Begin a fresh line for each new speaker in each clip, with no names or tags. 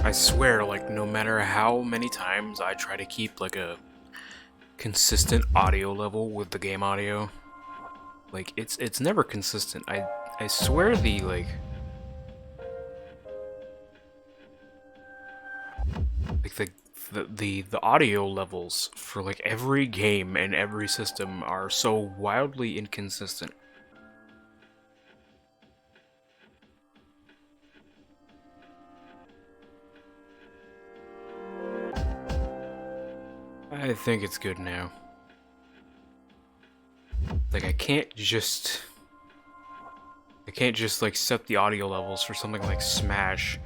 I swear, like, no matter how many times I try to keep, like, a consistent audio level with the game audio, like, it's never consistent. I swear the audio levels for, like, every game and every system are so wildly inconsistent. I think it's good now. Like, I can't just like set the audio levels for something like Smash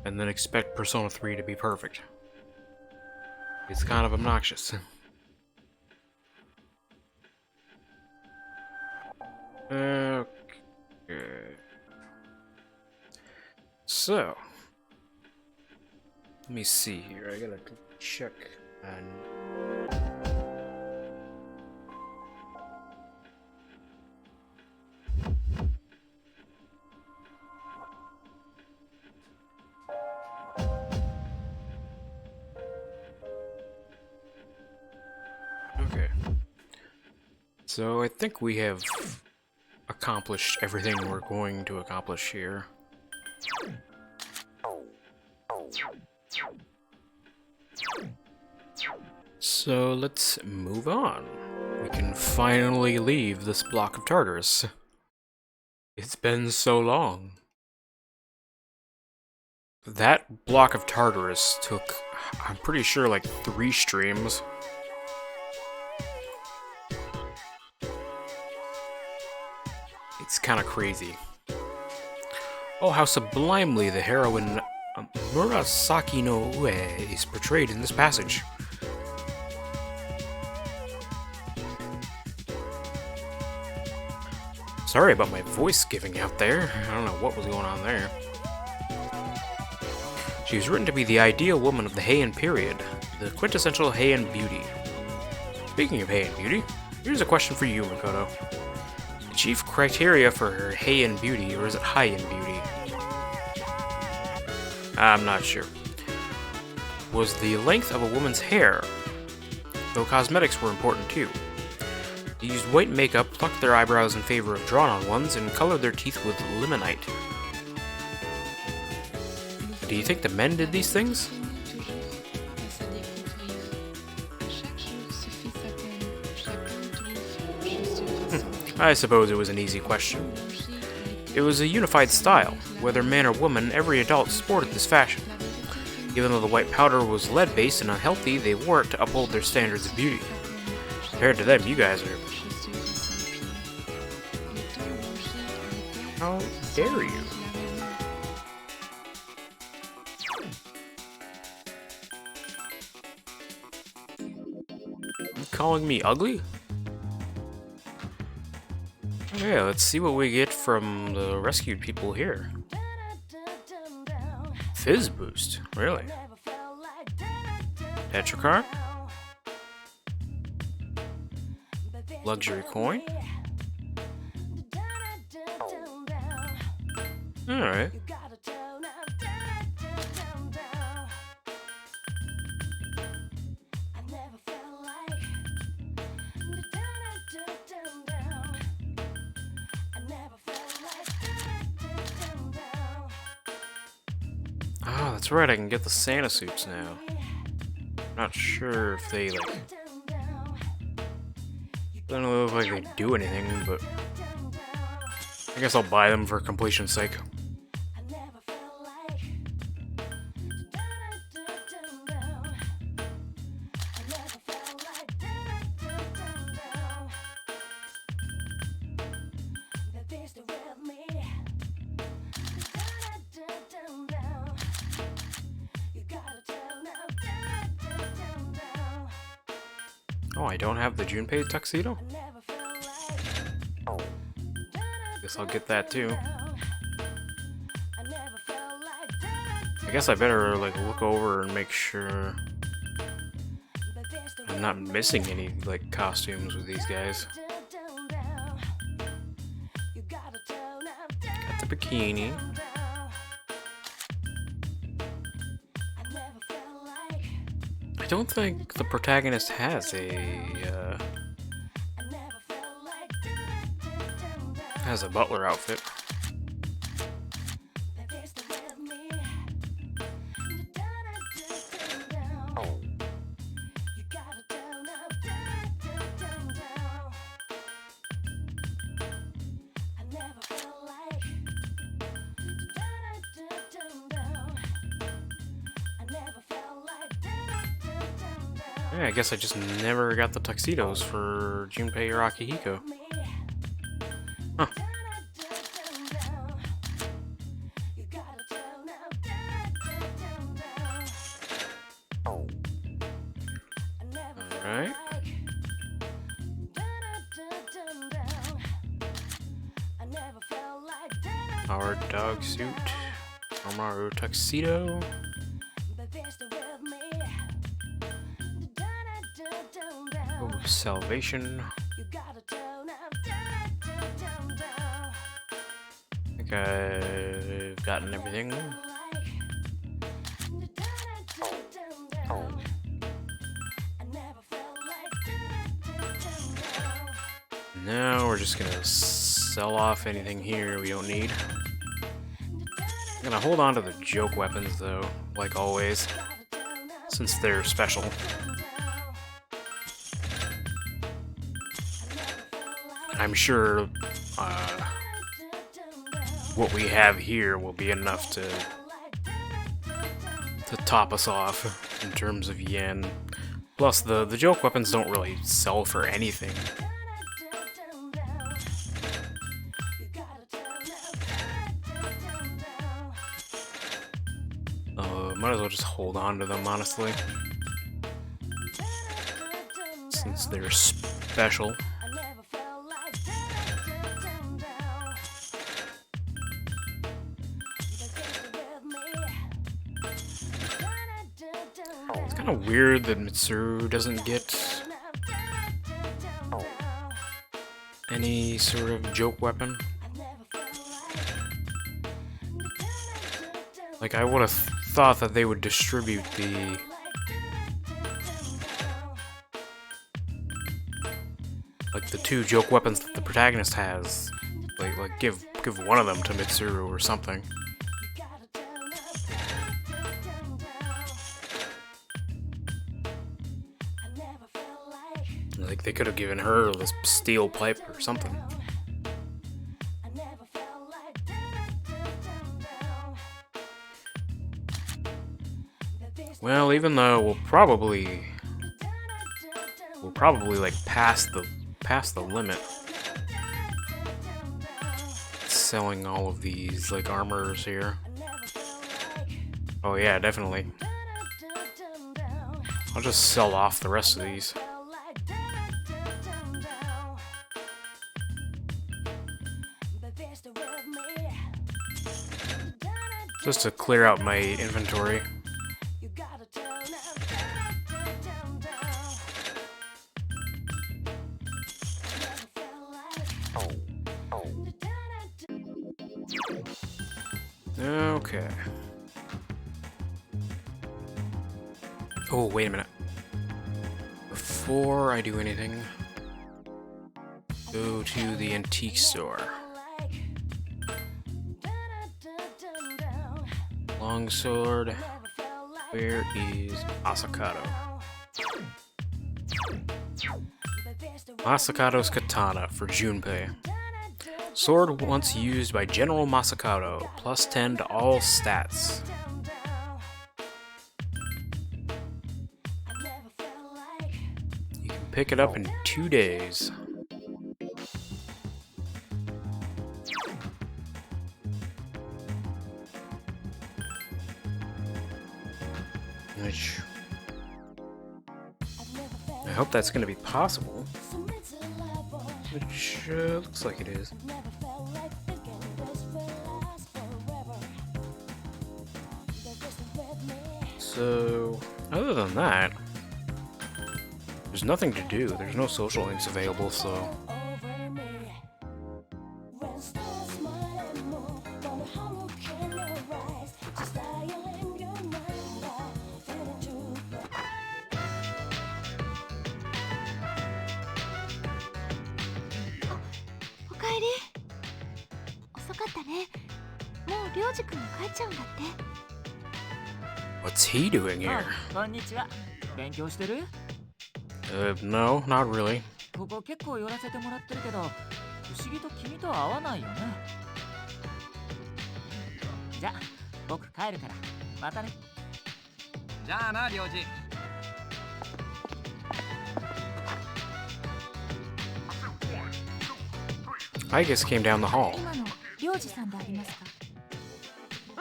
and then expect Persona 3 to be perfect. It's kind of obnoxious. Okay. So, let me see here. I gotta check on. Okay. So, I think we have accomplished everything we're going to accomplish here. So let's move on. We can finally leave this block of Tartarus. It's been so long. That block of Tartarus took, I'm pretty sure, like 3 streams. It's kind of crazy. Oh, how sublimely the heroine Murasaki no Ue is portrayed in this passage. Sorry about my voice giving out there. I don't know what was going on there. She was written to be the ideal woman of the Heian period, the quintessential Heian beauty. Speaking of Heian beauty, here's a question for you, Makoto. The chief criteria for her Heian beauty, or is it Heian beauty? I'm not sure. Was the length of a woman's hair, though cosmetics were important too. They used white makeup, plucked their eyebrows in favor of drawn-on ones, and colored their teeth with limonite. Do you think the men did these things? I suppose it was an easy question. It was a unified style. Whether man or woman, every adult sported this fashion. Even though the white powder was lead-based and unhealthy, they wore it to uphold their standards of beauty. Compared to them, you guys are... How dare you? You calling me ugly? Okay, let's see what we get from the rescued people here. Fizz boost, really? Petrichar? Luxury coin? Alright. Oh, that's right, I can get the Santa suits now. Not sure if they, like... I don't know if they do anything, but... I guess I'll buy them for completion's sake. Oh, I don't have the Junpei tuxedo? Guess I'll get that too. I guess I better, like, look over and make sure I'm not missing any, like, costumes with these guys. Got the bikini. I don't think the protagonist has a butler outfit. Yeah, I guess I just never got the tuxedos for Junpei or Akihiko. Huh. Alright. Our dog suit. Amaru tuxedo. Oh, salvation. I think I've gotten everything. Now we're just gonna sell off anything here we don't need. I'm gonna hold on to the joke weapons though, like always, since they're special. And I'm sure what we have here will be enough to top us off in terms of yen. Plus, the joke weapons don't really sell for anything. Might as well just hold on to them, honestly. Since they're special. It's kind of weird that Mitsuru doesn't get any sort of joke weapon. Like, I would have thought that they would distribute the two joke weapons that the protagonist has. Like give one of them to Mitsuru or something. Like, they could have given her this steel pipe or something. Well, even though we'll probably like pass the limit selling all of these like armors here. Oh yeah, definitely. I'll just sell off the rest of these. Just to clear out my inventory. Okay. Oh, wait a minute. Before I do anything, go to the antique store. Longsword. Where is Masakato? Masakato's katana for Junpei. Sword once used by General Masakato, plus 10 to all stats. You can pick it up in 2 days. Which I hope that's going to be possible. Which looks like it is. So, other than that, there's nothing to do. There's no social links available, so...
ったね。もうりょうじくんも帰っちゃうんだって。
What's he doing here?
こんにちは。勉強してる？
No, not really.
ここ結構寄らせてもらってるけど、不思議と君とは合わないよね。じゃあ僕帰るからまたね。じゃあな、りょうじ。
Igus came down the hall.
今のりょうじさんでありますか？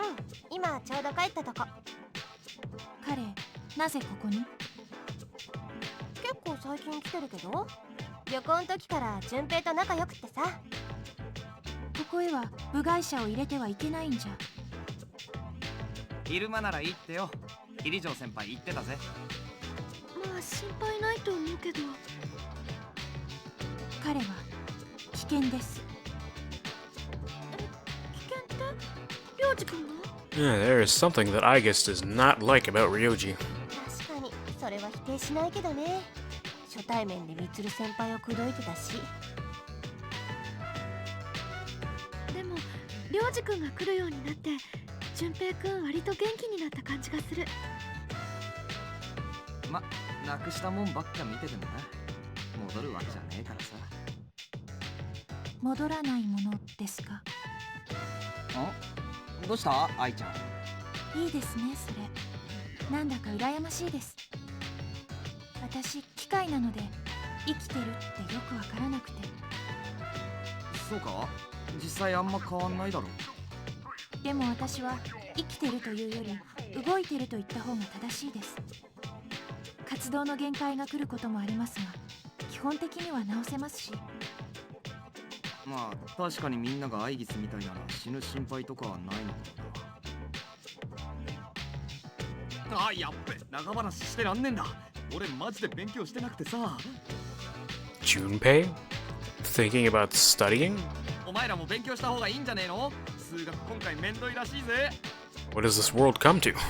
うん、今ちょうど帰ったとこ。彼、なぜここに？結構最近来てるけど、旅行の時から順平と仲良くってさ。ここへは部外者を入れてはいけないんじゃ。
昼間ならいいってよ。入城先輩言ってたぜ。
まあ心配ないと思うけど。彼は危険です。危険ってりょうじくんが？
Yeah, there is something that Igus does not like about Ryoji.
確かにそれは否定しないけどね。初対面でみつる先輩を口説いてたし。でもりょうじくんが来るようになって順平くん割と元気になった感じがする。
ま、なくしたもんばっか見ててもな、戻るわけじゃねえからさ。
戻らないものですか？
ん？どうした愛ちゃん？
いいですね、それ。なんだか羨ましいです。私機械なので生きてるってよくわからなくて。
そうか？実際あんま変わんないだろ。
でも私は生きてるというより動いてると言った方が正しいです。活動の限界が来ることもありますが、基本的には直せますし。
まあ確かにみんながアイギスみたいなら死ぬ心配とかはないのかな。あ、やっべ、長話してらんねんだ。俺マジで勉強してなくてさ。
Junpei? Thinking about studying?
お前らも勉強した方がいいんじゃねえの？数学今回めんどいらしいぜ。
What does this world come to?
まっ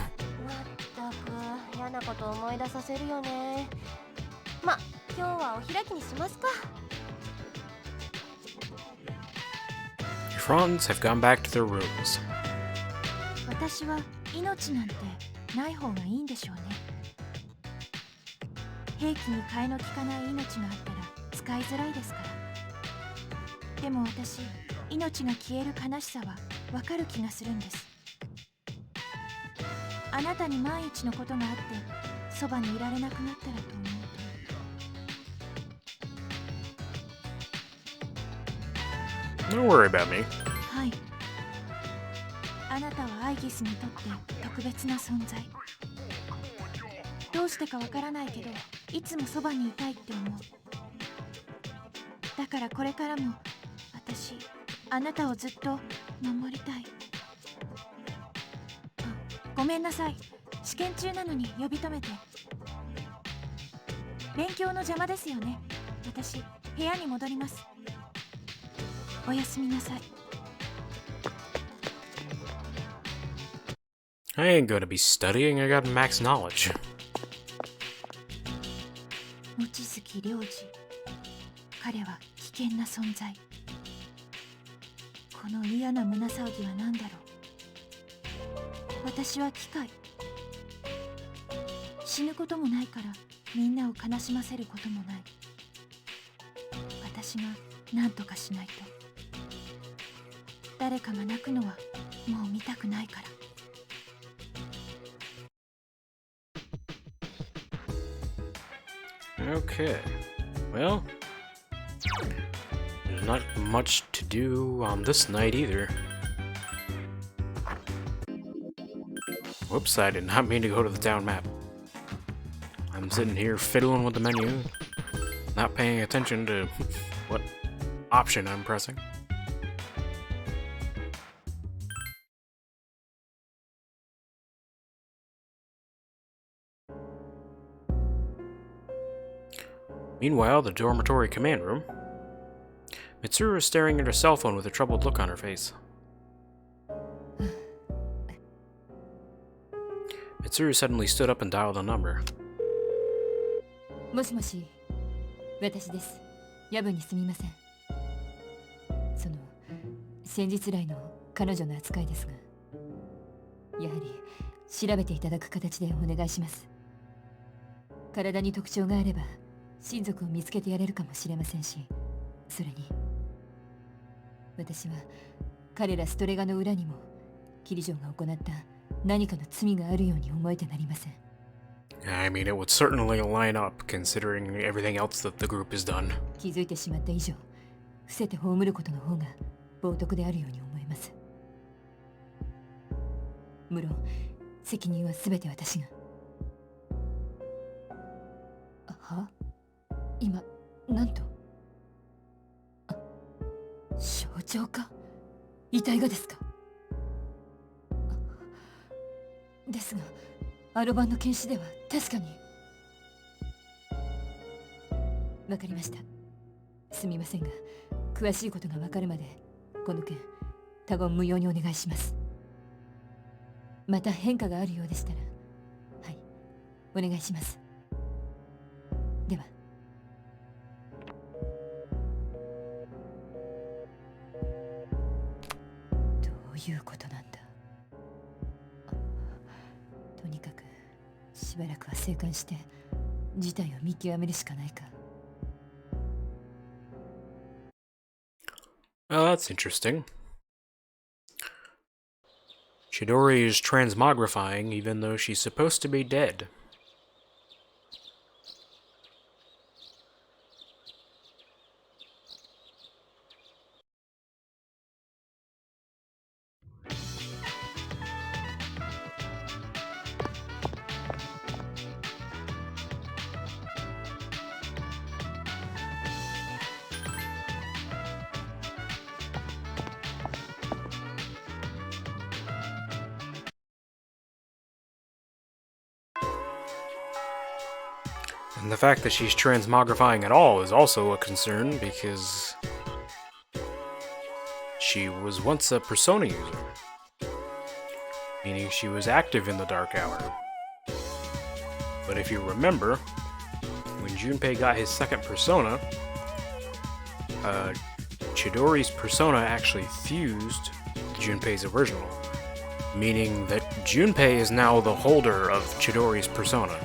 たく嫌なこと思い出させるよね。ま、今日はお開きにしますか。
Your fronts have gone back to their rooms.
私は命なんてない方がいいんでしょうね。兵器に替えの利かない命があったら使いづらいですから。でも私、命が消える悲しさはわかる気がするんです。あなたに万一のことがあってそばにいられなくなったらと思うと。
Don't worry about me.
はい。あなたはアイギスにとって特別な存在。どうしてかわからないけど、いつもそばにいたいって思う。だからこれからも私、あなたをずっと守りたい。あ、ごめんなさい。試験中なのに呼び止めて。勉強の邪魔ですよね。私、部屋に戻ります。おやすみなさい。
I ain't gonna be studying, I got max knowledge.
望月良二。彼は危険な存在。この嫌な胸騒ぎは何だろう。私は機械。死ぬこともないからみんなを悲しませることもない。私が何とかしないと。誰かが泣くのはもう見たくないから。
Okay. Well, there's not much to do on this night either. Whoops, I did not mean to go to the town map. I'm sitting here fiddling with the menu, not paying attention to what option I'm pressing. Meanwhile, the dormitory command room. Mitsuru is staring at her cell phone with a troubled look on her face. Mitsuru suddenly stood up and dialed a number.
もしもし、私です。夜分にすみません。
先日来の彼女の扱いですが、やはり調べていただく形でお願いします。体に特徴があれば親族を見つけてやれるかもしれませんし、それに私は彼らストレガの裏にもキリジョンが行った何かの罪があるように思えてなりません。
I mean, it would certainly line up, considering everything else that the group has done.
気づいてしまった以上、伏せて葬ることの方が冒涜であるように思います。無論責任は全て私が。は？今なんと？象徴か？遺体がですか？ですがアロバンの検視では確かに。わかりました。すみませんが、詳しいことがわかるまでこの件他言無用にお願いします。また変化があるようでしたら、はい、お願いします。では。どういうことなんだ。とにかくしばらくは静観して事態を見極めるしかないか。
Oh, that's interesting. Chidori is transmogrifying even though she's supposed to be dead. And the fact that she's transmogrifying at all is also a concern because she was once a persona user, meaning she was active in the Dark Hour. But if you remember, when Junpei got his second persona, Chidori's persona actually fused with Junpei's original, meaning that Junpei is now the holder of Chidori's persona.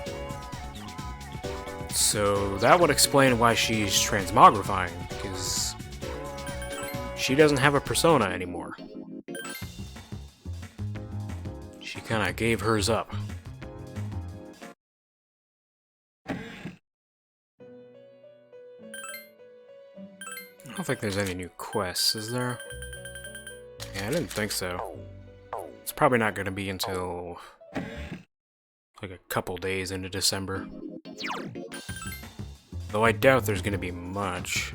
So that would explain why she's transmogrifying, because she doesn't have a persona anymore. She kinda gave hers up. I don't think there's any new quests, is there? Yeah, I didn't think so. It's probably not gonna be until like a couple days into December. Though I doubt there's gonna be much.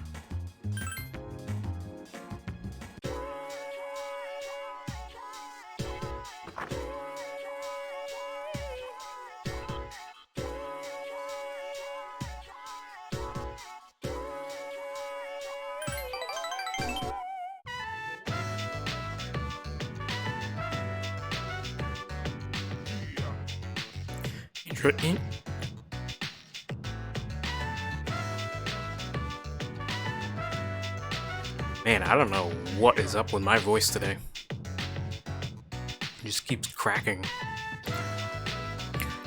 Man, I don't know what is up with my voice today. It just keeps cracking.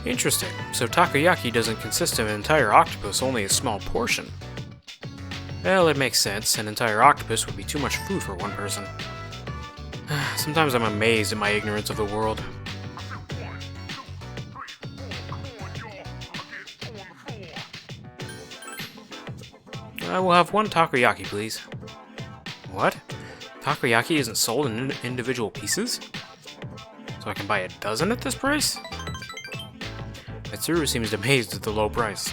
Interesting. So takoyaki doesn't consist of an entire octopus, only a small portion. Well, it makes sense. An entire octopus would be too much food for one person. Sometimes I'm amazed at my ignorance of the world. I will have one takoyaki, please. What? Takoyaki isn't sold in individual pieces? So I can buy a dozen at this price? Mitsuru seems amazed at the low price.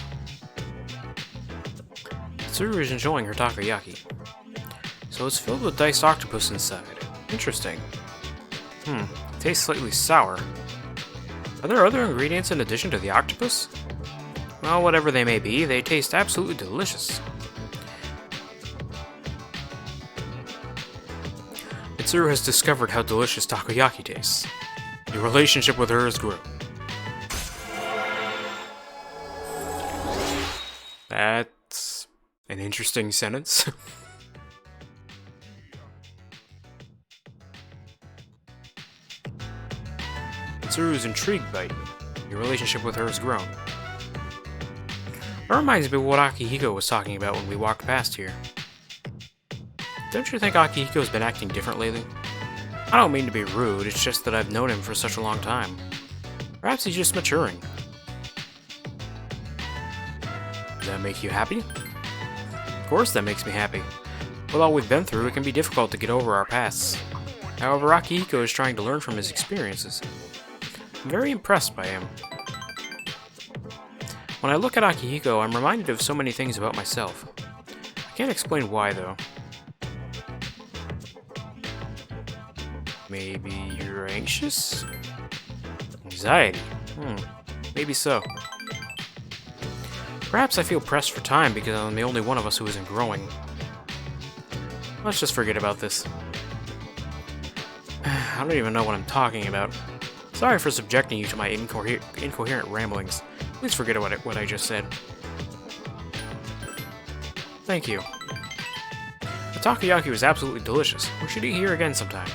Mitsuru is enjoying her takoyaki. So it's filled with diced octopus inside. Interesting. It tastes slightly sour. Are there other ingredients in addition to the octopus? Well, whatever they may be, they taste absolutely delicious. Mitsuru has discovered how delicious takoyaki tastes. Your relationship with her has grown. That's an interesting sentence. Mitsuru is intrigued by you. Your relationship with her has grown. That reminds me of what Akihiko was talking about when we walked past here. Don't you think Akihiko's been acting different lately? I don't mean to be rude, it's just that I've known him for such a long time. Perhaps he's just maturing. Does that make you happy? Of course that makes me happy. With all we've been through, it can be difficult to get over our pasts. However, Akihiko is trying to learn from his experiences. I'm very impressed by him. When I look at Akihiko, I'm reminded of so many things about myself. I can't explain why, though. Maybe you're anxious? Anxiety? Maybe so. Perhaps I feel pressed for time because I'm the only one of us who isn't growing. Let's just forget about this. I don't even know what I'm talking about. Sorry for subjecting you to my incoherent ramblings. Please forget what I just said. Thank you. The takoyaki was absolutely delicious. We should eat here again sometime.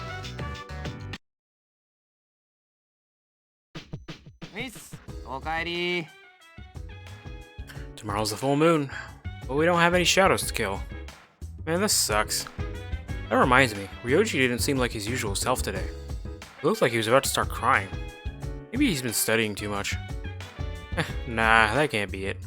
Tomorrow's the full moon, but we don't have any shadows to kill. Man, this sucks. That reminds me, Ryoji didn't seem like his usual self today. He looked like he was about to start crying. Maybe he's been studying too much. Nah, that can't be it.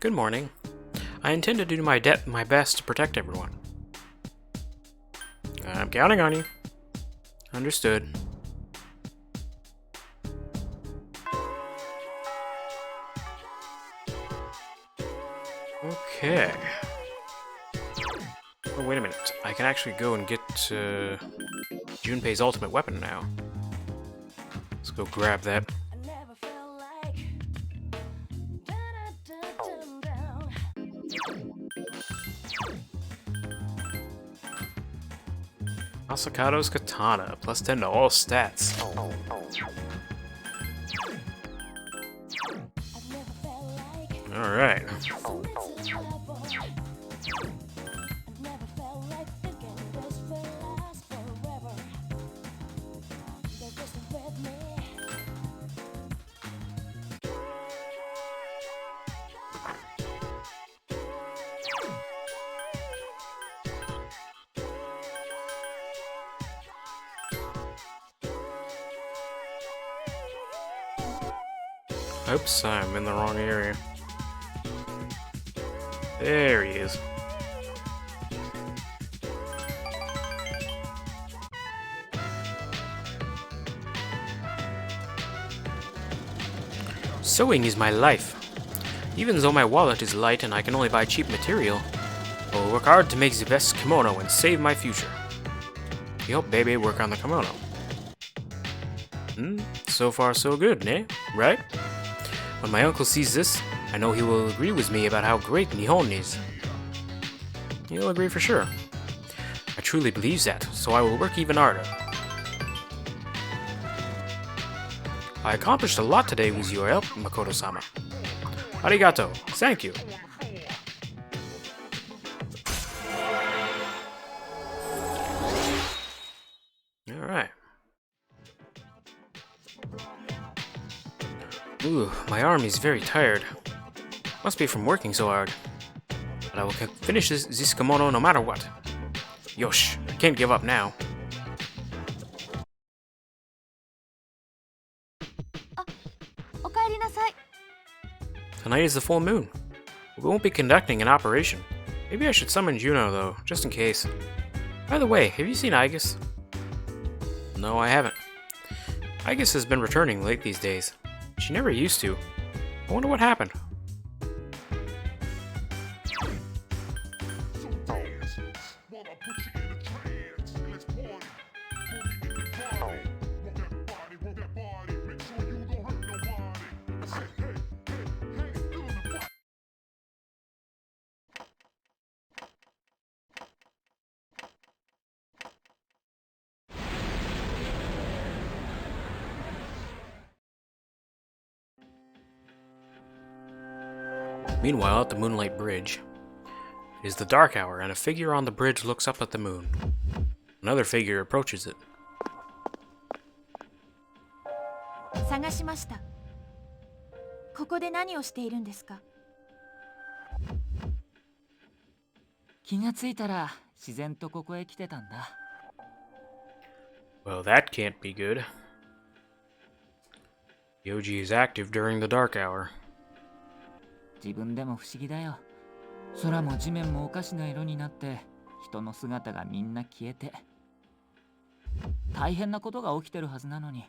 Good morning. I intend to do my best to protect everyone. I'm counting on you. Understood. Okay. Oh, wait a minute. I can actually go and get Junpei's ultimate weapon now. Let's go grab that. Asakado's Katana, plus 10 to all stats. Alright. Oops, I'm in the wrong area. There he is. Sewing is my life. Even though my wallet is light and I can only buy cheap material, I will work hard to make the best kimono and save my future. You help Bebe work on the kimono. So far so good, eh? Right? When my uncle sees this, I know he will agree with me about how great Nihon is. He'll agree for sure. I truly believe that, so I will work even harder. I accomplished a lot today with your help, Makoto-sama. Arigato. Thank you. Alright. Ooh, my arm is very tired. Must be from working so hard. But I will finish this kimono no matter what. Yosh, I can't give up now. Tonight is the full moon. We won't be conducting an operation. Maybe I should summon Juno, though, just in case. By the way, have you seen Aigis? No, I haven't. Aigis has been returning late these days. She never used to. I wonder what happened. Meanwhile, at the Moonlight Bridge, it is the dark hour, and a figure on the bridge looks up at the moon. Another figure approaches it.
探しました。ここで何をしているんですか？
気がついたら自然とここへ来てたんだ。
Well, that can't be good. Yoji is active during the dark hour.
自分でも不思議だよ。空も地面もおかしな色になって人の姿がみんな消えて大変なことが起きてるはずなのに、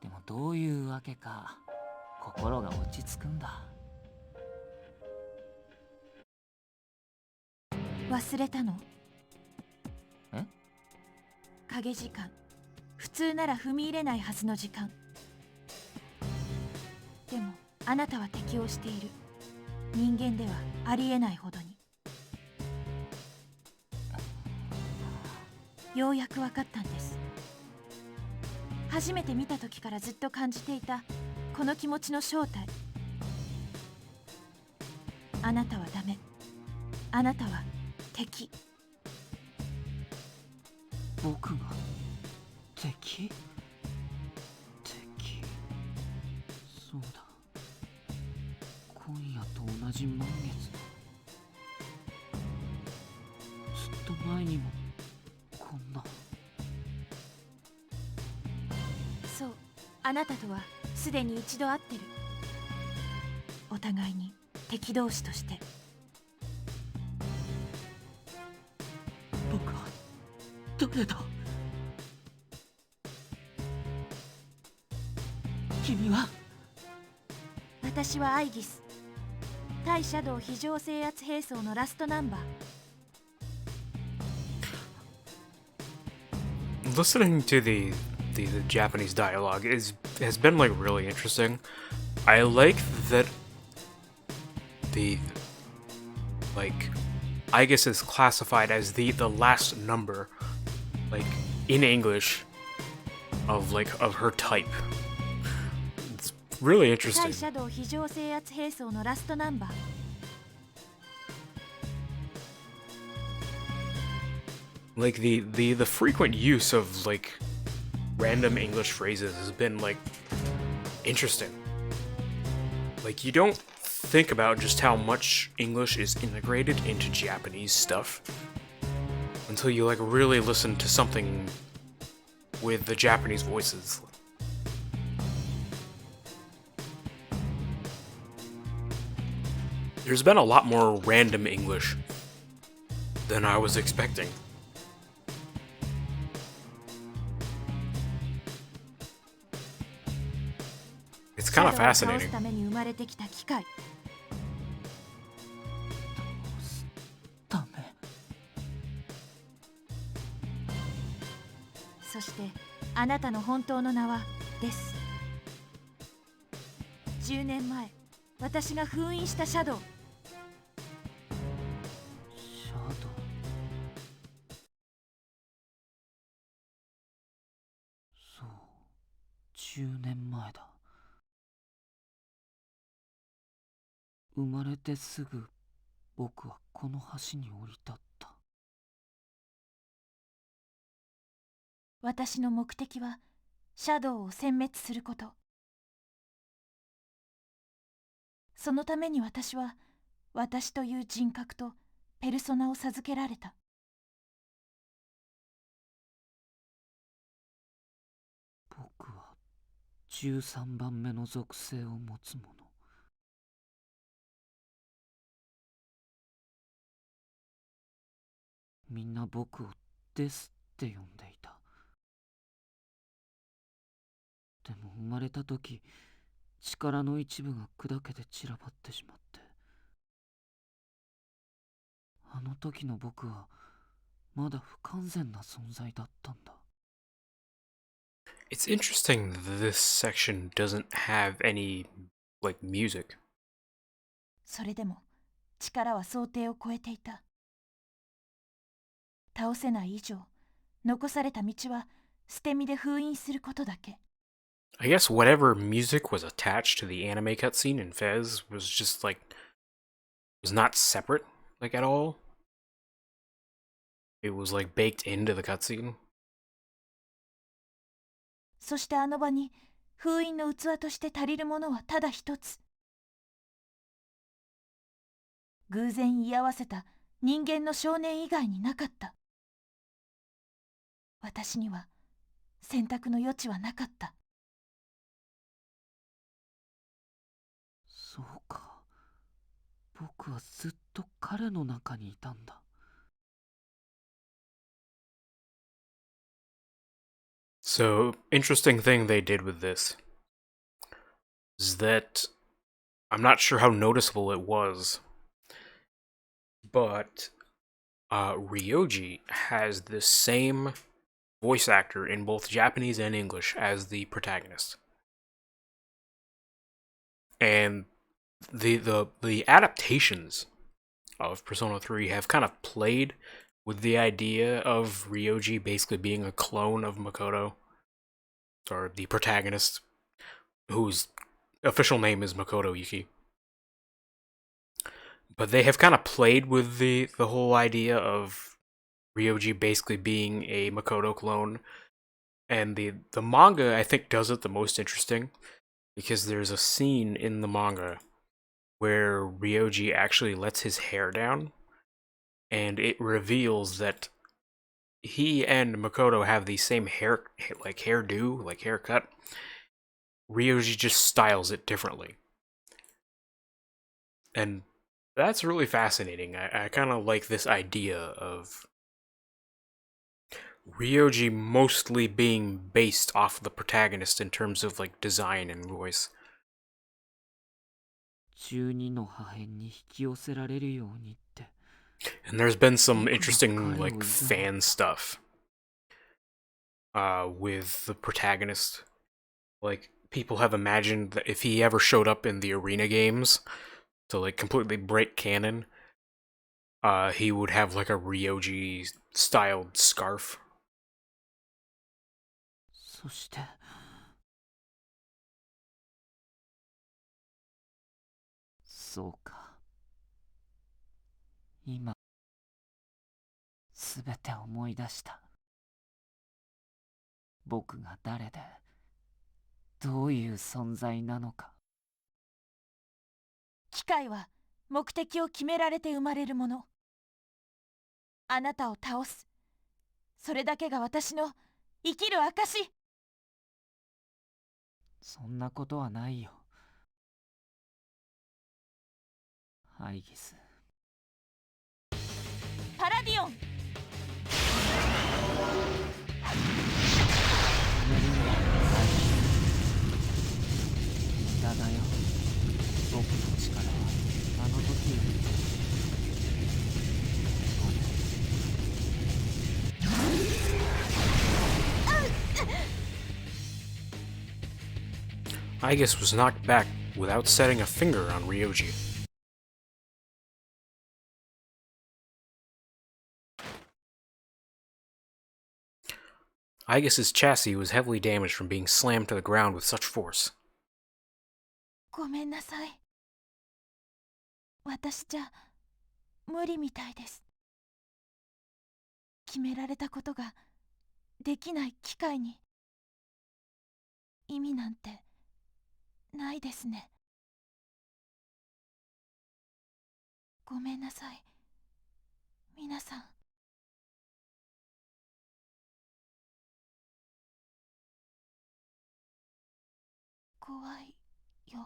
でもどういうわけか心が落ち着くんだ。
忘れたの？
え？
影時間。普通なら踏み入れないはずの時間。でもあなたは適応している。人間ではありえないほどに。ようやく分かったんです。初めて見た時からずっと感じていたこの気持ちの正体。あなたはダメ。あなたは敵。
僕が敵？敵。そうだ。今夜と同じ満月だ。ずっと前にもこんな。
そう、あなたとはすでに一度会ってる。お互いに敵同士として。
僕は誰だ？君は？
私はアイギス。対シャドウ非常制圧兵装のラストナンバー。
Listening to the Japanese dialogue has been like really interesting. I like that the like I guess is classified as the last number, like in English, of her type. It's really
対
interesting.
シャドウ非常制圧兵装のラストナンバー。
Like the frequent use of like random English phrases has been like interesting. Like you don't think about just how much English is integrated into Japanese stuff until you like really listen to something with the Japanese voices. There's been a lot more random English than I was expecting. It's kind of
シャドウを倒
fascinating.
すために生まれてきた機械。
ダメ。
そしてあなたの本当の名はです。10年前、私が封印したシャドウ。
シャドウ。そう、10年前だ。生まれてすぐ僕はこの橋に降り立った。
私の目的はシャドウを殲滅すること。そのために私は私という人格とペルソナを授けられた。
僕は13番目の属性を持つ者。みんな僕をデスって呼んでいた。でも生まれた時、力の一部が砕けて散らばってしまって。あの時の僕はまだ不完全な存在だったんだ。
It's interesting that this section doesn't have any like music.
それでも力は想定を超えていた。倒せない以上、残された道は捨て身で封印することだけ。
I guess whatever music was attached to the anime cutscene in Fez was just like was not separate, like, at all. It was, like, baked into the cutscene.
そしてあの場に封印の器として足りるものはただ一つ。偶然居合わせた人間の少年以外になかった。私には選択の余地はなかった。
そうか。僕はずっと彼の中にいたんだ。
So, interesting thing they did with this is that I'm not sure how noticeable it was, but Ryoji has the same voice actor in both Japanese and English as the protagonist. And the adaptations of Persona 3 have kind of played with the idea of Ryoji basically being a clone of Makoto, or the protagonist, whose official name is Makoto Yuki. But they have kind of played with the whole idea of Ryoji basically being a Makoto clone, and the manga, I think, does it the most interesting, because there's a scene in the manga where Ryoji actually lets his hair down, and it reveals that he and Makoto have the same hairdo, like haircut. Ryoji just styles it differently. And that's really fascinating. I kind of like this idea of Ryoji mostly being based off the protagonist in terms of, like, design and voice.
12の破片に引き寄せられるようにって。
And there's been some interesting, like, fan stuff with the protagonist. Like, people have imagined that if he ever showed up in the arena games to, like, completely break canon, he would have, like, a Ryoji styled scarf.
そして。そうか。今、すべて思い出した。僕が誰で、どういう存在なのか。
機械は目的を決められて生まれるもの。あなたを倒す。それだけが私の生きる証。
そんなことはないよ。アイギス。
パラディオン。
無駄だよ。僕の力はあの時より。
Aigis was knocked back without setting a finger on Ryoji. Aegis's chassis was heavily damaged from being slammed to the ground with such force.
ごめんなさい。私じゃ無理みたいです。決められたことができない機械に意味なんてないですね。ごめんなさい。皆さん。怖いよ。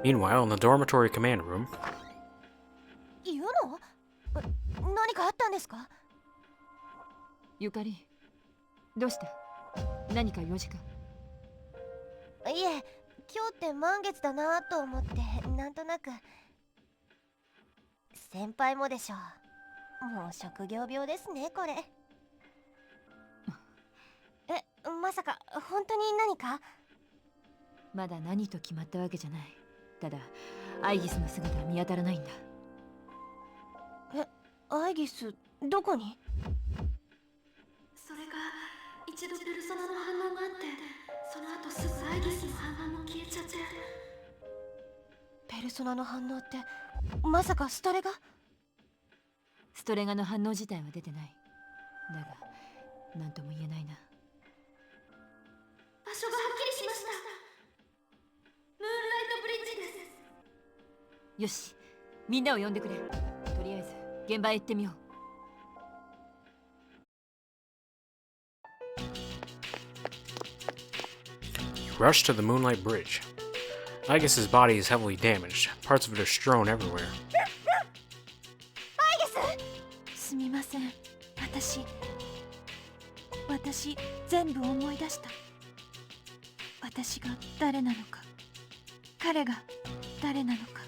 Meanwhile, in the dormitory command room,
言うの？何かあったんですか？
ゆかり、どうした？何か用事か？
いえ、今日って満月だなと思って、なんとなく。先輩もでしょ。もう職業病ですね、これ。まさか本当に何か？
まだ何と決まったわけじゃない。ただアイギスの姿は見当たらないんだ。
アイギスどこに？
それが
一度ペルソナの反応があって、その後すぐアイギスの反応も消えちゃって。ペルソナの反応ってまさかストレガ？
ストレガの反応自体は出てない。だが何とも言えないな。
場所がはっきりしました。ムーンライトブリッジです。
よし、みんなを呼んでくれ。とりあえず現場へ行ってみよう。
Rush to the Moonlight Bridge. Aigis' body is heavily damaged. Parts of it are strewn everywhere.
アイギス、すみません。私全部思い出した。私が誰なのか、彼が誰なのか。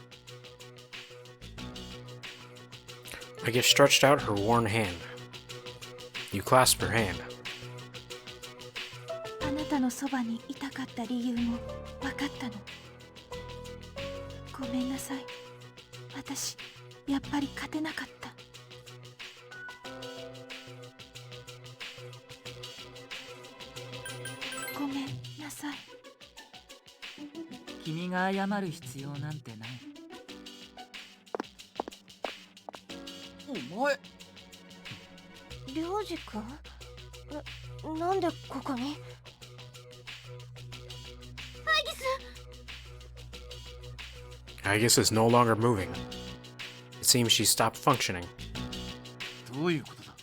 Aigis stretched out her worn hand. You clasped her hand.
あなたのそばにいたかった理由も分かったの。ごめんなさい。私やっぱり勝てなかった。ごめんなさい。
君が謝る必要なんてない。
お前、
涼次君？なんでここに？Aigis
is no longer moving. It seems she stopped functioning.
どういうことだ？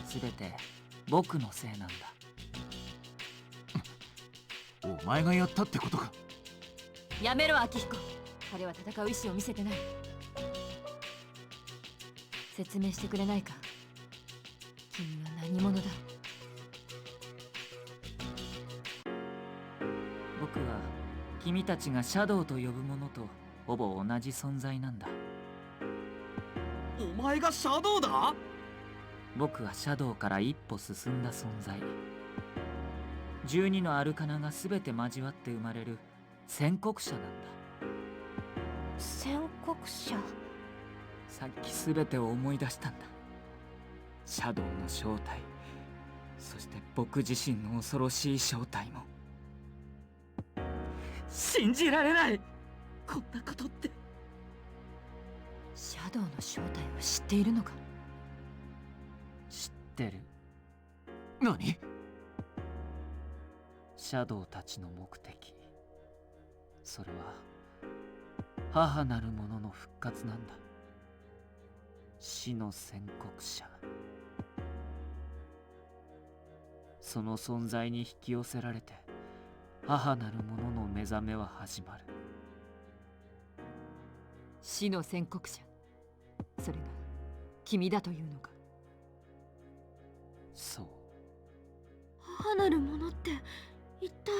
すべて僕のせいなんだ。
お前がやったってことか？
やめろ、アキヒコ。彼は戦う意志を見せてない。説明してくれないか。君は何者だ？
僕は君たちがシャドウと呼ぶものとほぼ同じ存在なんだ。
お前がシャドウだ？
僕はシャドウから一歩進んだ存在。12のアルカナが全て交わって生まれる宣告者なんだ。
宣告者？
さっき全てを思い出したんだ。シャドウの正体、そして僕自身の恐ろしい正体も。信じられない、こんなことって。
シャドウの正体を知っているのか？
知ってる。
何？
シャドウたちの目的、それは母なる者の復活なんだ。死の宣告者。その存在に引き寄せられて母なる者の目覚めは始まる。
死の宣告者、それが君だというのか？
そう。
母なるものって一体？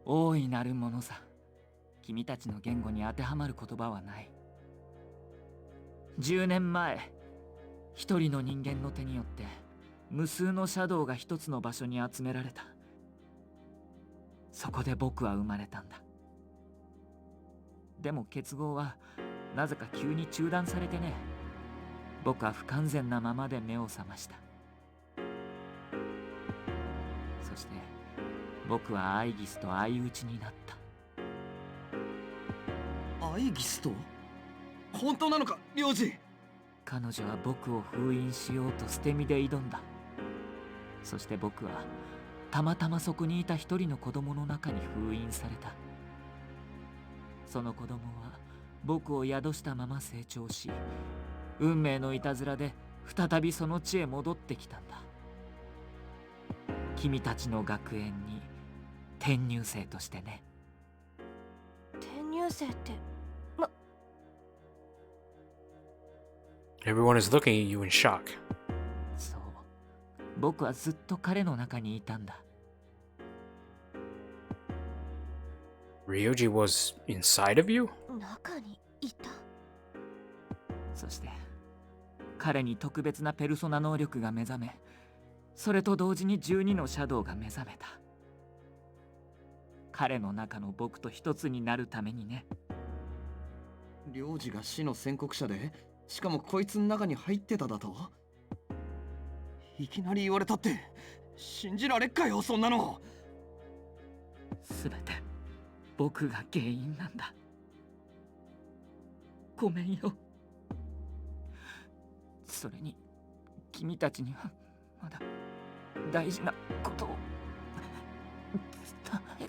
大いなるものさ。君たちの言語に当てはまる言葉はない。10年前、一人の人間の手によって無数のシャドウが一つの場所に集められた。そこで僕は生まれたんだ。でも結合はなぜか急に中断されてね。僕は不完全なままで目を覚ました。そして僕はアイギスと相打ちになった。
アイギスと？本当なのか、領事？
彼女は僕を封印しようと捨て身で挑んだ。そして僕はたまたまそこにいた一人の子供の中に封印された。その子供は僕を宿したまま成長し、運命のいたずらで再びその地へ戻ってきたんだ。君たちの学園に転入生としてね。
転入生って？
Everyone is looking at you in shock.
そう、僕はずっと彼の中にいたんだ。
Ryoji was inside of you?
中にいた。
そして彼に特別なペルソナ能力が目覚め、それと同時に12のシャドウが目覚めた。彼の中の僕と一つになるためにね。
領事が死の宣告者で、しかもこいつの中に入ってただと？いきなり言われたって信じられっかよ、そんなの。
すべて僕が原因なんだ。ごめんよ。それに君たちにはまだ大事なことを伝え。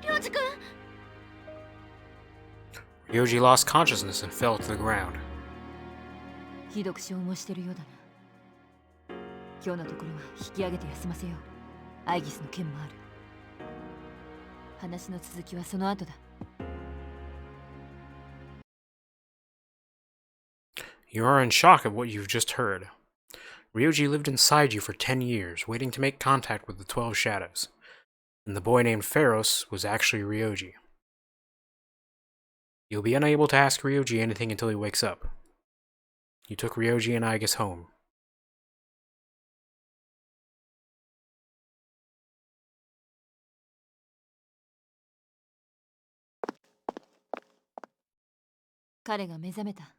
涼次君。
Ryoji lost consciousness and fell to the ground.
ひどく消耗してるようだな。今日のところは引き上げて休ませよう。アイギスの件もある。話の続きはその後だ。
You are in shock at what you've just heard. Ryoji lived inside you for 10 years, waiting to make contact with the 12 Shadows. And the boy named Pharos was actually Ryoji. You'll be unable to ask Ryoji anything until he wakes up. You took Ryoji and Aigis home.
彼が目覚めた。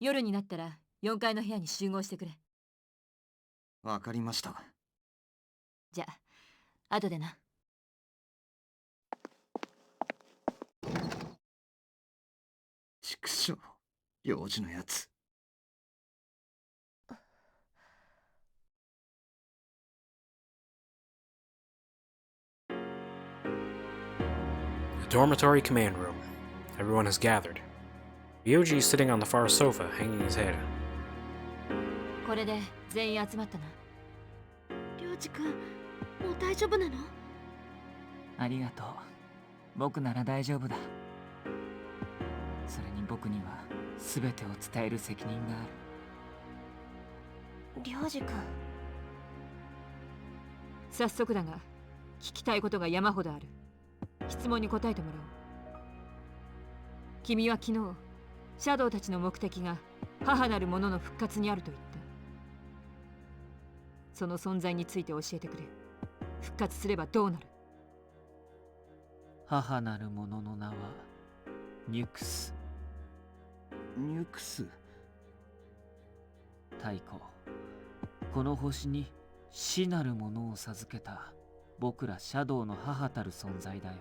夜になったら4階の部屋に集合してくれ。
わかりました。
じゃあ後でな。
畜生、幼児のやつ。
The dormitory command room. Everyone has gathered. Ryoji is sitting on the far sofa, hanging his head.
これで全員集まったな。
涼次君、もう大丈夫なの？
ありがとう。僕なら大丈夫だ。それに僕には全てを伝える責任がある。
涼次君。
早速だが聞きたいことが山ほどある。質問に答えてもらおう。君は昨日シャドウたちの目的が母なる者の復活にあると言った。その存在について教えてくれ。復活すればどうなる？
母なる者の名はニュクス。
ニュクス。
太古、この星に死なるものを授けた僕らシャドウの母たる存在だよ。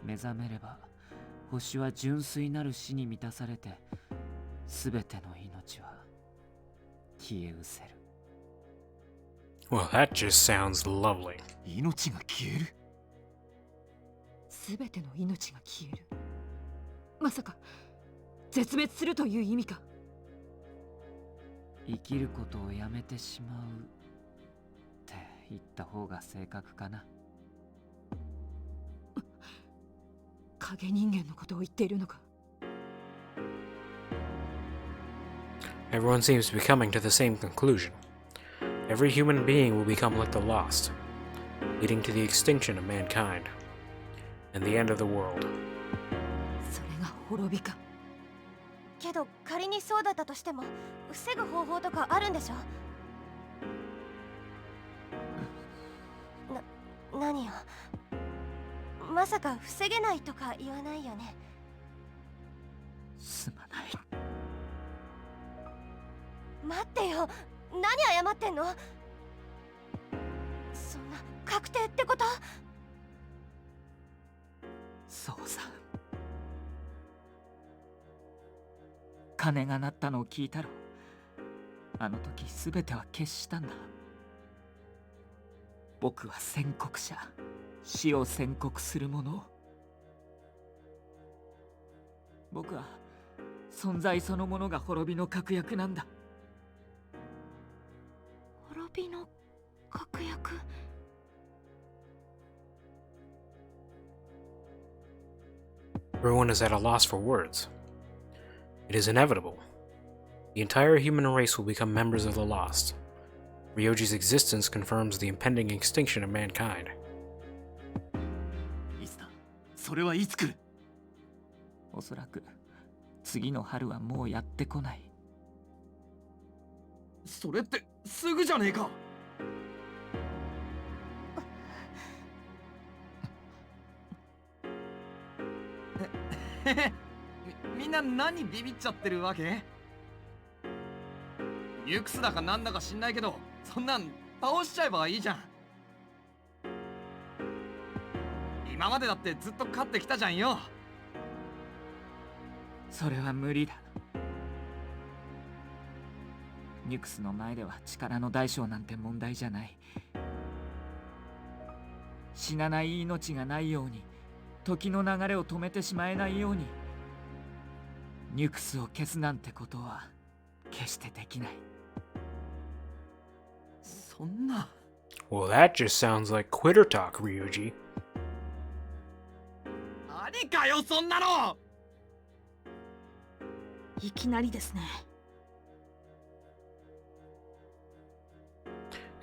目覚めれば星は純粋なる死に満たされて、すべての命は消え失せる。
Well, that just sounds lovely.
命が消える。
すべての命が消える。まさか絶滅するという意味か？
生きることをやめてしまうって言った方が正確かな。
影人間のことを言っているのか？
Everyone seems to be coming to the same conclusion. Every human being will become like the Lost, leading to the extinction of mankind, and the end of the world.
それが滅びか。
けど仮にそうだったとしても防ぐ方法とかあるんでしょ？何よ。まさか防げないとか言わないよね？
すまない。
待ってよ、何謝ってんの？そんな確定ってこと？
そうさ。鐘が鳴ったのを聞いたろ。あの時全ては決したんだ。僕は宣告者、死を宣告する者。僕は存在そのものが滅びの確約なんだ。
滅びの確約。
Everyone is at a loss for words. It is inevitable. The entire human race will become members of the Lost. Ryoji's existence confirms the impending extinction of mankind.
いつだ？それはいつ来る？
おそらく次の春はもうやってこない。
それってすぐじゃねえか。みんな何ビビっちゃってるわけ？ニュクスだかなんだか知んないけど、そんなん倒しちゃえばいいじゃん。今までだってずっと勝ってきたじゃんよ。
それは無理だ。ニュクスの前では力の大小なんて問題じゃない。死なない命がないように、時の流れを止めてしまえないように、ニュクスを消すなんてことは決してできない。
そんな。
Well, that just sounds like quitter talk, Ryuji.
何かよそんなの。
いきなりですね。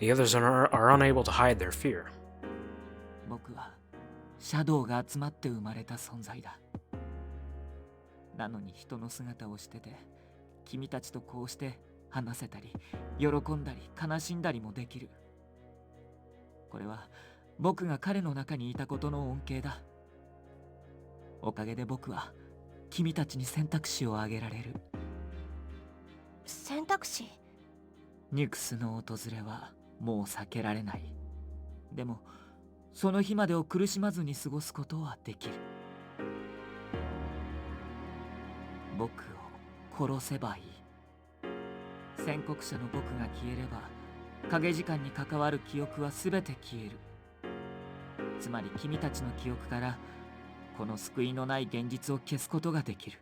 The others are unable to hide their fear.
僕はシャドウが集まって生まれた存在だ。なのに人の姿をしてて、君たちとこうして話せたり、喜んだり悲しんだりもできる。これは僕が彼の中にいたことの恩恵だ。おかげで僕は君たちに選択肢をあげられる。
選択肢？
ニュクスの訪れはもう避けられない。でもその日までを苦しまずに過ごすことはできる。僕を殺せばいい。宣告者の僕が消えれば、影時間に関わる記憶は全て消える。つまり君たちの記憶からこの救いのない現実を消すことができる。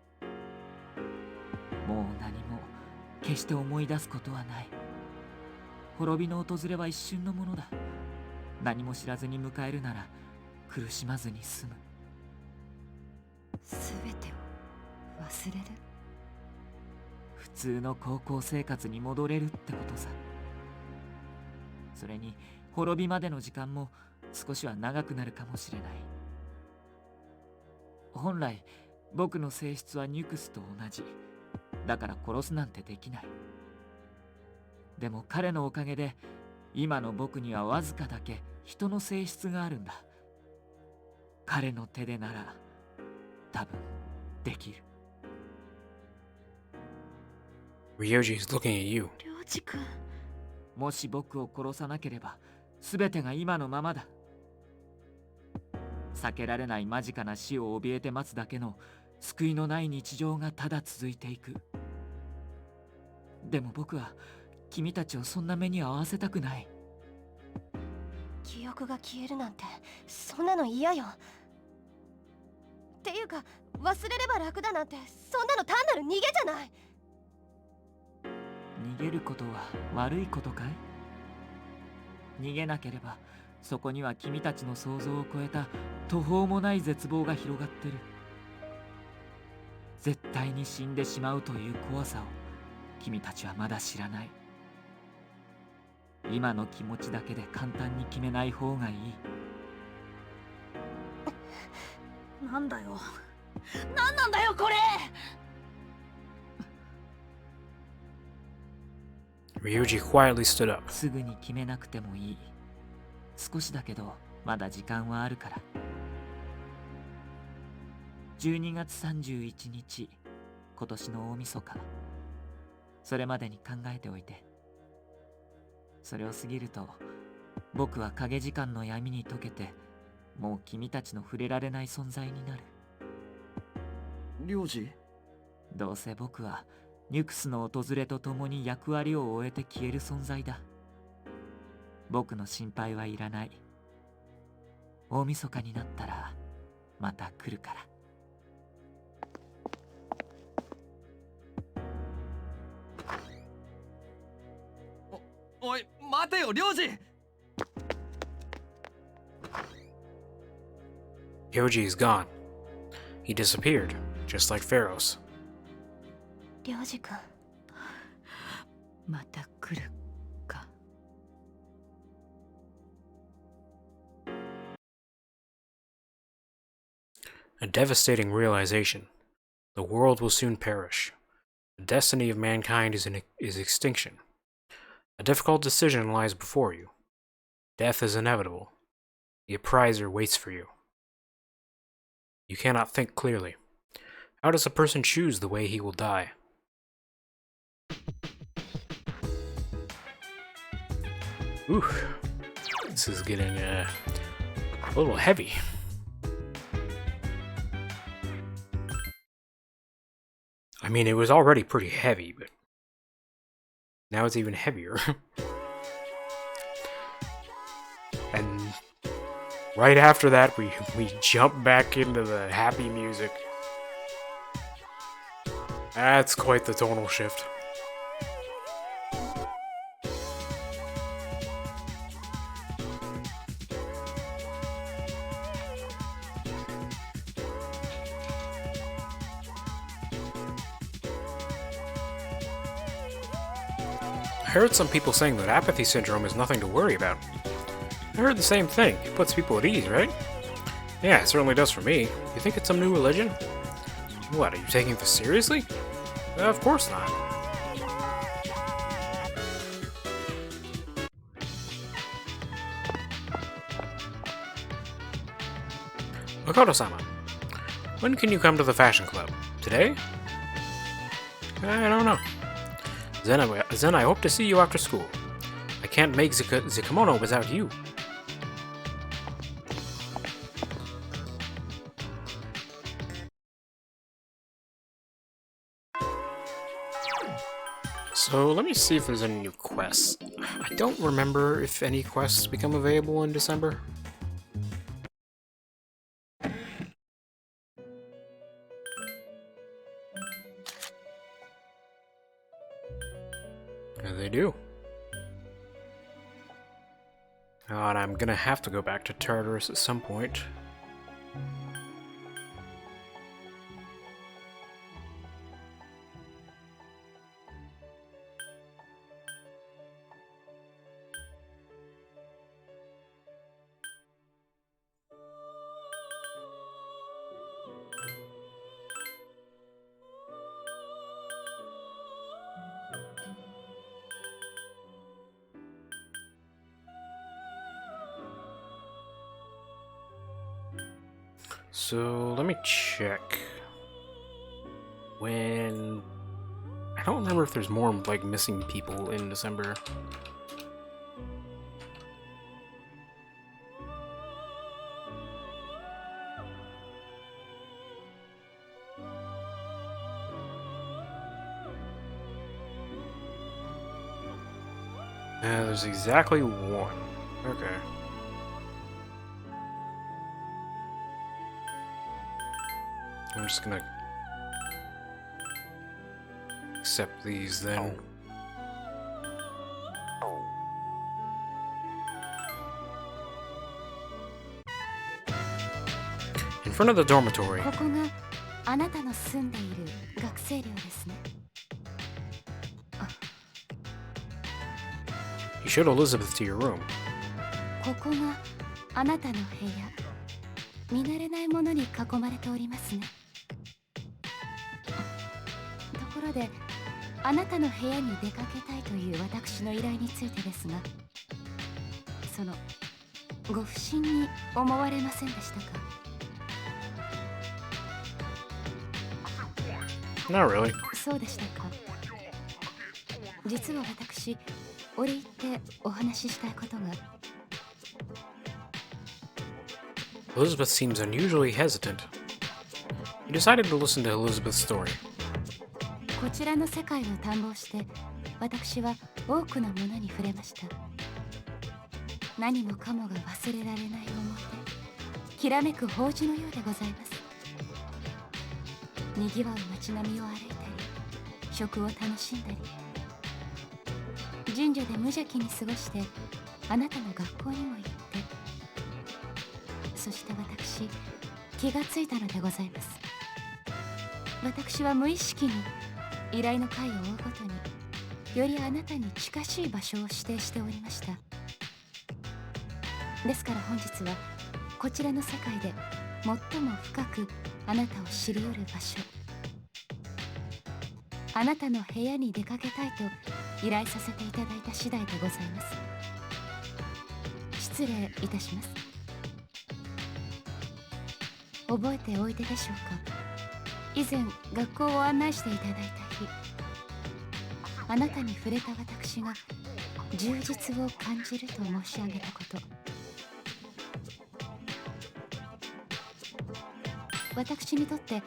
もう何も決して思い出すことはない。滅びの訪れは一瞬のものだ。何も知らずに迎えるなら苦しまずに済む。
すべてを忘れる。
普通の高校生活に戻れるってことさ。それに滅びまでの時間も少しは長くなるかもしれない。本来僕の性質はニュクスと同じだから殺すなんてできない。でも彼のおかげで今の僕にはわずかだけ人の性質があるんだ。彼の手でなら多分できる。
Ryoji is looking at you.
りょうじくん。
もし僕を殺さなければ全てが今のままだ。避けられない間近な死を怯えて待つだけの救いのない日常がただ続いていく。でも僕は君たちをそんな目に遭わせたくない。
記憶が消えるなんてそんなの嫌よ。っていうか忘れれば楽だなんてそんなの単なる逃げじゃない。
逃げることは悪いことかい？逃げなければそこには君たちの想像を超えた途方もない絶望が広がってる。絶対に死んでしまうという怖さを君たちはまだ知らない。今の気持ちだけで簡単に決めない方がいい。
なんだよ。なんなんだよこれ。
Ryuji quietly stood up.
すぐに決めなくてもいい。少しだけどまだ時間はあるから。12月31日、今年の大晦日。それまでに考えておいて。それを過ぎると僕は影時間の闇に溶けて、もう君たちの触れられない存在になる。
りょうじ？
どうせ僕はニュクスの訪れとともに役割を終えて消える存在だ。僕の心配はいらない。大晦日になったらまた来るから。
おい待てよりょうじ。
Ryoji is gone. He disappeared, just like Pharaoh's.
りょうじくん。
また来るか。
A devastating realization. The world will soon perish. The destiny of mankind is extinction. A difficult decision lies before you. Death is inevitable. The appriser waits for you. You cannot think clearly. How does a person choose the way he will die? Ooh, this is getting a little heavy. I mean, it was already pretty heavy, but now it's even heavier. And right after that, we jump back into the happy music. That's quite the tonal shift. I heard some people saying that apathy syndrome is nothing to worry about. I heard the same thing. It puts people at ease, right? Yeah, it certainly does for me. You think it's some new religion? What, are you taking this seriously? Of course not. Makoto-sama, when can you come to the fashion club? Today? I don't know. Then I hope to see you after school. I can't make the kimono without you. So let me see if there's any new quests. I don't remember if any quests become available in December. Yeah, they do. Oh, and I'm gonna have to go back to Tartarus at some point. So let me check. When I don't remember if there's more like missing people in December. There's exactly one. Okay. I'm just gonna accept these then. In front of the dormitory.
ここがあなたの住んでいる学生寮ですね。
You showed Elizabeth to your room.
ここがあなたの部屋。見慣れないものに囲まれておりますね。ところで、あなたの部屋に出かけたいという私の依頼についてですが、そのご不審に思われませんでしたか？
Not really.
そうでしたか。実は私、折り入ってお話ししたいことが。
Elizabeth seems unusually hesitant. You decided to listen to Elizabeth's story.
こちらの世界を探訪して私は多くのものに触れました。何もかもが忘れられない思い出、きらめく宝珠のようでございます。にぎわう街並みを歩いたり、食を楽しんだり、神社で無邪気に過ごしてあなたの学校にも行って、そして私、気がついたのでございます。私は無意識に依頼の回を追うごとによりあなたに近しい場所を指定しておりました。ですから本日はこちらの世界で最も深くあなたを知り得る場所、あなたの部屋に出かけたいと依頼させていただいた次第でございます。失礼いたします。覚えておいででしょうか。以前学校を案内していただいた日、あなたに触れた私が充実を感じると申し上げたこと、私にとって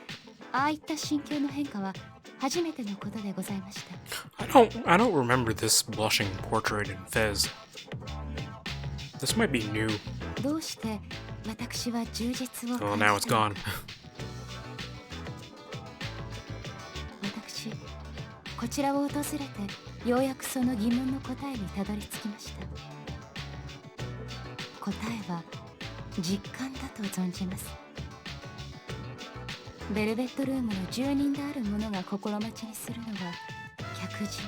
ああいった心境の変化は初めてのことでございました。
I don't remember this blushing portrait in Fez. This might be new.
どうして私は充実を
Oh,
感
now
じ
it's
たの
gone.
か。私、こちらを訪れてようやくその疑問の答えにたどり着きました。答えは実感だと存じます。ベルベットルームの住人である者が心待ちにするのは客人。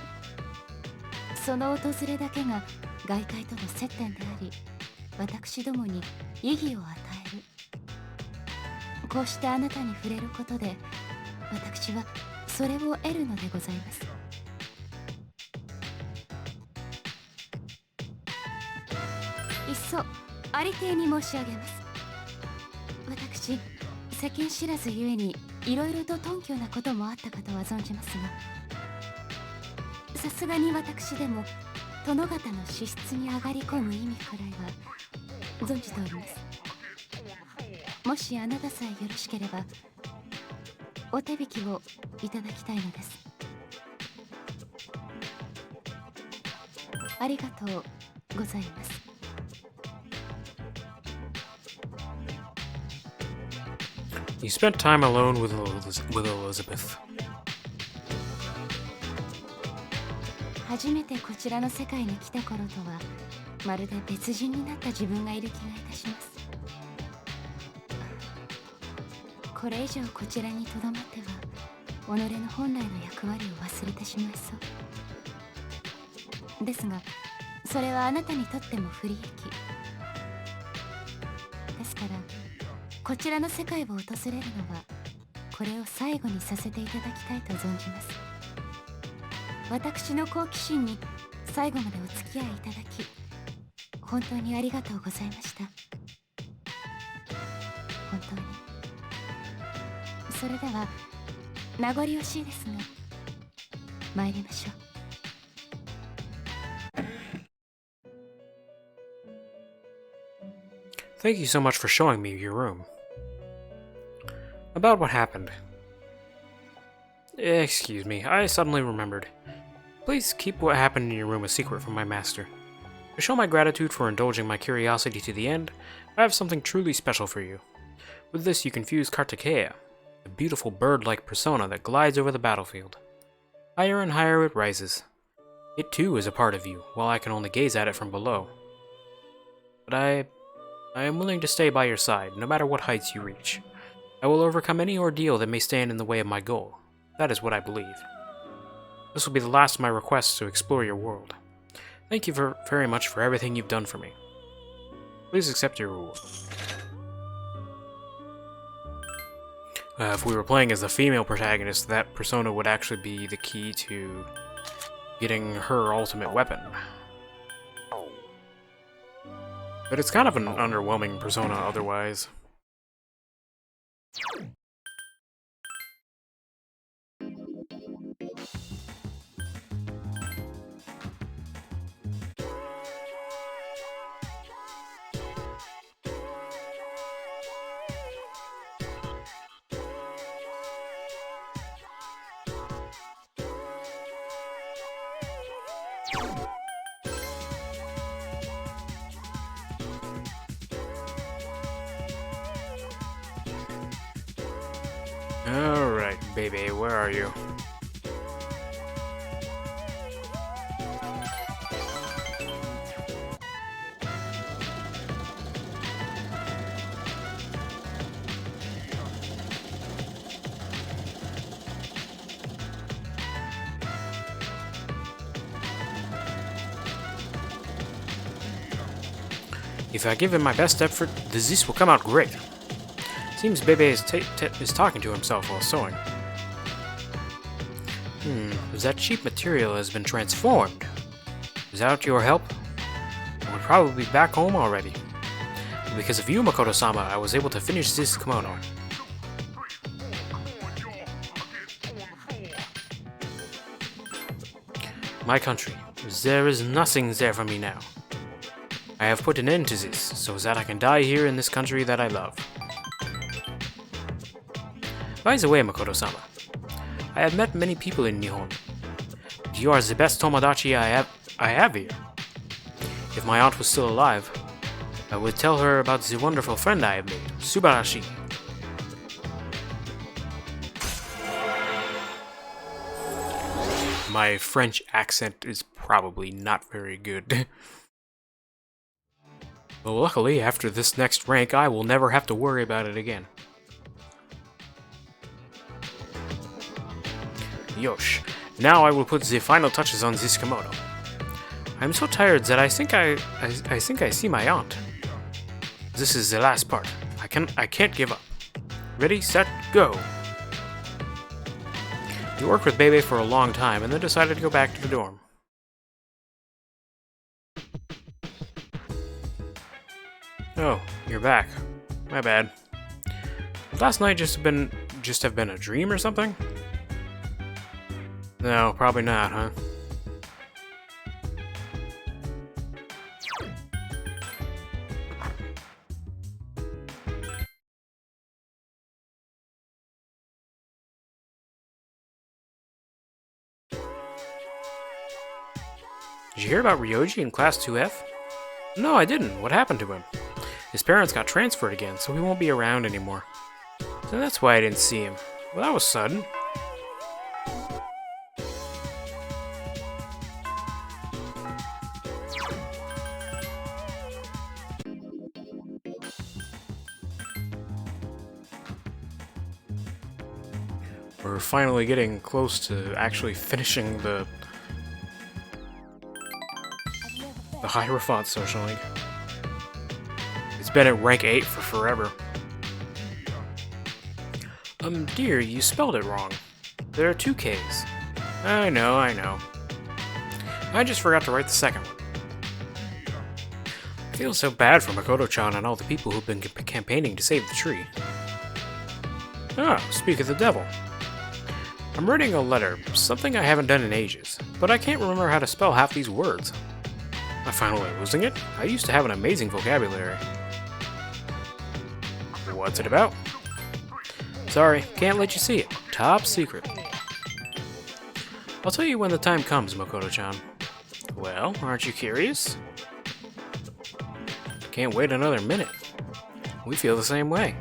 その訪れだけが外界との接点であり、私どもに意義を与える。こうしてあなたに触れることで、私はそれを得るのでございます。いっそありていに申し上げます。私、世間知らずゆえにいろいろと頓挙なこともあったかとは存じますが、さすがに私でも殿方の資質に上がり込む意味くらいは存じております。もしあなたさえよろしければお手引きをいただきたいのです。ありがとうございます。
You spent time alone with Elizabeth.
初めてこちらの世界に来た頃とはまるで別人になった自分がいる気がいたします。これ以上こちらにとどまっては己の本来の役割を忘れてしまいそう。ですがそれはあなたにとっても不利益ですから、こちらの世界を訪れるのはこれを最後にさせていただきたいと存じます。私の好奇心に最後までお付き合いいただき本当にありがとうございました。本当に。それでは名残惜しいですが参りましょう。
Thank you so much for showing me your room. About what happened. Excuse me, I suddenly remembered. Please keep what happened in your room a secret from my master. To show my gratitude for indulging my curiosity to the end, I have something truly special for you. With this you can fuse Kartikeya, a beautiful bird-like persona that glides over the battlefield. Higher and higher it rises. It too is a part of you, while I can only gaze at it from below. But I am willing to stay by your side, no matter what heights you reach. I will overcome any ordeal that may stand in the way of my goal. That is what I believe. This will be the last of my requests to explore your world. Thank you very much for everything you've done for me. Please accept your reward. If we were playing as the female protagonist, that persona would actually be the key to getting her ultimate weapon. But it's kind of an underwhelming persona otherwise. Alright, baby, where are you? If I give it my best effort, this will come out great. Seems Bebe is talking to himself while sewing. That cheap material has been transformed. Without your help, I would probably be back home already. Because of you, Makoto-sama, I was able to finish this kimono. my country. There is nothing there for me now. I have put an end to this, so that I can die here in this country that I love. By the way, Makoto-sama, I have met many people in Nihon. But you are the best Tomodachi I have here. If my aunt was still alive, I would tell her about the wonderful friend I have made, Subarashi. My French accent is probably not very good. But luckily, after this next rank, I will never have to worry about it again. Yosh. Now I will put the final touches on this kimono. I'm so tired that I think I see my aunt. This is the last part. I can't give up. Ready, set, go. He worked with Bebe for a long time and then decided to go back to the dorm. Oh, you're back. My bad. Would last night just have been a dream or something? No, probably not, huh? Did you hear about Ryoji in Class 2F? No, I didn't. What happened to him? His parents got transferred again, so he won't be around anymore. So that's why I didn't see him. Well, that was sudden. We're finally getting close to actually finishing the Hierophant Social Link. It's been at rank 8 for forever. Dear, you spelled it wrong. There are 2 Ks. I know. I just forgot to write the second one. I feel so bad for Makoto-chan and all the people who've been campaigning to save the tree. Ah, speak of the devil. I'm writing a letter, something I haven't done in ages, but I can't remember how to spell half these words. Am I finally losing it? I used to have an amazing vocabulary. What's it about? Sorry, can't let you see it. Top secret. I'll tell you when the time comes, Makoto-chan. Well, aren't you curious? Can't wait another minute. We feel the same way.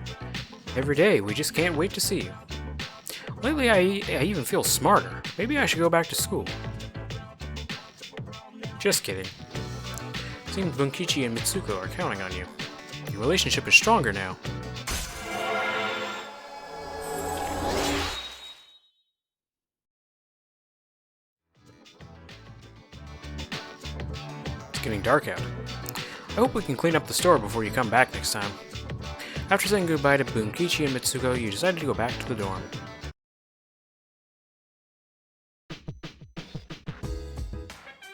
Every day, we just can't wait to see you. Lately, I even feel smarter. Maybe I should go back to school. Just kidding. Seems Bunkichi and Mitsuko are counting on you. Your relationship is stronger now. It's getting dark out. I hope we can clean up the store before you come back next time. After saying goodbye to Bunkichi and Mitsuko, you decided to go back to the dorm.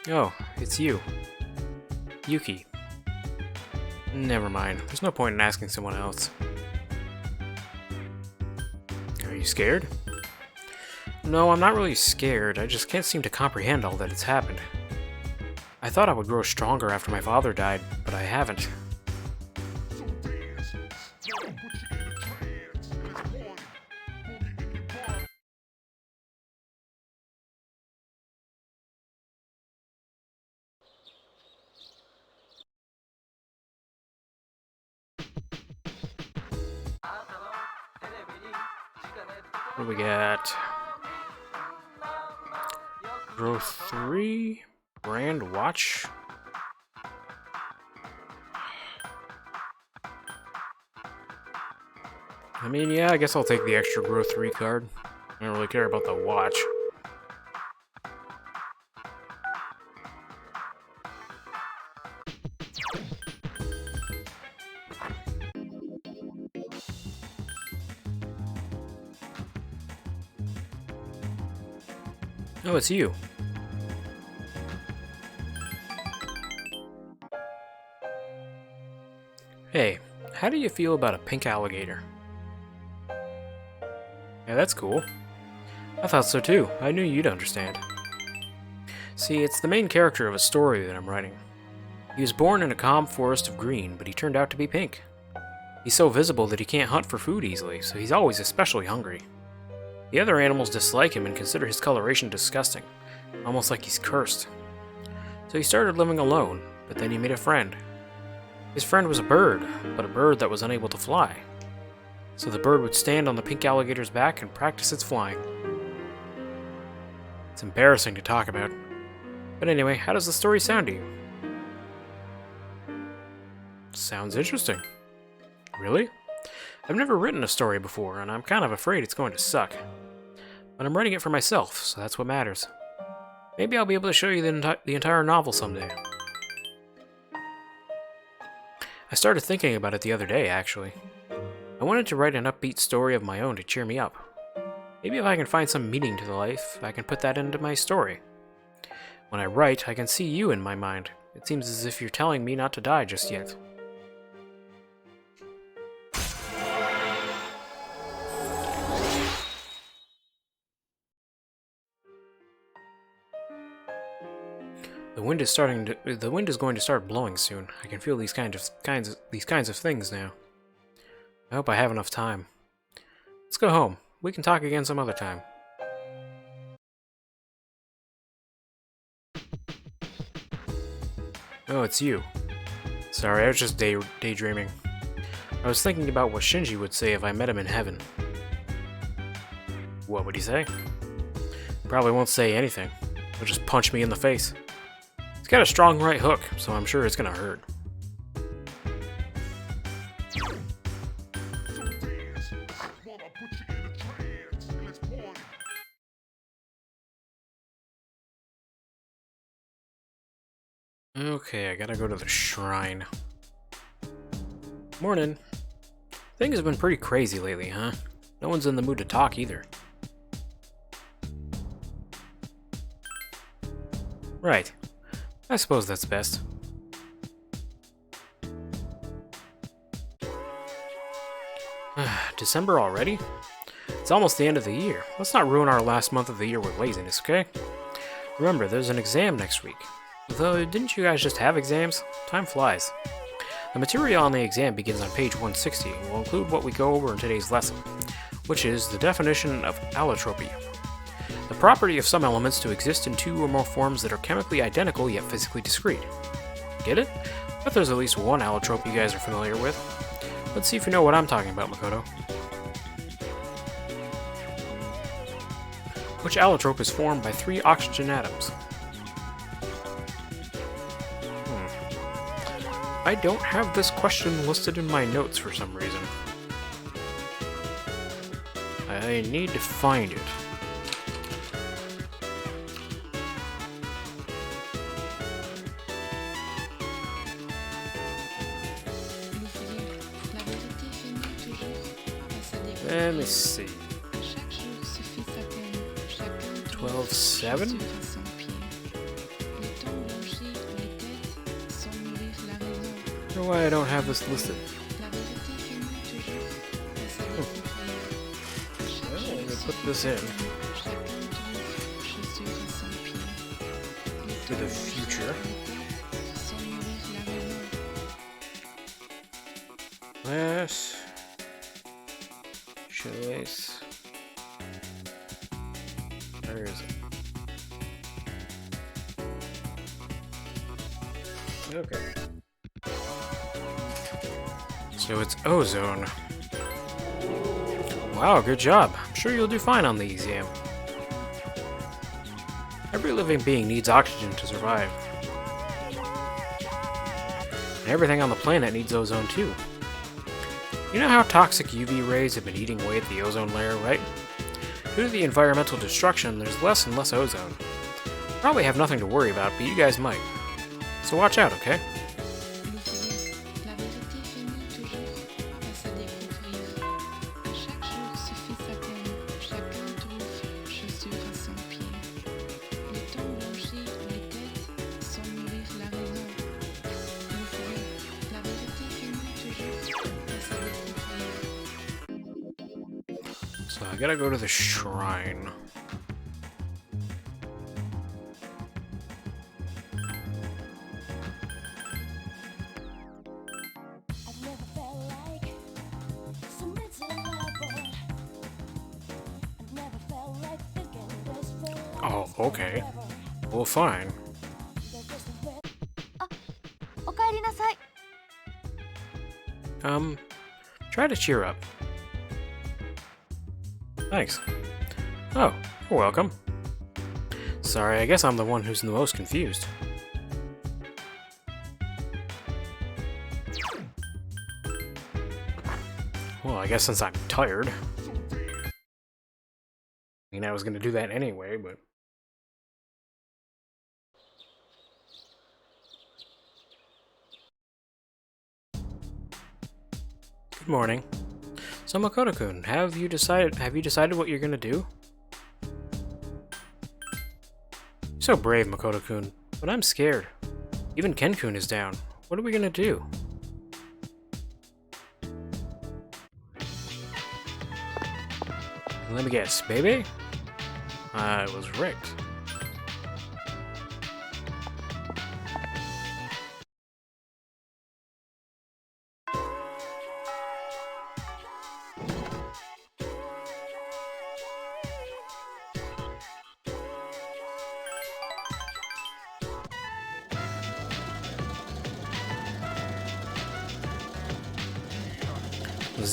Oh, it's you. Yuki. Never mind. There's no point in asking someone else. Are you scared? No, I'm not really scared. I just can't seem to comprehend all that has happened. I thought I would grow stronger after my father died, but I haven't. What do we got? Growth 3, brand watch. I mean, yeah, I guess I'll take the extra growth 3 card. I don't really care about the watch. Oh, it's you. Hey, how do you feel about a pink alligator? Yeah, that's cool. I thought so too. I knew you'd understand. See, it's the main character of a story that I'm writing. He was born in a calm forest of green, but he turned out to be pink. He's so visible that he can't hunt for food easily, so he's always especially hungry. The other animals dislike him and consider his coloration disgusting, almost like he's cursed. So he started living alone, but then he made a friend. His friend was a bird, but a bird that was unable to fly. So the bird would stand on the pink alligator's back and practice its flying. It's embarrassing to talk about. But anyway, how does the story sound to you? Sounds interesting. Really? I've never written a story before, and I'm kind of afraid it's going to suck. But I'm writing it for myself, so that's what matters. Maybe I'll be able to show you the entire novel someday. I started thinking about it the other day, actually. I wanted to write an upbeat story of my own to cheer me up. Maybe if I can find some meaning to the life, I can put that into my story. When I write, I can see you in my mind. It seems as if you're telling me not to die just yet. The wind is going to start blowing soon. I can feel these kinds of things now. I hope I have enough time. Let's go home. We can talk again some other time. Oh, it's you. Sorry, I was just daydreaming. I was thinking about what Shinji would say if I met him in heaven. What would he say? Probably won't say anything. He'll just punch me in the face. He's got a strong right hook, so I'm sure it's gonna hurt. Okay, I gotta go to the shrine. Morning. Things have been pretty crazy lately, huh? No one's in the mood to talk either. Right. I suppose that's best. December already? It's almost the end of the year. Let's not ruin our last month of the year with laziness, okay? Remember, there's an exam next week. Though, didn't you guys just have exams? Time flies. The material on the exam begins on page 160 and will include what we go over in today's lesson, which is the definition of allotropy. The property of some elements to exist in two or more forms that are chemically identical yet physically discrete. Get it? I bet there's at least one allotrope you guys are familiar with. Let's see if you know what I'm talking about, Makoto. Which allotrope is formed by 3 oxygen atoms? I don't have this question listed in my notes for some reason. I need to find it. Let me see. 12-7? I don't know why I don't have this listed. Well, let me put this in. To the future. Last choice. Where is it? Okay. So it's ozone. Wow, good job. I'm sure you'll do fine on the exam. Every living being needs oxygen to survive. And everything on the planet needs ozone too. You know how toxic UV rays have been eating away at the ozone layer, right? Due to the environmental destruction, there's less and less ozone. Probably have nothing to worry about, but you guys might. So watch out, okay? So I gotta go to the shrine. okay. Well, fine.
おかえりなさい。
Try to cheer up. Thanks. Oh, you're welcome. Sorry, I guess I'm the one who's the most confused. Well, I guess since I'm tired. I mean, I was gonna do that anyway, but... Good morning. So Makoto-kun, have you decided what you're gonna do? You're so brave, Makoto-kun, but I'm scared. Even Ken-kun is down. What are we gonna do? Let me guess, baby? I was rigged.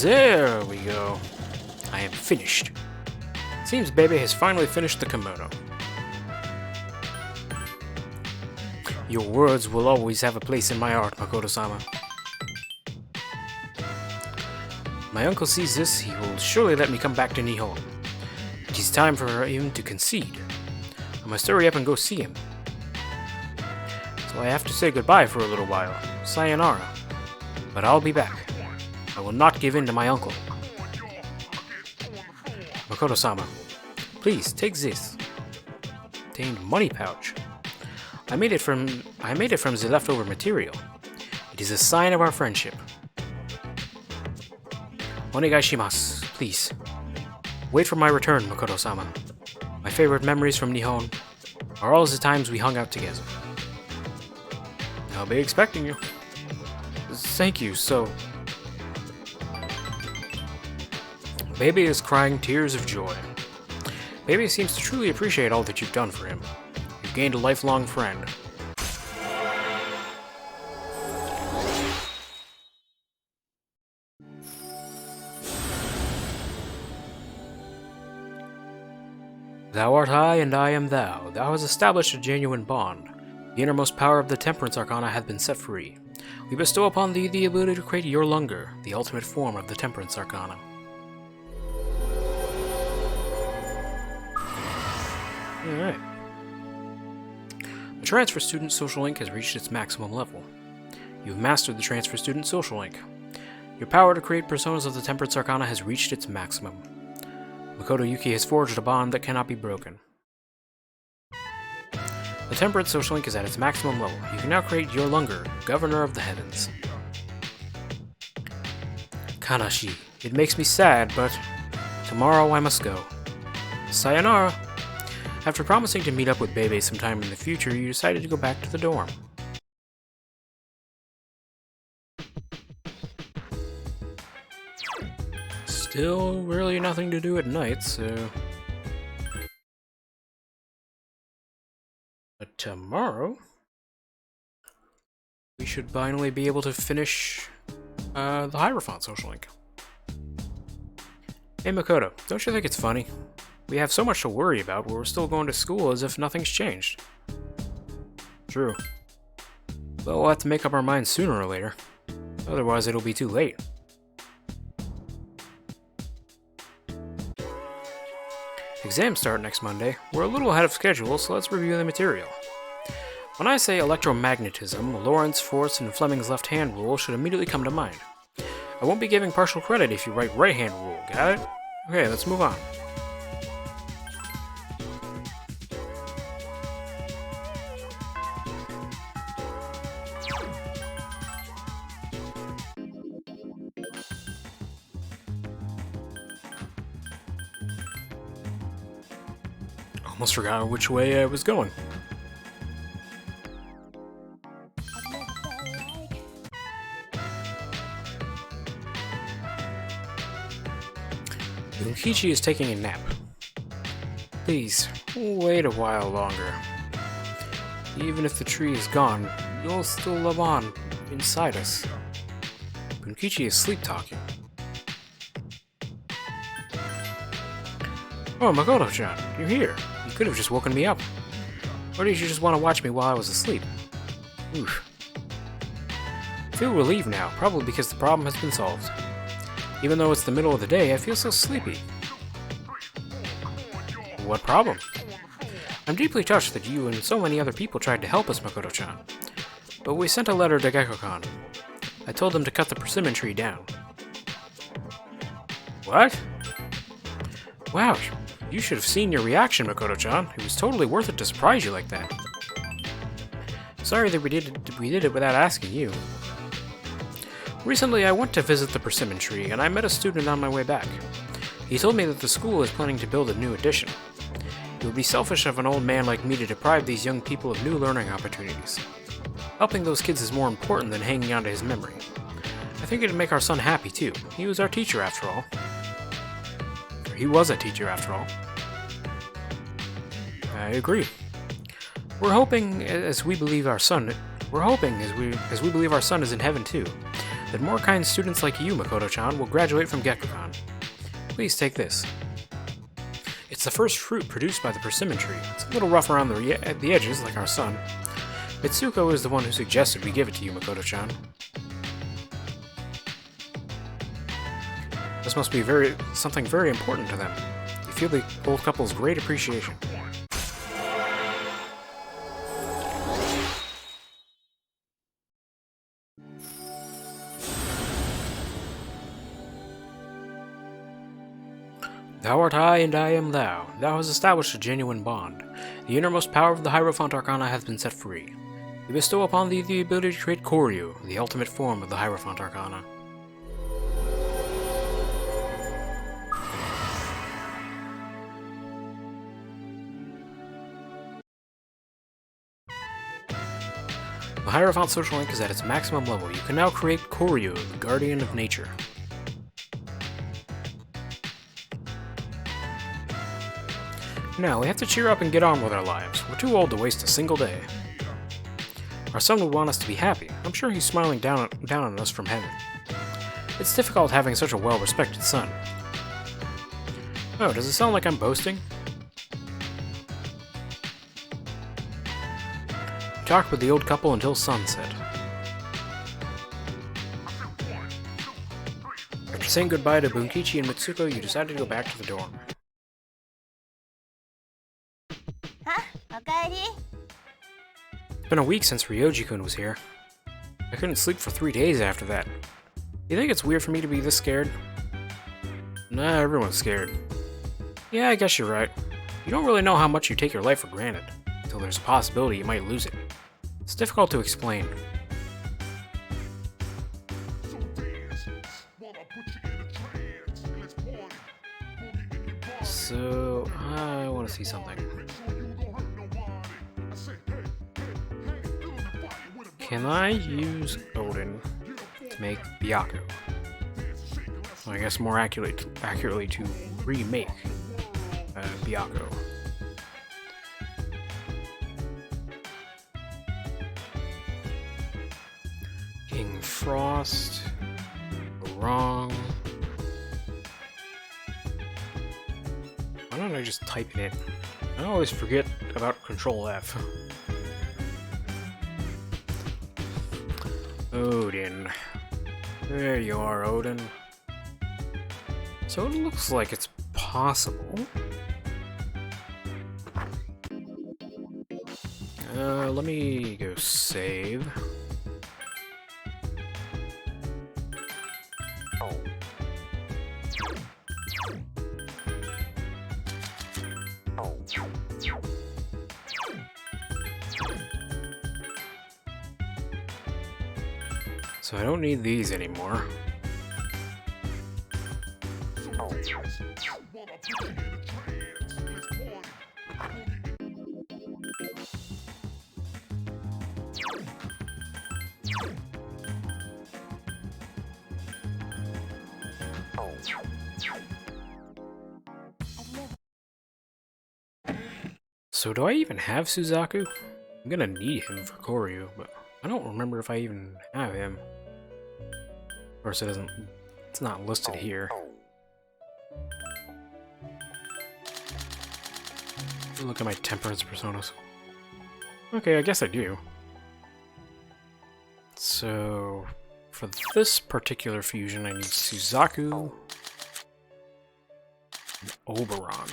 There we go. I am finished. Seems Bebe has finally finished the kimono. Your words will always have a place in my heart, Makoto-sama. My uncle sees this, he will surely let me come back to Nihon. It is time for him to concede. I must hurry up and go see him. So I have to say goodbye for a little while. Sayonara. But I'll be back. I will not give in to my uncle. Makoto-sama, please take this. Contained money pouch. I made it from the leftover material. It is a sign of our friendship. Onegaishimasu, please. Wait for my return, Makoto-sama. My favorite memories from Nihon are all the times we hung out together. I'll be expecting you. Thank you, so... Bebe is crying tears of joy. Bebe seems to truly appreciate all that you've done for him. You've gained a lifelong friend. Thou art I, and I am thou. Thou hast established a genuine bond. The innermost power of the Temperance Arcana hath been set free. We bestow upon thee the ability to create your Lunger, the ultimate form of the Temperance Arcana. Alright. The Transfer Student Social Link has reached its maximum level. You've mastered the Transfer Student Social Link. Your power to create personas of the Temperance Arcana has reached its maximum. Makoto Yuki has forged a bond that cannot be broken. The Temperance Social Link is at its maximum level. You can now create your Lunger, Governor of the Heavens. Kanashi. It makes me sad, but tomorrow I must go. Sayonara! After promising to meet up with Bebe sometime in the future, you decided to go back to the dorm. Still really nothing to do at night, so... But tomorrow... we should finally be able to finish the Hierophant Social Link. Hey Makoto, don't you think it's funny? We have so much to worry about, but we're still going to school as if nothing's changed. True. But we'll have to make up our minds sooner or later. Otherwise, it'll be too late. Exams start next Monday. We're a little ahead of schedule, so let's review the material. When I say electromagnetism, Lorentz force and Fleming's left-hand rule should immediately come to mind. I won't be giving partial credit if you write right-hand rule, got it? Okay, let's move on. Almost forgot which way I was going. Yunkichi is taking a nap. Please, wait a while longer. Even if the tree is gone, you'll still live on inside us. Bunkichi is sleep-talking. Oh, Makoto-chan, you're here. You could have just woken me up. Or did you just want to watch me while I was asleep? Oof. I feel relieved now, probably because the problem has been solved. Even though it's the middle of the day, I feel so sleepy. What problem? I'm deeply touched that you and so many other people tried to help us, Makoto-chan. But we sent a letter to Gekko-kan. I told them to cut the persimmon tree down. What? Wow, you should have seen your reaction, Makoto-chan. It was totally worth it to surprise you like that. Sorry that we did it without asking you. Recently, I went to visit the persimmon tree, and I met a student on my way back. He told me that the school is planning to build a new addition. It would be selfish of an old man like me to deprive these young people of new learning opportunities. Helping those kids is more important than hanging on to his memory. I think it'd make our son happy, too. He was our teacher, after all. Or he was a teacher, after all. I agree. We're hoping, as we believe our son is in heaven, too, that more kind students like you, Makoto-chan, will graduate from Gekko-kan. Please take this. It's the first fruit produced by the persimmon tree. It's a little rough around the edges, like our son. Mitsuko is the one who suggested we give it to you, Makoto-chan. This must be something very important to them. You feel the old couple's great appreciation. Thou art I, and I am thou. Thou hast established a genuine bond. The innermost power of the Hierophant Arcana hath been set free. We bestow upon thee the ability to create Koryu, the ultimate form of the Hierophant Arcana. The Hierophant social link is at its maximum level. You can now create Koryu, the Guardian of Nature. Now, we have to cheer up and get on with our lives. We're too old to waste a single day. Our son would want us to be happy. I'm sure he's smiling down on us from heaven. It's difficult having such a well-respected son. Oh, does it sound like I'm boasting? We talked with the old couple until sunset. After saying goodbye to Bunkichi and Mitsuko, you decided to go back to the dorm. It's been a week since Ryoji-kun was here. I couldn't sleep for 3 days after that. You think it's weird for me to be this scared? Nah, everyone's scared. Yeah, I guess you're right. You don't really know how much you take your life for granted, until there's a possibility you might lose it. It's difficult to explain. So, I want to see something. Can I use Odin to make Byaku? Well, I guess more accurately to remake Byaku. King Frost. Wrong. Why don't I just type it in? I always forget about Control F. Odin. There you are, Odin. So it looks like it's possible. Let me go save. So I don't need these anymore. So do I even have Suzaku? I'm gonna need him for Koryu, but I don't remember if I even have him. Of course, it's not listed here. Look at my Temperance personas. Okay, I guess I do. So, for this particular fusion, I need Suzaku and Oberon.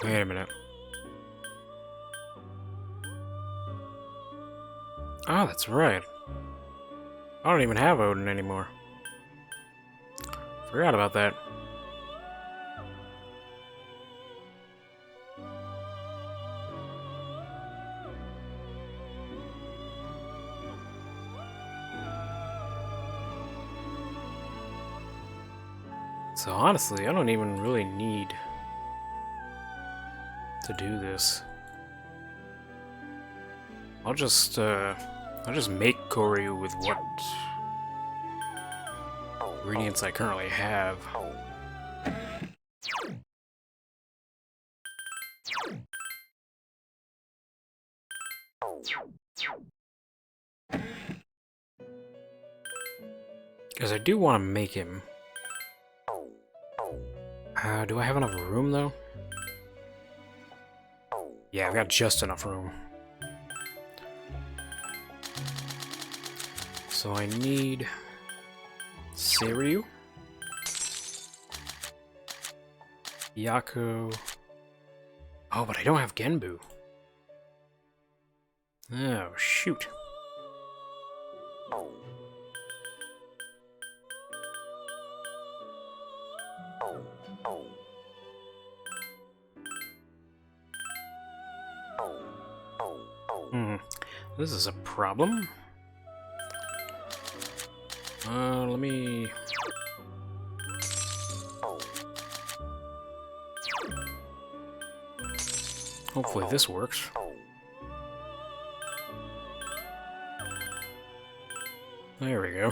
Wait a minute. Oh, that's right. I don't even have Odin anymore. Forgot about that. So honestly, I don't even really need to do this. I'll just make Koryu with what ingredients I currently have. Because I do want to make him. Do I have enough room though? Yeah, I've got just enough room. So I need Seiryu, Yaku. Oh, but I don't have Genbu. Oh, shoot. This is a problem. Let me... Hopefully this works. There we go.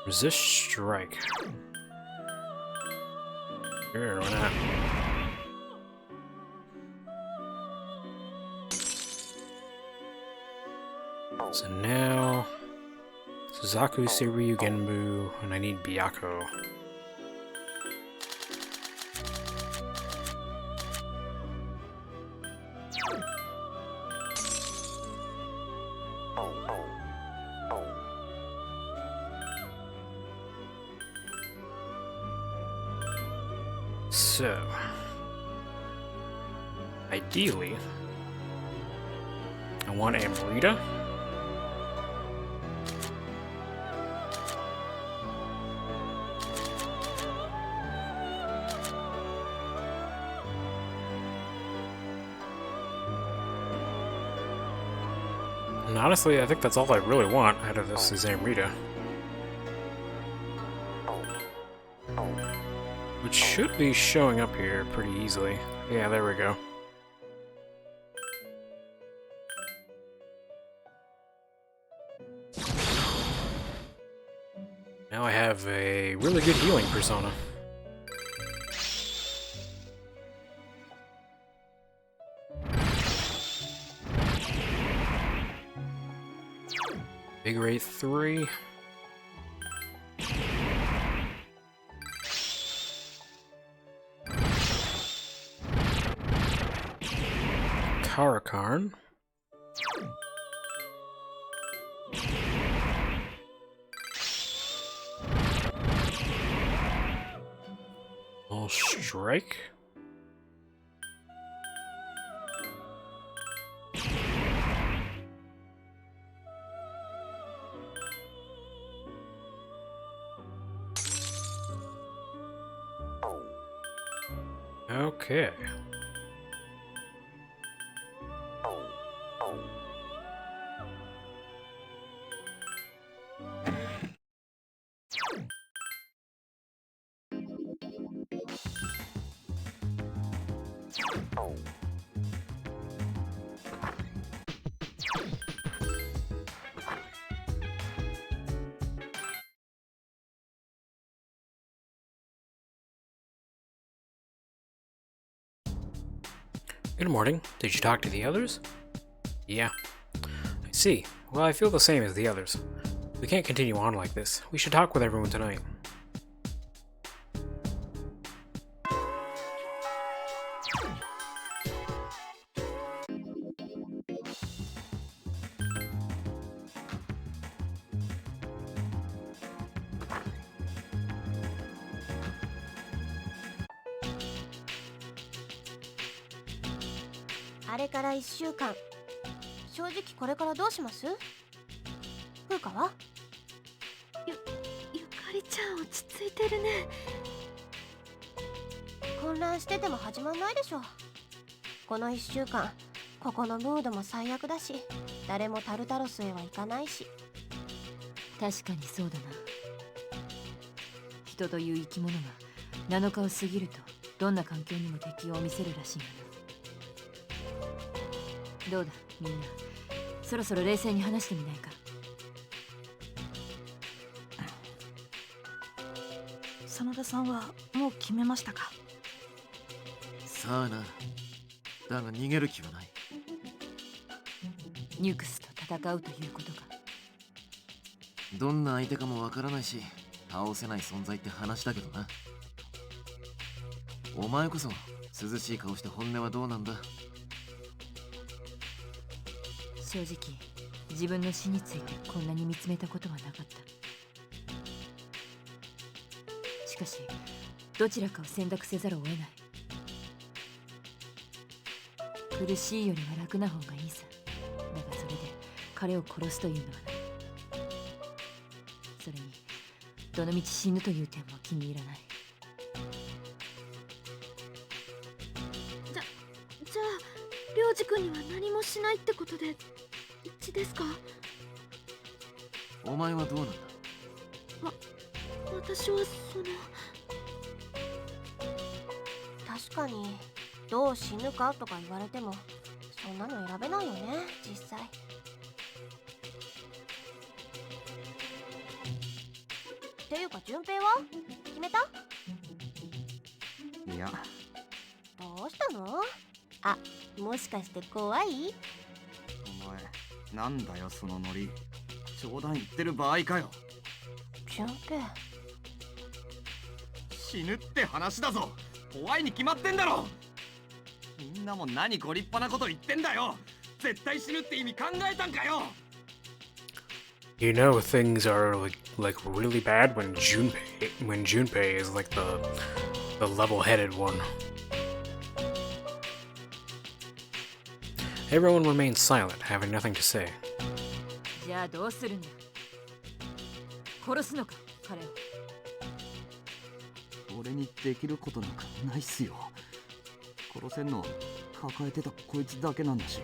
Resist strike. Sure, why not? So now Suzaku, Seiryu, Genbu, and I need Byakko. So, ideally, I want Amrita. And honestly, I think that's all I really want out of this is Amrita. Which should be showing up here pretty easily. Yeah, there we go. Now I have a really good healing persona. Vigorate 3. Karakarn. Final strike? Okay. Good morning. Did you talk to the others? Yeah. I see. Well, I feel the same as the others. We can't continue on like this. We should talk with everyone tonight.
あれから1週間、正直これからどうします？風花は？
ゆかりちゃん落ち着いてるね。
混乱してても始まんないでしょ。この1週間、ここのムードも最悪だし、誰もタルタロスへは行かないし。
確かにそうだな。人という生き物が7日を過ぎるとどんな環境にも適応を見せるらしいんだな。どうだみんな、そろそろ冷静に話してみないか。
真田さんはもう決めましたか？
さあな。だが逃げる気はない。
ニュクスと戦うということか。
どんな相手かもわからないし、倒せない存在って話だけどな。お前こそ涼しい顔して本音はどうなんだ？
正直自分の死についてこんなに見つめたことはなかった。しかしどちらかを選択せざるを得ない。苦しいよりは楽な方がいいさ。だがそれで彼を殺すというのはな。それにどのみち死ぬという点も気に入らない。
じゃあ涼次君には何もしないってことで一致ですか？
お前はどうなんだ？
私は
確かにどう死ぬかとか言われてもそんなの選べないよね、実際。っていうか順平は決めた？
いや、
どうしたの？あ、もしかして怖い？
お前なんだよそのノリ。冗談言ってる場合かよ。
順平、
死ぬって話だぞ。怖いに決まってんだろ。みんなも何ご立派なこと言ってんだよ。絶対死ぬって意味考えたんかよ。
You know things are like really bad when Junpei is like the level-headed one. Everyone remained silent, having nothing to say.
じゃあどうするんだ？殺すのか彼を。
俺にできることなんかないっすよ。殺せんの抱えてたこいつだけなんだし。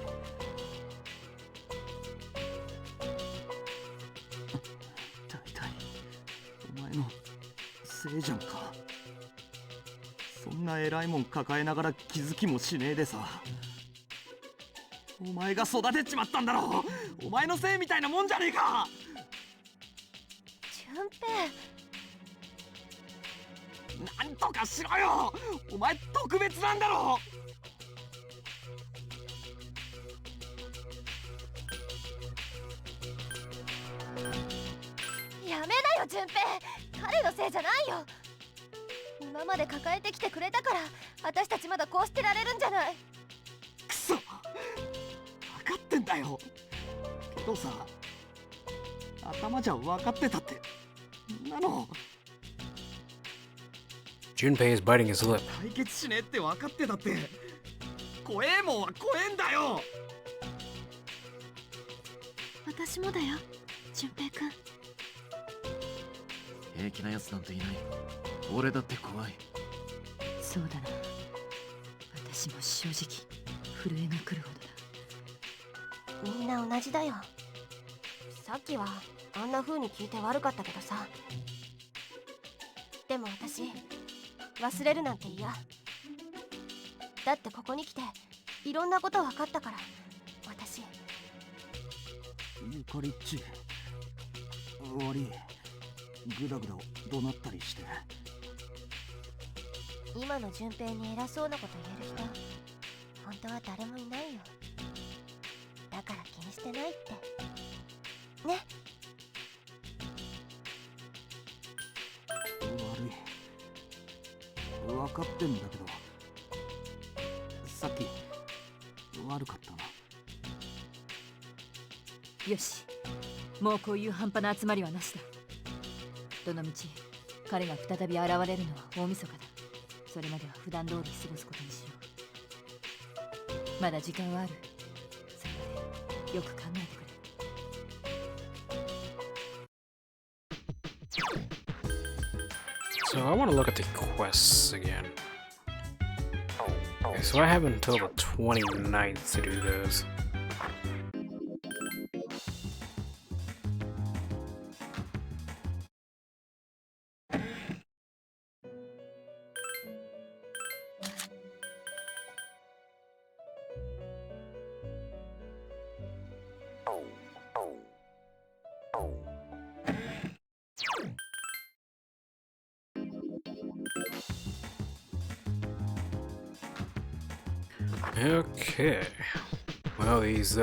大体お前のせいじゃんか。そんな偉いもん抱えながら気づきもしねえでさ。お前が育てちまったんだろ。お前のせいみたいなもんじゃねえか。
順平、
なんとかしろよ。お前特別なんだろ。
やめなよ順平、彼のせいじゃないよ。今まで抱えてきてくれたから私たちまだこうしてられるんじゃない。
くそ、分かってんだよ。けどさ、頭じゃ分かってたってなの。
Junpei is biting his lip.
解決しねえって分かってたって。怖えもんは怖えんだよ。
私もだよ、純平くん。
平気なやつなんていない。俺だって怖い。
そうだな。私も正直震えが来るほどだ。
みんな同じだよ。さっきはあんな風に聞いて悪かったけどさ。でも私忘れるなんて嫌。だってここに来ていろんなこと分かったから。私
ゆかりっち悪い。グダグダ怒鳴ったりして。
今の順平に偉そうなこと言える人本当は誰もいないよ。だから気にしてないってね。
悪い。分かってんだけど、さっき悪かったな。
よし、もうこういう半端な集まりはなしだ。どのみち彼が再び現れるのは大晦日だ。それまでは普段通り過ごすことにしよう。まだ時間はある。それまでよく考えてくれ。
So I want to look at the quests again. Okay, so I have until the 29th to do those. Okay. Well, these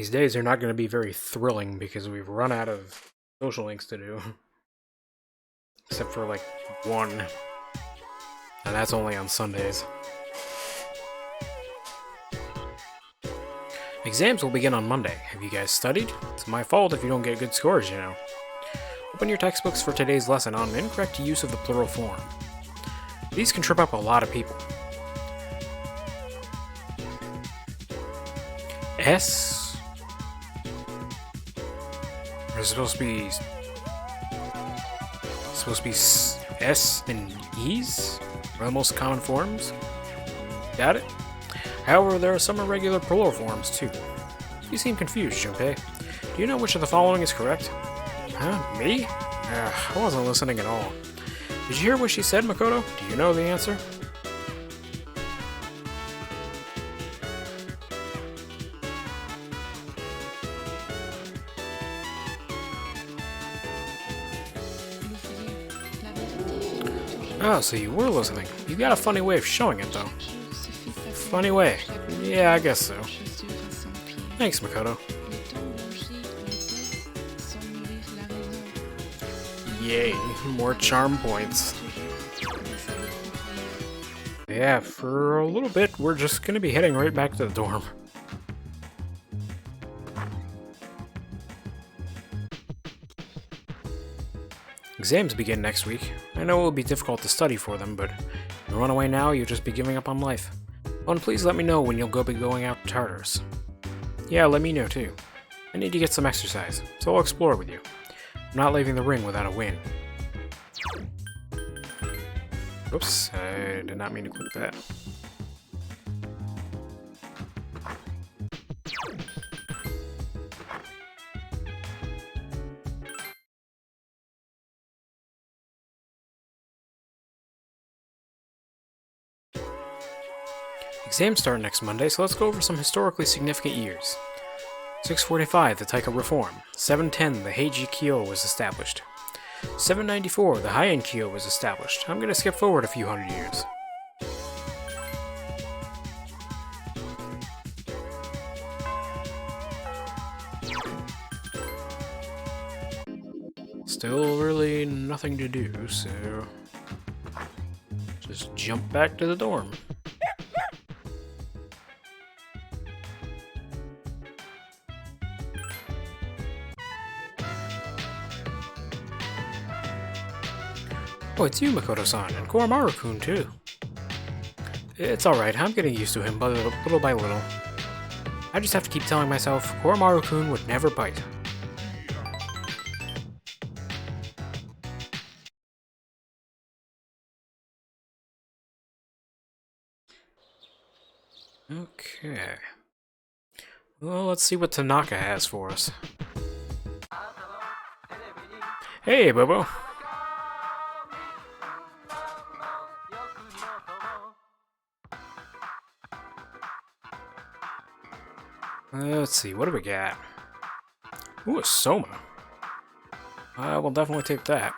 days are not going to be very thrilling because we've run out of social links to do. Except for like one. And that's only on Sundays. Exams will begin on Monday. Have you guys studied? It's my fault if you don't get good scores, you know. Open your textbooks for today's lesson on incorrect use of the plural form. These can trip up a lot of people. S? Or is it supposed to be... S and E's? Are the most common forms? Got it? However, there are some irregular plural forms, too. You seem confused, Junpei. Do you know which of the following is correct? Huh? Me? I wasn't listening at all. Did you hear what she said, Makoto? Do you know the answer? Oh, so you were listening. You got a funny way of showing it, though. Funny way. Yeah, I guess so. Thanks, Makoto. Yay, more charm points. Yeah, for a little bit, we're just gonna be heading right back to the dorm. Exams begin next week. I know it will be difficult to study for them, but if you run away now, you'll just be giving up on life. Oh, and please let me know when you'll be going out to Tartarus. Yeah, let me know too. I need to get some exercise, so I'll explore with you. I'm not leaving the ring without a win. Oops, I did not mean to click that. Exams start next Monday, so let's go over some historically significant years. 645, the Taika Reform. 710, the Heiji Kyo was established. 794, the Heian Kyo was established. I'm gonna skip forward a few hundred years. Still really nothing to do, so just jump back to the dorm. Oh, it's you, Makoto-san, and Koromaru-kun, too. It's alright, I'm getting used to him, but little by little. I just have to keep telling myself, Koromaru-kun would never bite. Okay. Well, let's see what Tanaka has for us. Hey, Bobo. Let's see, what do we got? Ooh, a Soma. I will definitely take that.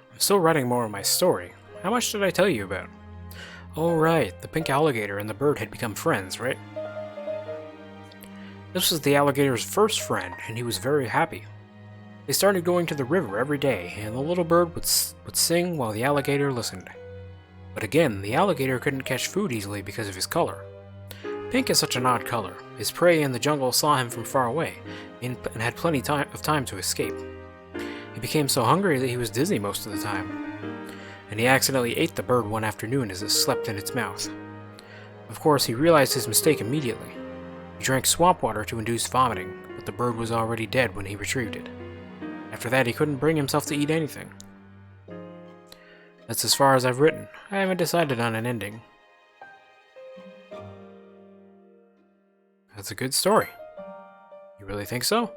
I'm still writing more of my story. How much did I tell you about? Oh right, the pink alligator and the bird had become friends, right? This was the alligator's first friend, and he was very happy. They started going to the river every day, and the little bird would sing while the alligator listened. But again, the alligator couldn't catch food easily because of his color. Pink is such an odd color. His prey in the jungle saw him from far away, and had plenty of time to escape. He became so hungry that he was dizzy most of the time, and he accidentally ate the bird one afternoon as it slept in its mouth. Of course, he realized his mistake immediately. He drank swamp water to induce vomiting, but the bird was already dead when he retrieved it. After that, he couldn't bring himself to eat anything. That's as far as I've written. I haven't decided on an ending. That's a good story. You really think so?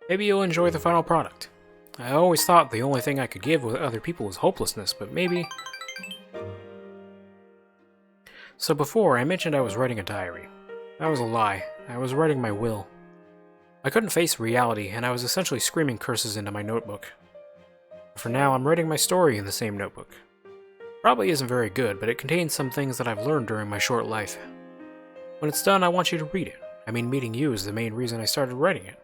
Maybe you'll enjoy the final product. I always thought the only thing I could give with other people was hopelessness, but maybe... So before, I mentioned I was writing a diary. That was a lie. I was writing my will. I couldn't face reality, and I was essentially screaming curses into my notebook. For now, I'm writing my story in the same notebook. Probably isn't very good, but it contains some things that I've learned during my short life. When it's done, I want you to read it. I mean, meeting you is the main reason I started writing it.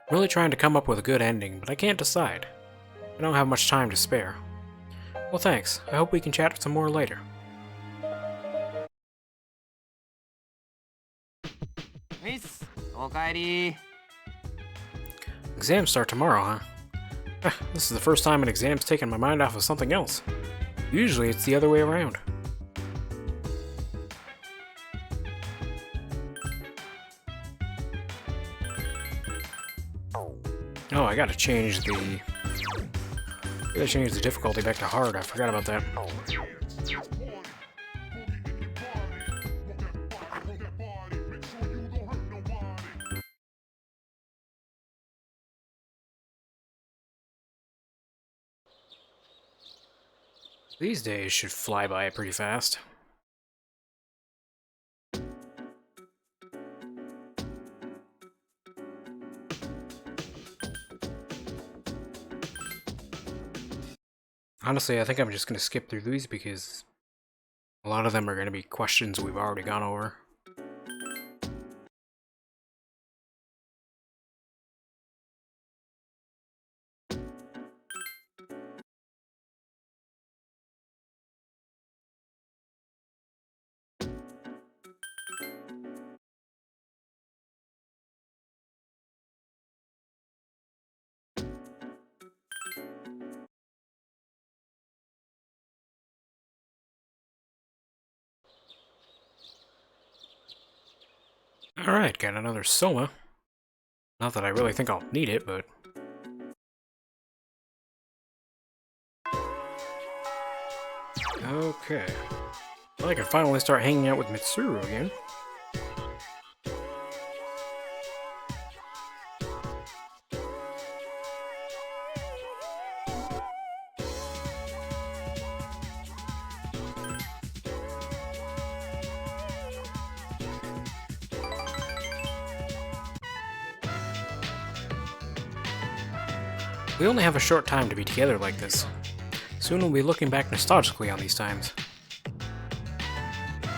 I'm really trying to come up with a good ending, but I can't decide. I don't have much time to spare. Well, thanks. I hope we can chat some more later.
Miss, おかえり.
Exams start tomorrow, huh? This is the first time an exam's taken my mind off of something else. Usually it's the other way around. Oh, I gotta change the difficulty back to hard. I forgot about that. These days should fly by pretty fast. Honestly, I think I'm just going to skip through these because a lot of them are going to be questions we've already gone over. Alright, got another Soma. Not that I really think I'll need it, but... Okay. Well, I can finally start hanging out with Mitsuru again. We only have a short time to be together like this. Soon we'll be looking back nostalgically on these times.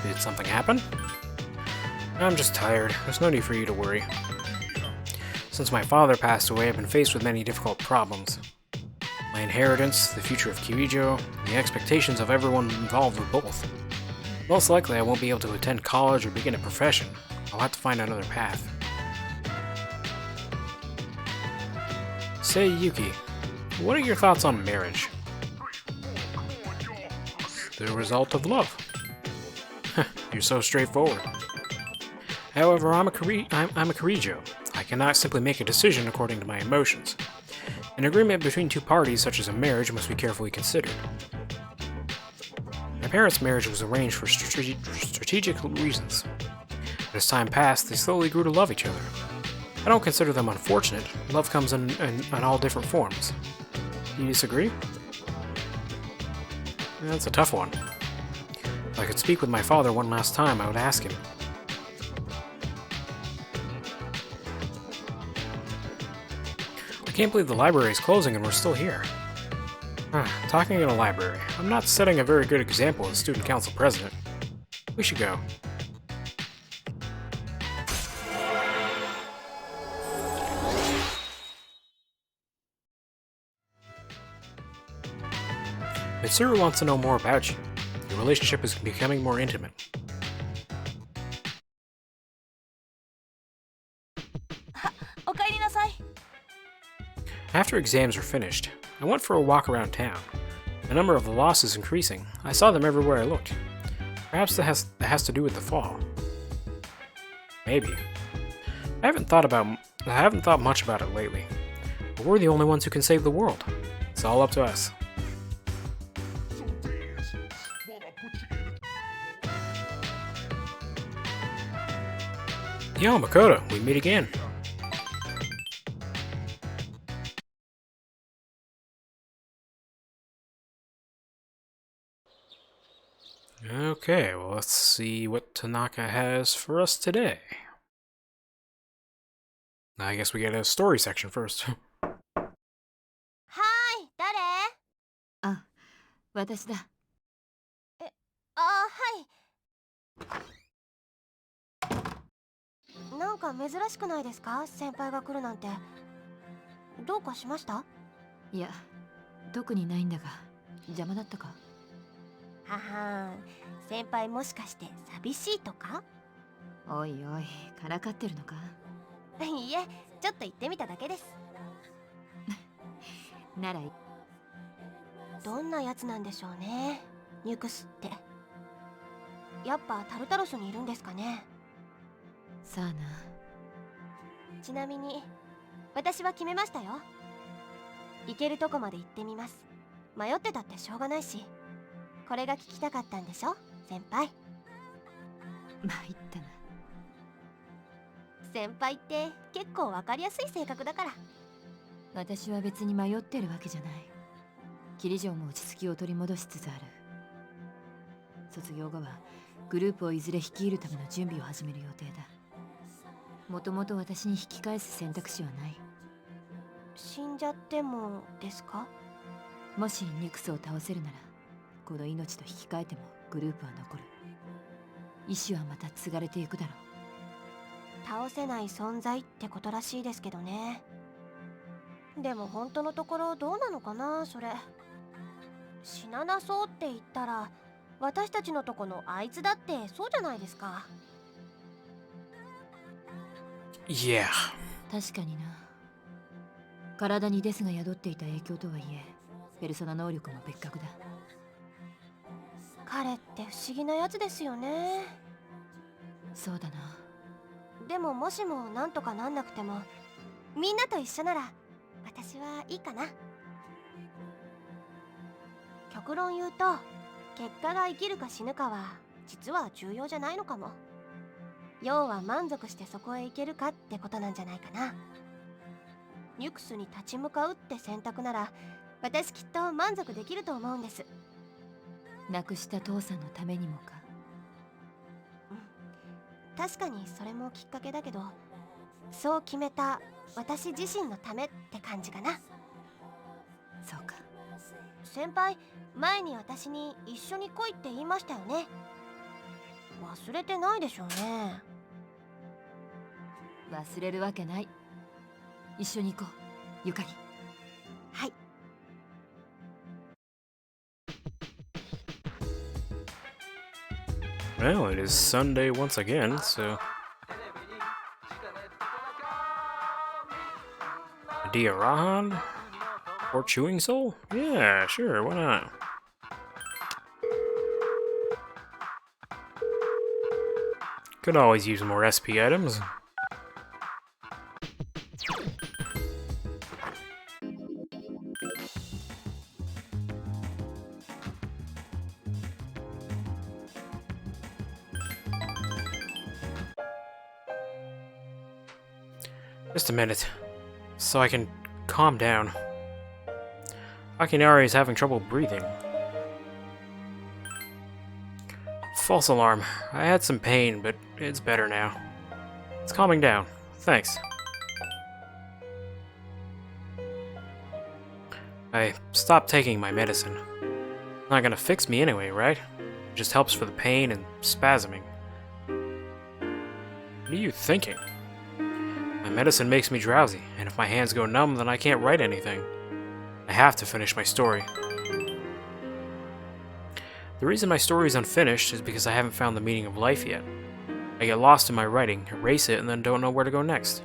Did something happen? I'm just tired. There's no need for you to worry. Since my father passed away, I've been faced with many difficult problems. My inheritance, the future of Kirijo, and the expectations of everyone involved with both. Most likely I won't be able to attend college or begin a profession. I'll have to find another path. Say, Yuki, what are your thoughts on marriage? The result of love. You're so straightforward. However, I'm a Kirijo. I cannot simply make a decision according to my emotions. An agreement between two parties, such as a marriage, must be carefully considered. My parents' marriage was arranged for strategic reasons. As time passed, they slowly grew to love each other. I don't consider them unfortunate. Love comes in all different forms. Do you disagree? That's a tough one. If I could speak with my father one last time, I would ask him. I can't believe the library is closing and we're still here. Talking in a library. I'm not setting a very good example as student council president. We should go. Mitsuru wants to know more about you. Your relationship is becoming more intimate. After exams were finished, I went for a walk around town. The number of the lost is increasing. I saw them everywhere I looked. Perhaps that has to do with the fall. Maybe. I haven't thought much about it lately. But we're the only ones who can save the world. It's all up to us. Yo, Makoto, we meet again. Okay, well, let's see what Tanaka has for us today. I guess we get a story section first.
Hi, 誰？
あ、私だ。
はい。なんか珍しくないですか？先輩が来るなんて。どうかしました？
いや、特にないんだが、邪魔だったか？
ははん、先輩もしかして寂しいとか？
おいおい、からかってるのか？
いいえ、ちょっと言ってみただけです。
なら
どんなやつなんでしょうね、ニュクスって。やっぱタルタロスにいるんですかね。
さあな。
ちなみに私は決めましたよ。行けるとこまで行ってみます。迷ってたってしょうがないし。これが聞きたかったんでしょ、先輩。
参ったな。
先輩って結構わかりやすい性格だから。
私は別に迷ってるわけじゃない。キリジョンも落ち着きを取り戻しつつある。卒業後はグループをいずれ率いるための準備を始める予定だ。もともと私に引き返す選択肢はない。
死んじゃってもですか？
もしニクスを倒せるなら、この命と引き換えてもグループは残る。意志はまた継がれていくだろう。
倒せない存在ってことらしいですけどね。でも本当のところどうなのかな、それ。死ななそうって言ったら、私たちのとこのあいつだってそうじゃないですか。
Yeah.
確かにな。体にデスが宿っていた影響とはいえ、ペルソナ能力も別格だ。
彼って不思議なやつですよね。
そうだな。
でももしもなんとかなんなくても、みんなと一緒なら私はいいかな。極論言うと、結果が生きるか死ぬかは実は重要じゃないのかも。要は満足してそこへ行けるかってことなんじゃないかな。ニュクスに立ち向かうって選択なら、私きっと満足できると思うんです。
亡くした父さんのためにもか。
確かにそれもきっかけだけど、そう決めた私自身のためって感じかな。先輩、前に私に一緒に来いって言いましたよね。忘れてないでしょうね。
忘れるわけない。一緒に行こう、ゆかり。
はい。
Well, it is Sunday once again, so... Dia Rahan? Or Chewing Soul? Yeah, sure, why not? Could always use more SP items. Just a minute, so I can calm down. Akinari is having trouble breathing. False alarm. I had some pain, but it's better now. It's calming down. Thanks. I stopped taking my medicine. Not gonna fix me anyway, right? It just helps for the pain and spasming. What are you thinking? My medicine makes me drowsy, and if my hands go numb, then I can't write anything. I have to finish my story. The reason my story is unfinished is because I haven't found the meaning of life yet. I get lost in my writing, erase it, and then don't know where to go next.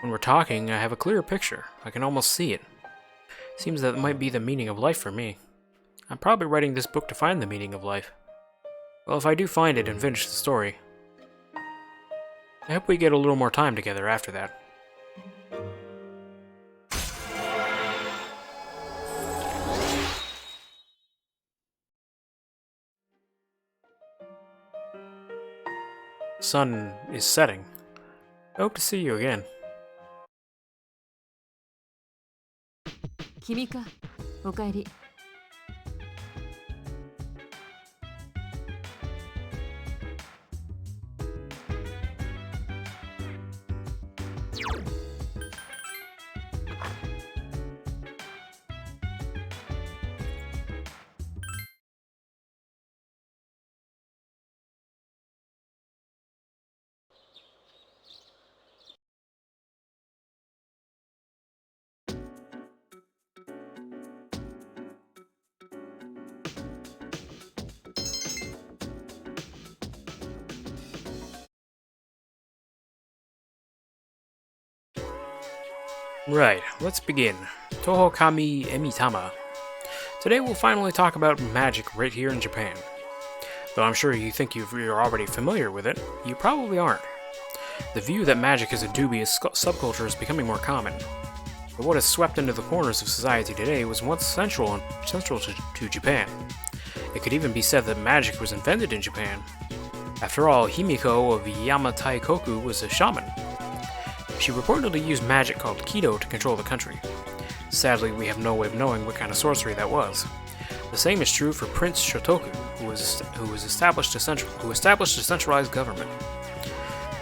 When we're talking, I have a clearer picture. I can almost see it. Seems that it might be the meaning of life for me. I'm probably writing this book to find the meaning of life. Well, if I do find it and finish the story, I hope we get a little more time together after that. Sun is setting. I hope to see you again.
君か、おかえり。
Right, let's begin. Tohokami Emitama. Today we'll finally talk about magic right here in Japan. Though I'm sure you think you're already familiar with it, you probably aren't. The view that magic is a dubious subculture is becoming more common. But what has swept into the corners of society today was once central to Japan. It could even be said that magic was invented in Japan. After all, Himiko of Yamataikoku was a shaman. She reportedly used magic called Kido to control the country. Sadly, we have no way of knowing what kind of sorcery that was. The same is true for Prince Shotoku, who established a centralized government.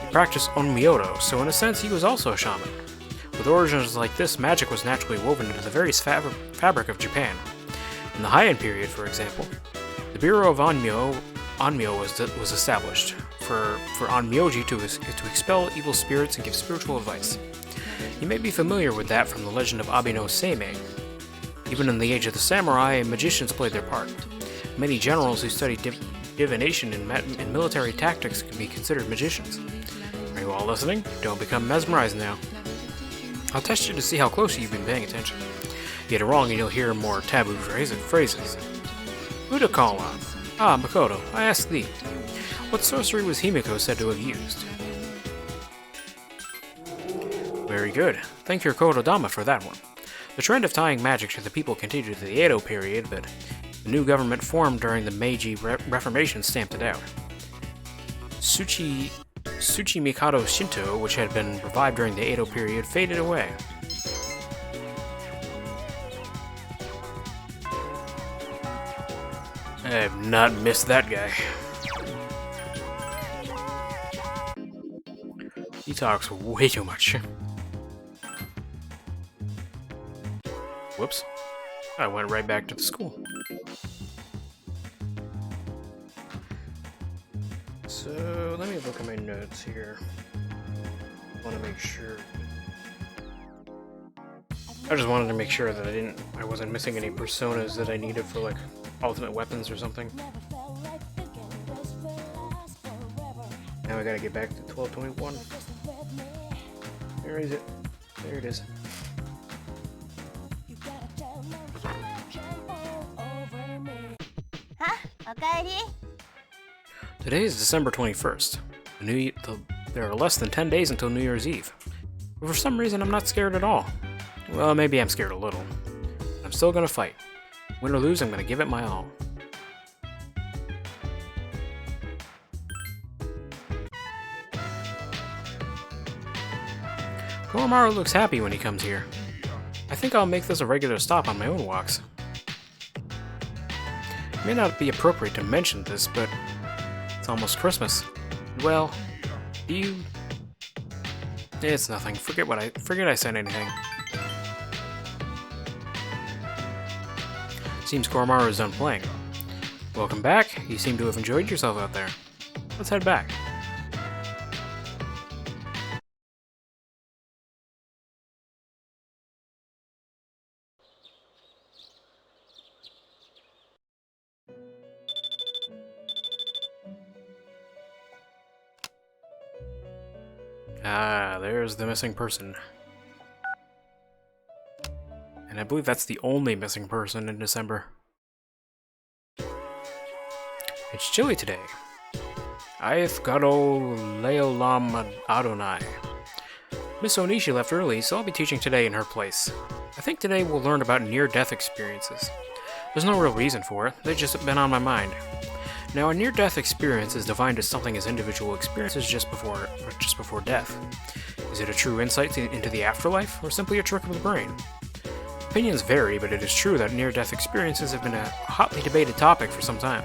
He practiced onmyodo, so in a sense he was also a shaman. With origins like this, magic was naturally woven into the very fabric of Japan. In the Heian period, for example, the Bureau of Onmyo was established for onmyoji to expel evil spirits and give spiritual advice. You may be familiar with that from the legend of Abino Seimei. Even in the age of the samurai, magicians played their part. Many generals who studied divination and military tactics can be considered magicians. Are you all listening? Don't become mesmerized now. I'll test you to see how closely you've been paying attention. Get it wrong and you'll hear more taboo phrases. Udakallan. Ah, Makoto, I ask thee, what sorcery was Himiko said to have used? Very good. Thank your Kododama for that one. The trend of tying magic to the people continued to the Edo period, but the new government formed during the Meiji Reformation stamped it out. Tsuchi Mikado Shinto, which had been revived during the Edo period, faded away. I have not missed that guy. He talks way too much. Whoops. I went right back to the school. So, let me look at my notes here. I want to make sure. I just wanted to make sure that I wasn't missing any personas that I needed for like ultimate weapons or something. Now I gotta get back to 1221. Where is it? There it is. Today is December 21st. There are less than 10 days until New Year's Eve. But for some reason, I'm not scared at all. Well, maybe I'm scared a little. I'm still gonna fight. Win or lose, I'm gonna give it my all. Koromaru looks happy when he comes here. I think I'll make this a regular stop on my own walks. It may not be appropriate to mention this, but it's almost Christmas. Well, do you... It's nothing. Forget I said anything. Seems Koromaru is done playing. Welcome back. You seem to have enjoyed yourself out there. Let's head back. Ah, there's the missing person. And I believe that's the only missing person in December. It's chilly today. I've gado leolam Adonai. Miss Onishi left early, so I'll be teaching today in her place. I think today we'll learn about near-death experiences. There's no real reason for it, they've just been on my mind. Now, a near-death experience is defined as something as individual experiences just before death. Is it a true insight into the afterlife, or simply a trick of the brain? Opinions vary, but it is true that near-death experiences have been a hotly debated topic for some time.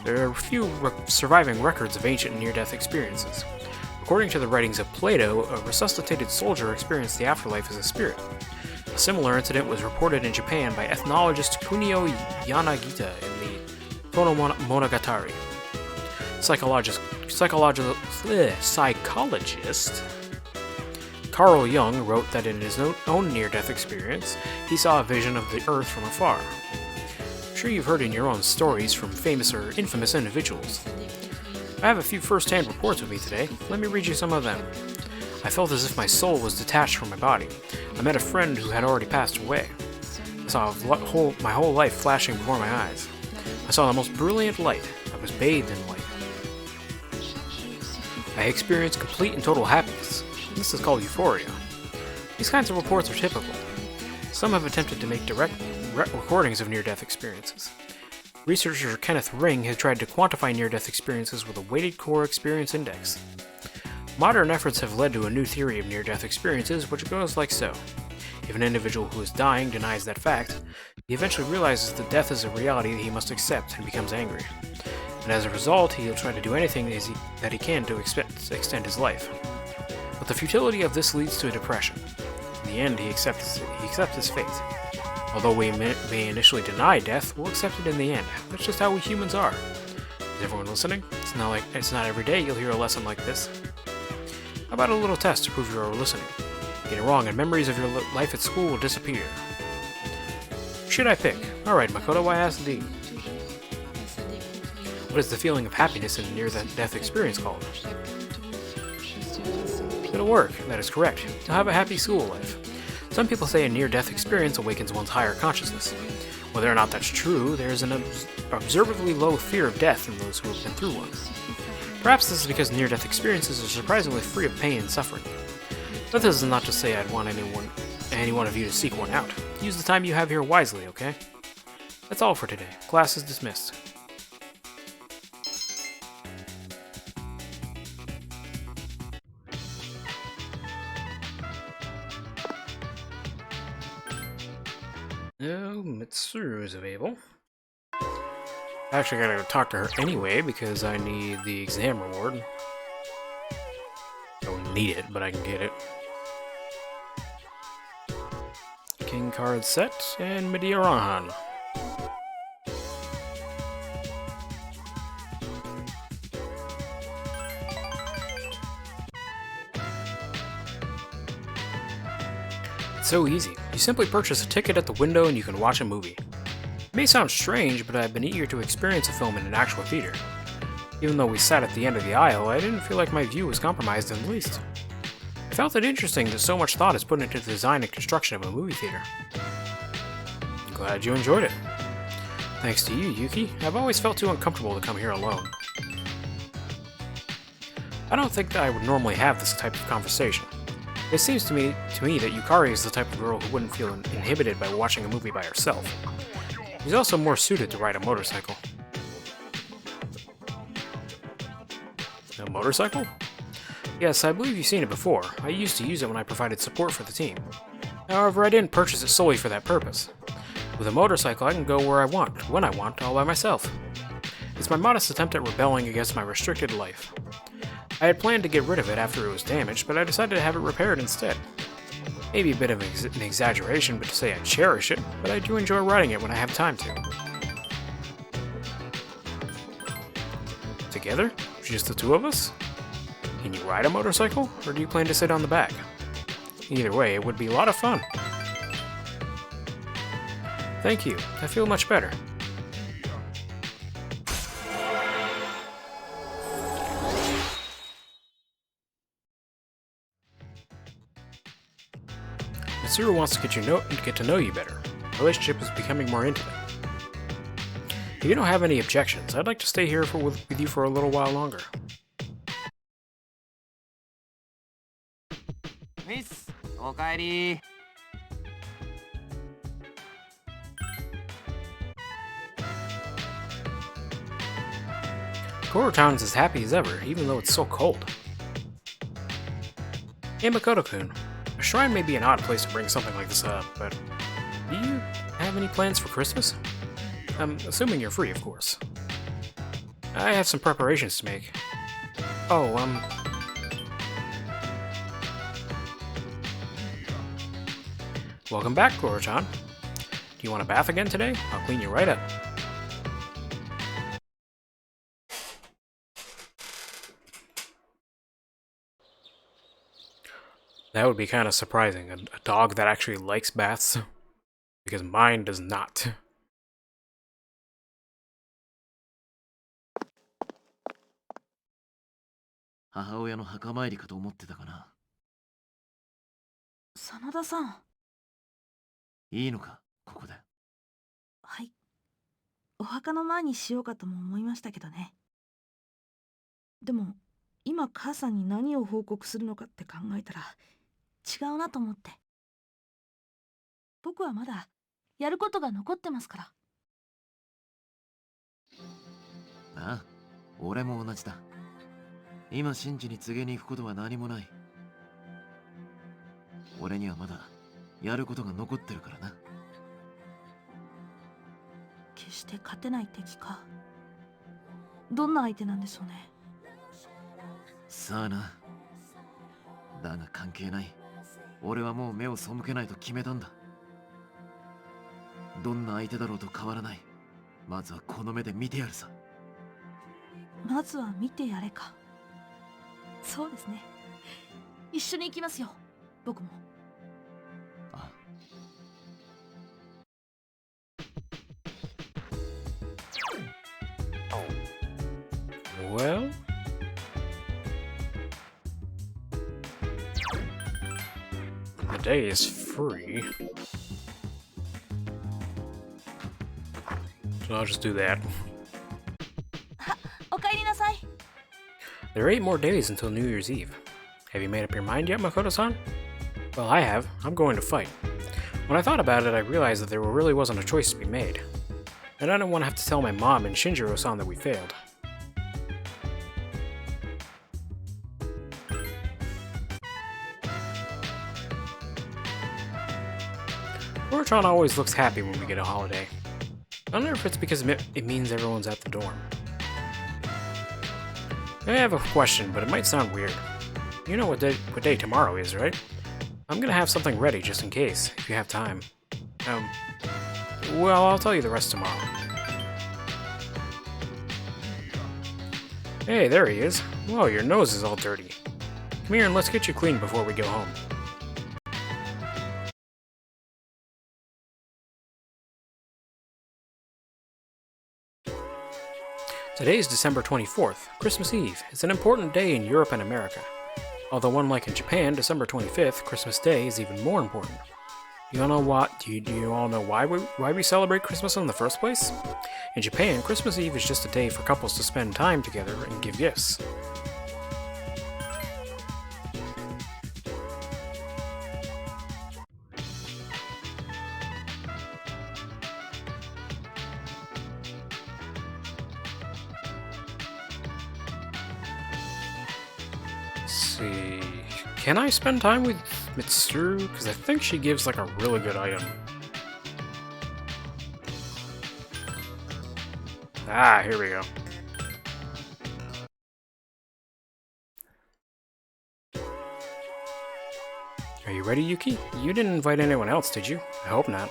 There are few surviving records of ancient near-death experiences. According to the writings of Plato, a resuscitated soldier experienced the afterlife as a spirit. A similar incident was reported in Japan by ethnologist Kunio Yanagita in the Kono Monogatari. Psychologist Carl Jung wrote that in his own near-death experience, he saw a vision of the Earth from afar. I'm sure you've heard in your own stories from famous or infamous individuals. I have a few first-hand reports with me today. Let me read you some of them. I felt as if my soul was detached from my body. I met a friend who had already passed away. I saw my whole life flashing before my eyes. I saw the most brilliant light. I was bathed in light. I experienced complete and total happiness. This is called euphoria. These kinds of reports are typical. Some have attempted to make direct recordings of near-death experiences. Researcher Kenneth Ring has tried to quantify near-death experiences with a weighted core experience index. Modern efforts have led to a new theory of near-death experiences, which goes like so. If an individual who is dying denies that fact, he eventually realizes that death is a reality that he must accept and becomes angry. And as a result, he'll try to do anything that he can to extend his life. But the futility of this leads to a depression. In the end, he accepts his fate. Although we may initially deny death, we'll accept it in the end. That's just how we humans are. Is everyone listening? It's not every day you'll hear a lesson like this. How about a little test to prove you are listening? Get it wrong and memories of your life at school will disappear. Should I pick? Alright, Makoto, why ask D? What is the feeling of happiness in a near-death experience called? It'll work, that is correct. You'll have a happy school life. Some people say a near-death experience awakens one's higher consciousness. Whether or not that's true, there is an observably low fear of death in those who have been through one. Perhaps this is because near-death experiences are surprisingly free of pain and suffering. But this is not to say I'd want any one of you to seek one out. Use the time you have here wisely, okay? That's all for today. Class is dismissed. Oh, Mitsuru is available. I actually gotta go talk to her anyway because I need the exam reward. I don't need it, but I can get it. King card set, and Medea Rahan. It's so easy. You simply purchase a ticket at the window and you can watch a movie. It may sound strange, but I've been eager to experience a film in an actual theater. Even though we sat at the end of the aisle, I didn't feel like my view was compromised in the least. I felt it interesting that so much thought is put into the design and construction of a movie theater. I'm glad you enjoyed it. Thanks to you, Yuki, I've always felt too uncomfortable to come here alone. I don't think that I would normally have this type of conversation. It seems to me that Yukari is the type of girl who wouldn't feel inhibited by watching a movie by herself. She's also more suited to ride a motorcycle. A motorcycle? Yes, I believe you've seen it before. I used to use it when I provided support for the team. However, I didn't purchase it solely for that purpose. With a motorcycle, I can go where I want, when I want, all by myself. It's my modest attempt at rebelling against my restricted life. I had planned to get rid of it after it was damaged, but I decided to have it repaired instead. Maybe a bit of an exaggeration but to say I cherish it, but I do enjoy riding it when I have time to. Together? Just the two of us? Can you ride a motorcycle, or do you plan to sit on the back? Either way, it would be a lot of fun. Thank you, I feel much better. Mitsuru wants to get to know you better. The relationship is becoming more intimate. If you don't have any objections, I'd like to stay here with you for a little while longer.
Miss, おかえり。
Koro-town is as happy as ever, even though it's so cold. Hey Makoto-kun, a shrine may be an odd place to bring something like this up, but do you have any plans for Christmas? Assuming you're free, of course. I have some preparations to make. Oh, Welcome back, Koro-chan. Do you want a bath again today? I'll clean you right up. That would be kind of surprising, a dog that actually likes baths. Because mine does not.
母親の墓参りかと思ってたかな。
真田さん。
いいのか、ここで。
はい。お墓の前にしようかとも思いましたけどね。でも、今母さんに何を報告するのかって考えたら、違うなと思って。僕はまだやることが残ってますから。
ああ、俺も同じだ。今シンジに告げに行くことは何もない。俺にはまだやることが残ってるからな。
決して勝てない敵か。どんな相手なんでしょうね。
さあな。だが関係ない。俺はもう目を背けないと決めたんだ。どんな相手だろうと変わらない。まずはこの目で見てやるさ。
まずは見てやれか。そうですね。一緒に行きますよ。僕も。
あ。
Well? The day is free. So I'll just do that. There are 8 more days until New Year's Eve. Have you made up your mind yet, Makoto-san? Well, I have. I'm going to fight. When I thought about it, I realized that there really wasn't a choice to be made. And I don't want to have to tell my mom and Shinjiro-san that we failed. Koro-chan always looks happy when we get a holiday. I wonder if it's because it means everyone's at the dorm. I have a question, but it might sound weird. You know what day tomorrow is, right? I'm gonna have something ready just in case, if you have time. Well, I'll tell you the rest tomorrow. Hey, there he is. Whoa, your nose is all dirty. Come here and let's get you clean before we go home. Today is December 24th, Christmas Eve. It's an important day in Europe and America. Although unlike in Japan, December 25th, Christmas Day, is even more important. Do you all know why we celebrate Christmas in the first place? In Japan, Christmas Eve is just a day for couples to spend time together and give gifts. Let's see. Can I spend time with Mitsuru? Because I think she gives like a really good item. Ah, here we go. Are you ready, Yuki? You didn't invite anyone else, did you? I hope not.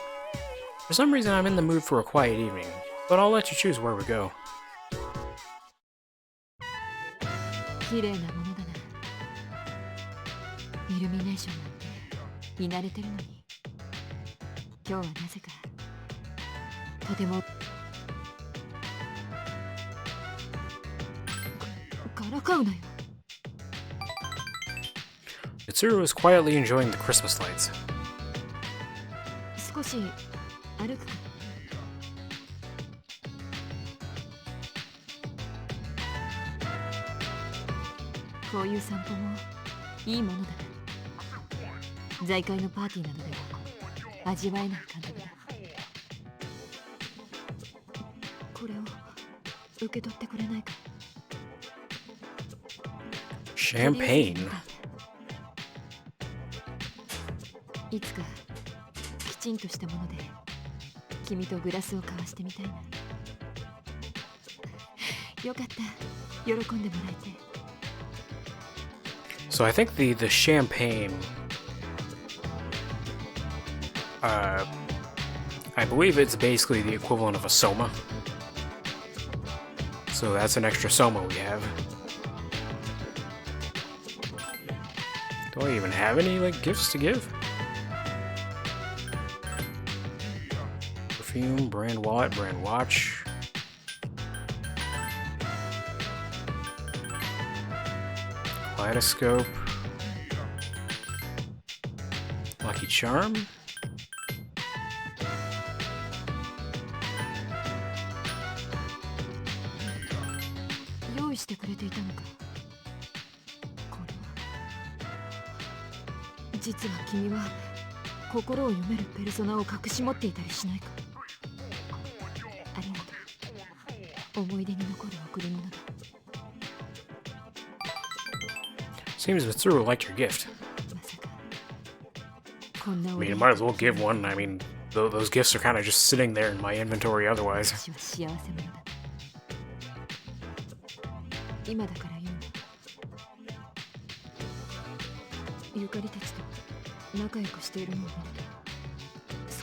For some reason, I'm in the mood for a quiet evening, but I'll let you choose where we go.
綺麗なものだな。イルミネーションなんて見慣れてるのに、今日はなぜかとてもからかうなよ。
Mitsuru is quietly enjoying the Christmas lights.
少し歩くか。こういう散歩もいいものだな。財界のパーティーなどでは味わえない感覚だ。これを受け取ってくれないか。
Champagne.
いつかきちんとしたもので君とグラスを交わしてみたいな。よかった。喜んでもらえて。
So I think the champagne, I believe it's basically the equivalent of a soma. So that's an extra soma we have. Do I even have any like gifts to give? Perfume, brand wallet, brand watch. Kaleidoscope. Lucky Charm.
Yoii 実は君は心を読めるペルソナを隠し持っていたりしないか。ありがとう。思い出に残る贈り物だ。
Seems Mitsuru liked your gift.
まさかこんな
I mean, you might as well give one. I mean, those gifts are kind of just sitting there in my inventory otherwise.
私は幸せ者だ。今だから言うの。ゆかりたちと仲良くしているのを見る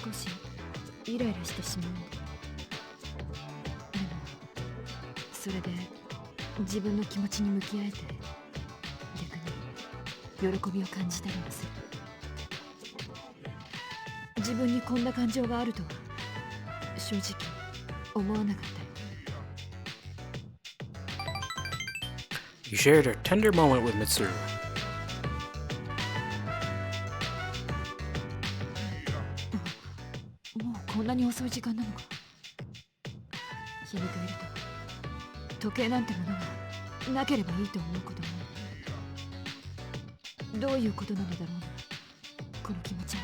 と少しイライラしてしまうんだ。でもそれで自分の気持ちに向き合えて逆に喜びを感じたりもする。自分にこんな感情があるとは正直思わなかったよ。
You shared a tender moment with Mitsuru.
もうこんなに遅い時間なのか。君といると時計なんてものがなければいいと思うこともある。どういうことなのだろうな、この気持ちは。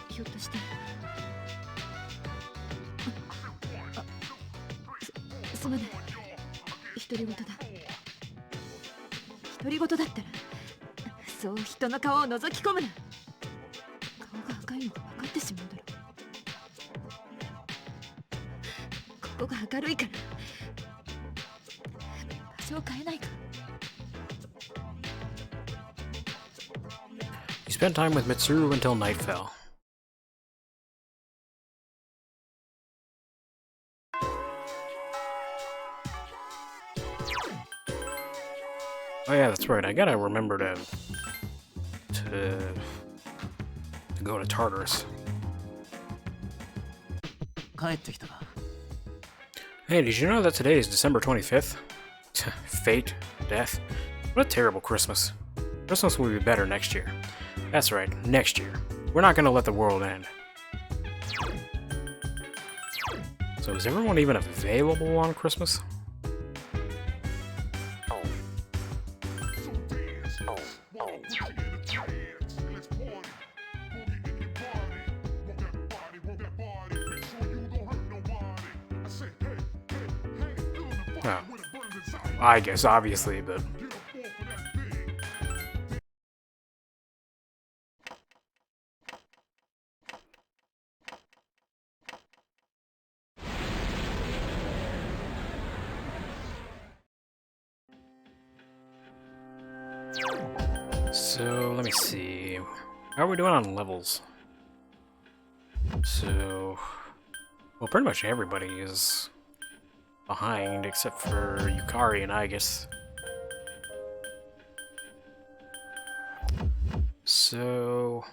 ひょっとしてすまない。独り言だ。独り言だったらそう人の顔を覗き込むな。顔が赤いのが分かってしまうだろう。ここが明るいから場所を変えないか。
You spent time with Mitsuru until night fell. Oh yeah, that's right. I gotta remember to go to Tartarus.
帰ってきたか。
Hey, did you know that today is December 25th? Fate, death. What a terrible Christmas. Christmas will be better next year. That's right, next year. We're not gonna let the world end. So is everyone even available on Christmas? Oh. I guess, obviously, but... So, let me see. How are we doing on levels? So... Well, pretty much everybody is behind, except for Yukari and Aegis. So...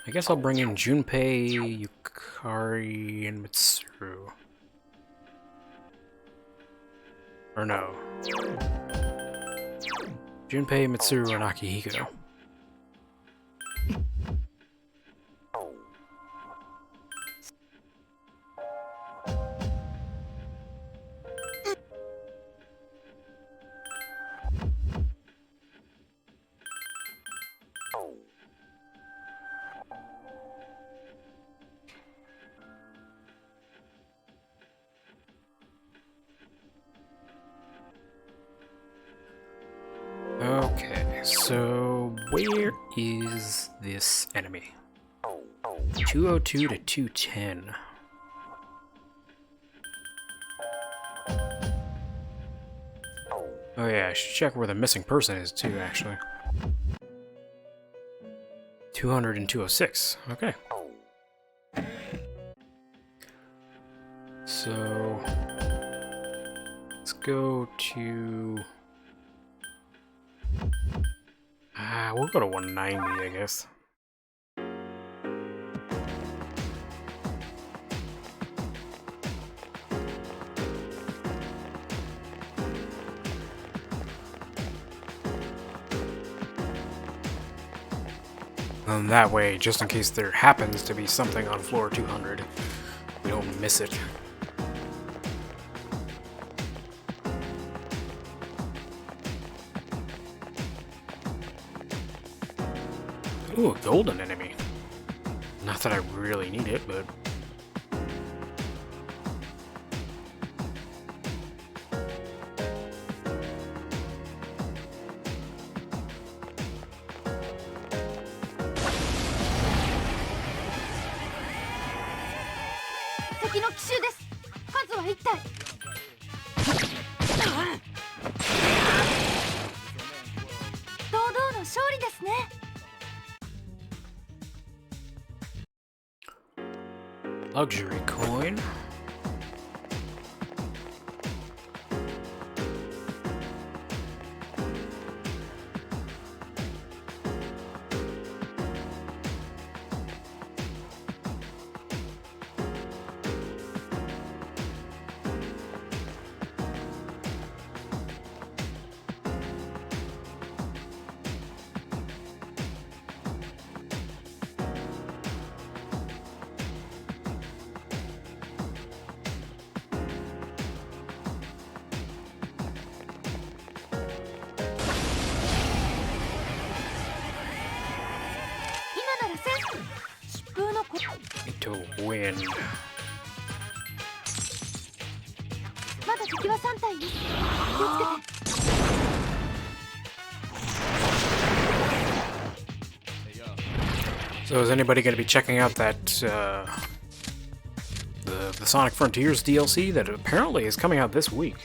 I guess I'll bring in Junpei, Yukari, and Mitsuru. Or no. Junpei, Mitsuru, and Akihiko. Okay, so where is this enemy? 202 to 210. Oh yeah, I should check where the missing person is too, actually. 200 and 206. Okay. So let's go to... we'll go to 190, I guess. And that way, just in case there happens to be something on floor 200, we don't miss it. Ooh, a golden enemy. Not that I really need it, but... Luxury coin. To win. So is anybody going to be checking out that the Sonic Frontiers DLC that apparently is coming out this week?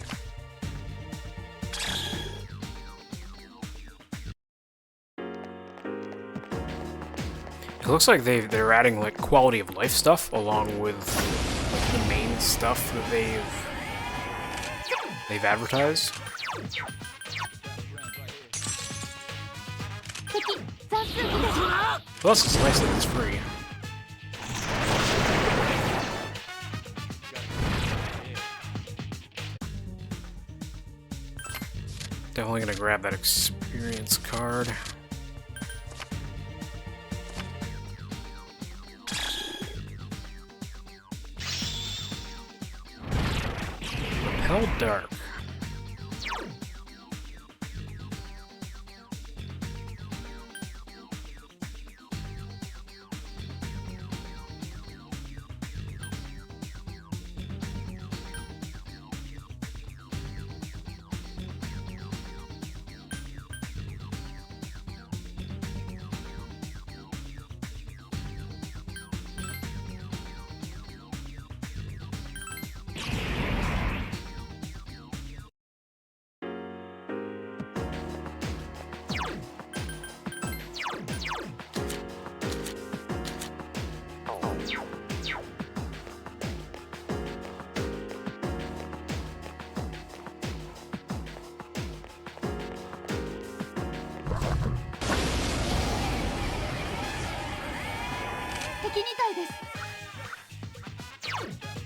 It looks like they're adding like quality of life stuff along with like, the main stuff that they've advertised. Plus, it's nice that it's free. Definitely gonna grab that experience card. Repel Dark.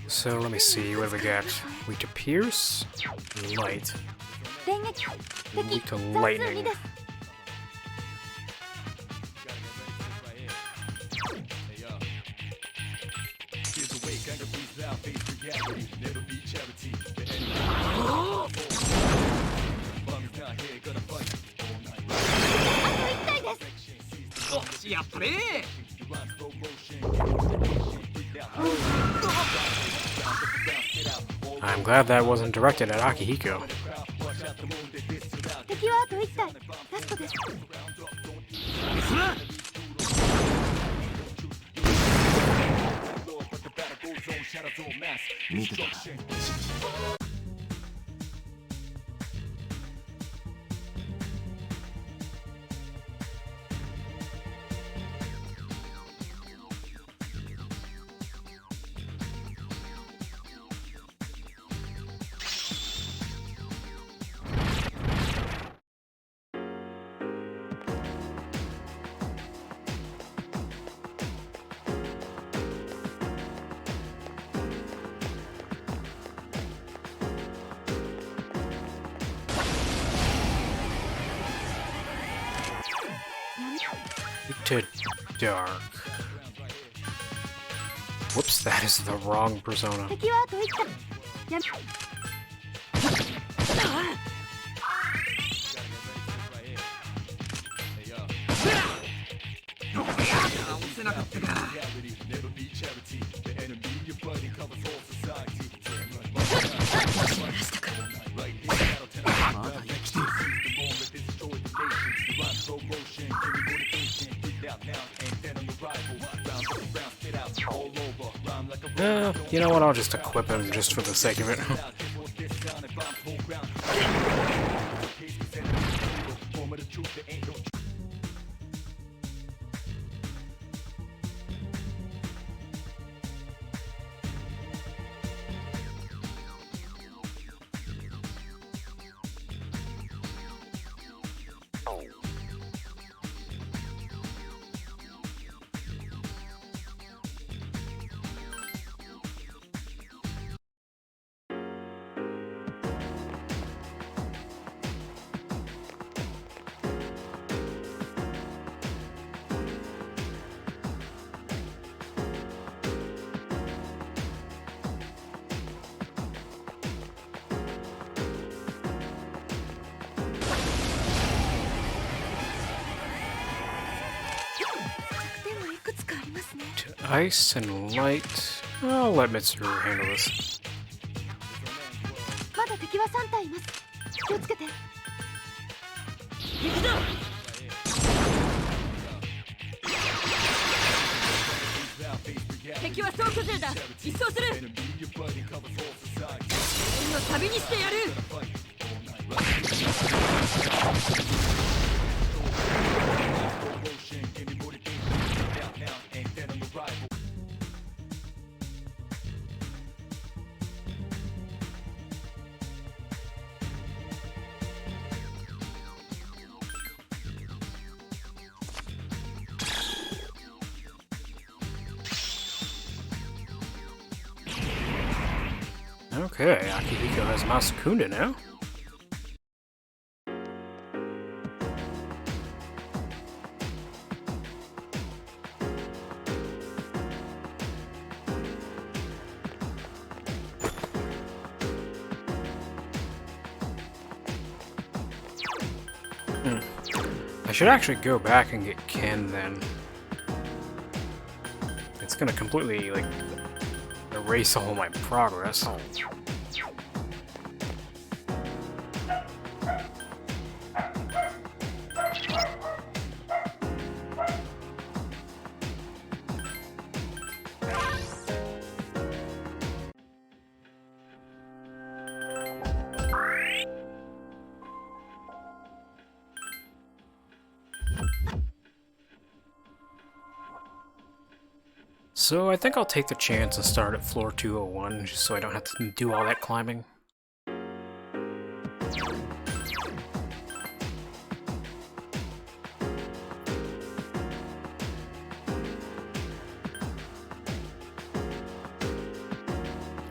So let me see, what have we got? Weak to Pierce, Light, weak to Lightning. I'm glad that wasn't directed at Akihiko. To Dark. Whoops, that is the wrong persona. You know what, I'll just equip him just for the sake of it. Ice and Light. I'll let Mitsuru handle this. Okay, Akihiko has Masakunda now. I should actually go back and get Ken then. It's gonna completely, like, erase all my progress. So I think I'll take the chance and start at floor 201, just so I don't have to do all that climbing. I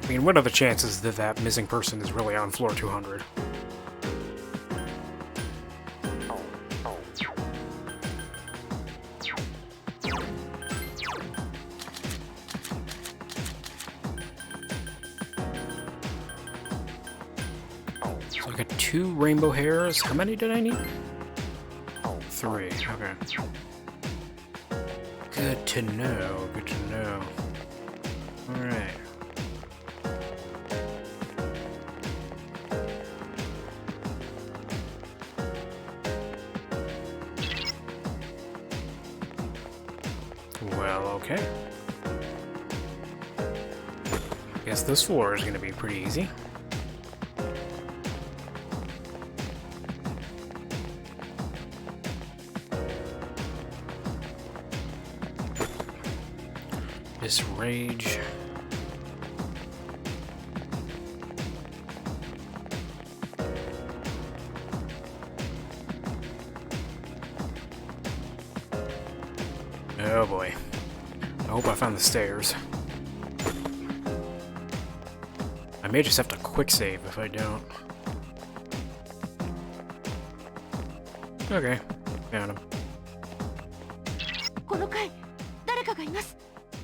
mean, what are the chances that that missing person is really on floor 200? So I got 2 rainbow hairs. How many did I need? 3. Okay. Good to know. Good to know. Alright. Well, okay. Guess this floor is going to be pretty easy. This rage. Oh boy. I hope I found the stairs. I may just have to quick save if I don't. Okay, found him.
この階誰かがいます。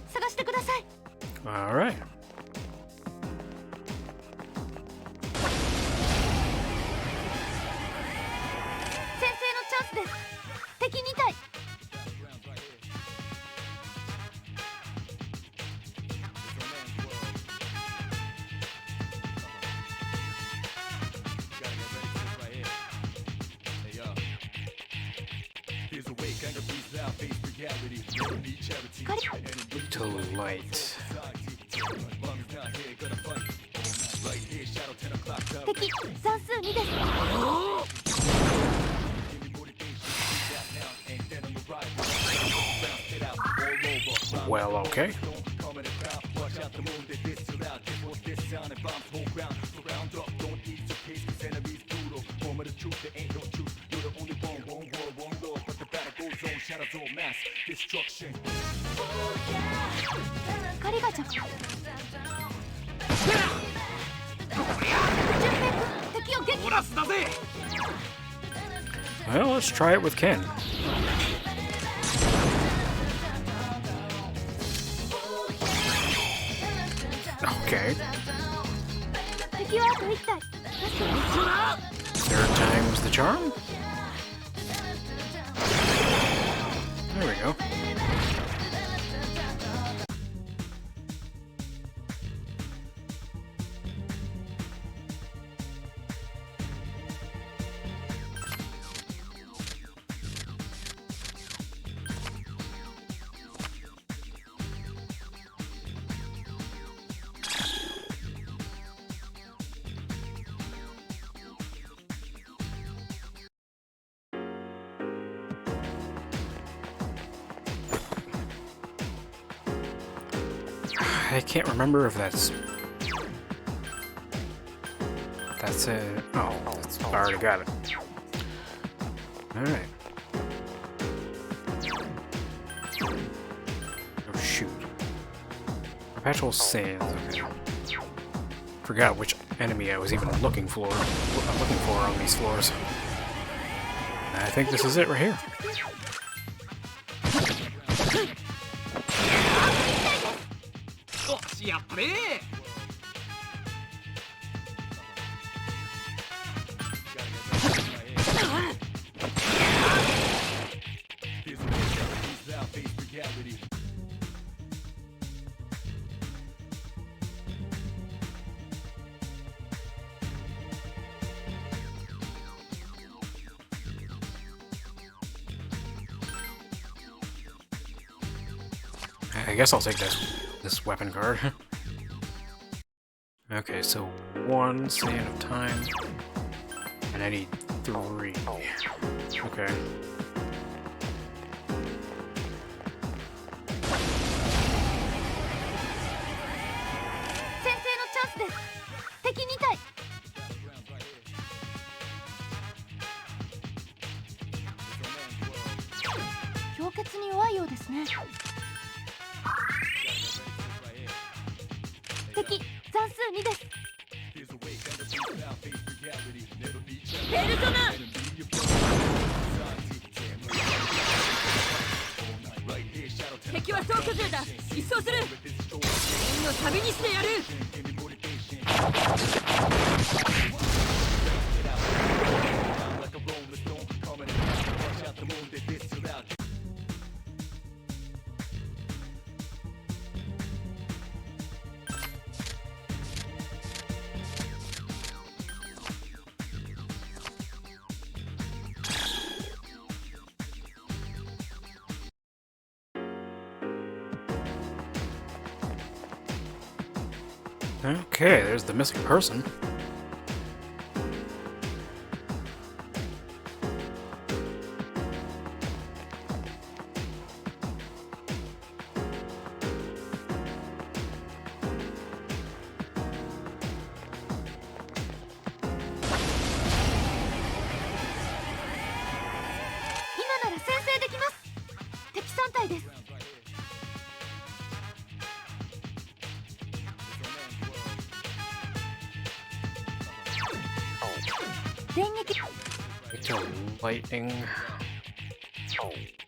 探してください。
Alright.
先制のチャンスです。敵2体。
Little light.
敵算数2です。
Well, okay.
Destruction.
光が着。敵を撃破。
Well, let's try it with Ken. Okay.
敵はあと1体。
Third time's the charm? There we go. I can't remember if that's it. Oh, I already got it. Alright. Oh shoot. Perpetual sands, okay. Forgot which enemy I was even looking for on these floors. I think this is it right here. I guess I'll take this weapon card. Okay, so 1 sand of time, and I need 3. Okay.
先制のチャンスです。敵2体。氷結に弱いようですね。敵残数2です。ペルソナ。敵は総崩れだ。一掃する。全員の旅にしてやる。
Okay, there's the missing person. Lightning.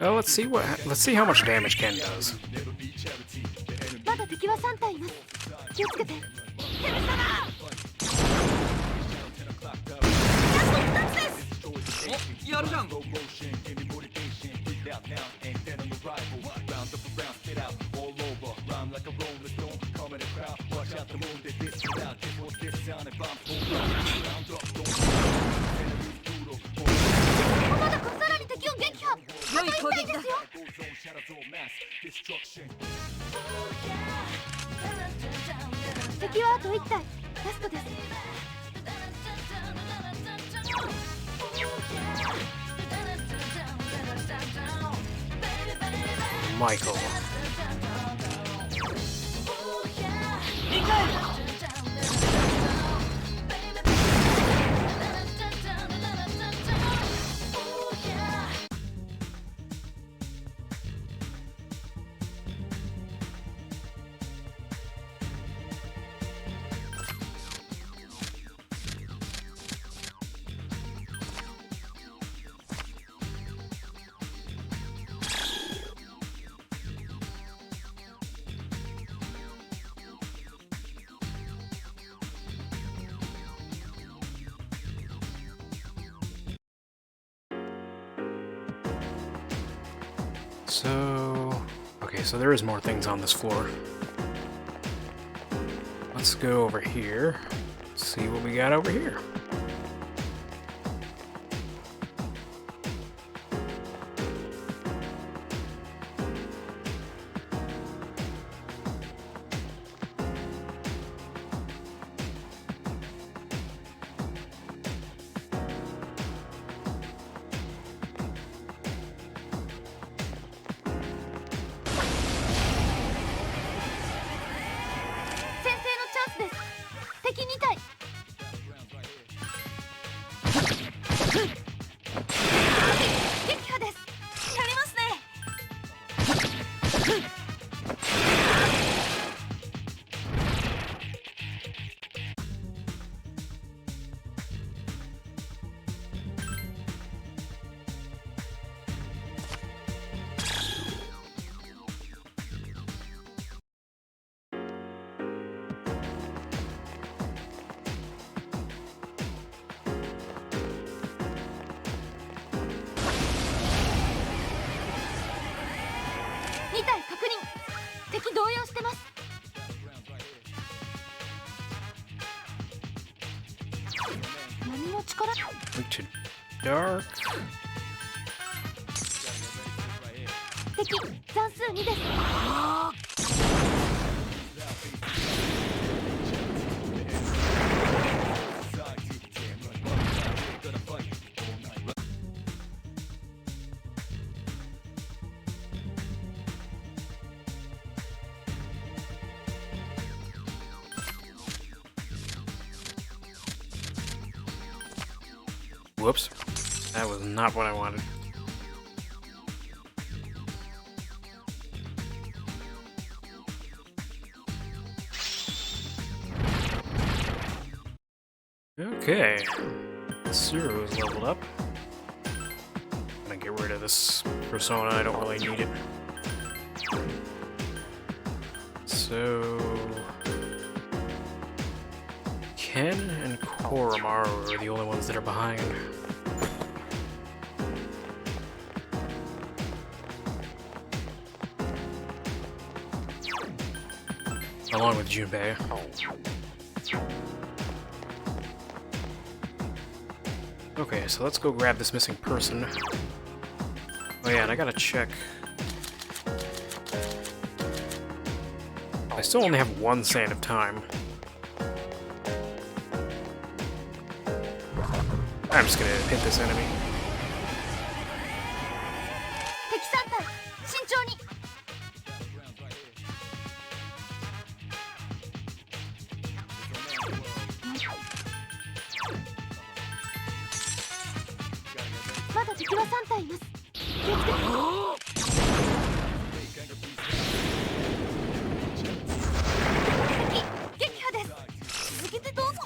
Well, let's see how much damage Ken does.
まだ敵は3体います。気をつけて。
やるじゃん。
敵はあと1体。ラストです。
Michael. Okay, so there is more things on this floor. Let's go over here, see what we got over here.
動揺してます。波の力。
Link to dark.
敵残数2です。
Whoops. That was not what I wanted. Okay. Tsuru is leveled up. I'm gonna get rid of this persona, I don't really need it. So... Ken and Koromaru are the only ones that are behind. Along with Junpei. Okay, so let's go grab this missing person. Oh yeah, and I gotta check. I still only have one sand of time. I'm just gonna hit this enemy.
敵3体慎重に。まだ敵は3体います。気をつけて。敵撃破です。続けてどうぞ。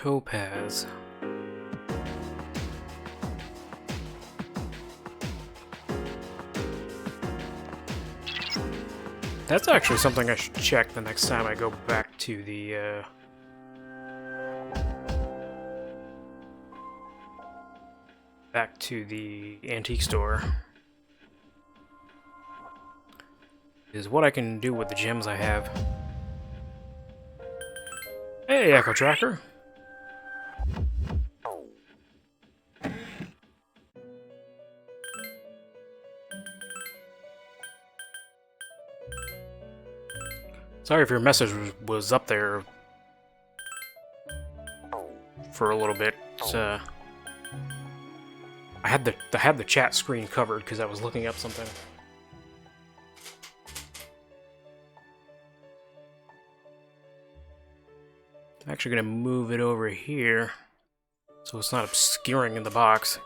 Topaz. That's actually something I should check the next time I go back to the, antique store. Is what I can do with the gems I have. Hey, Echo Tracker! Sorry if your message was up there for a little bit. I had the chat screen covered because I was looking up something. I'm actually gonna move it over here so it's not obscuring in the box.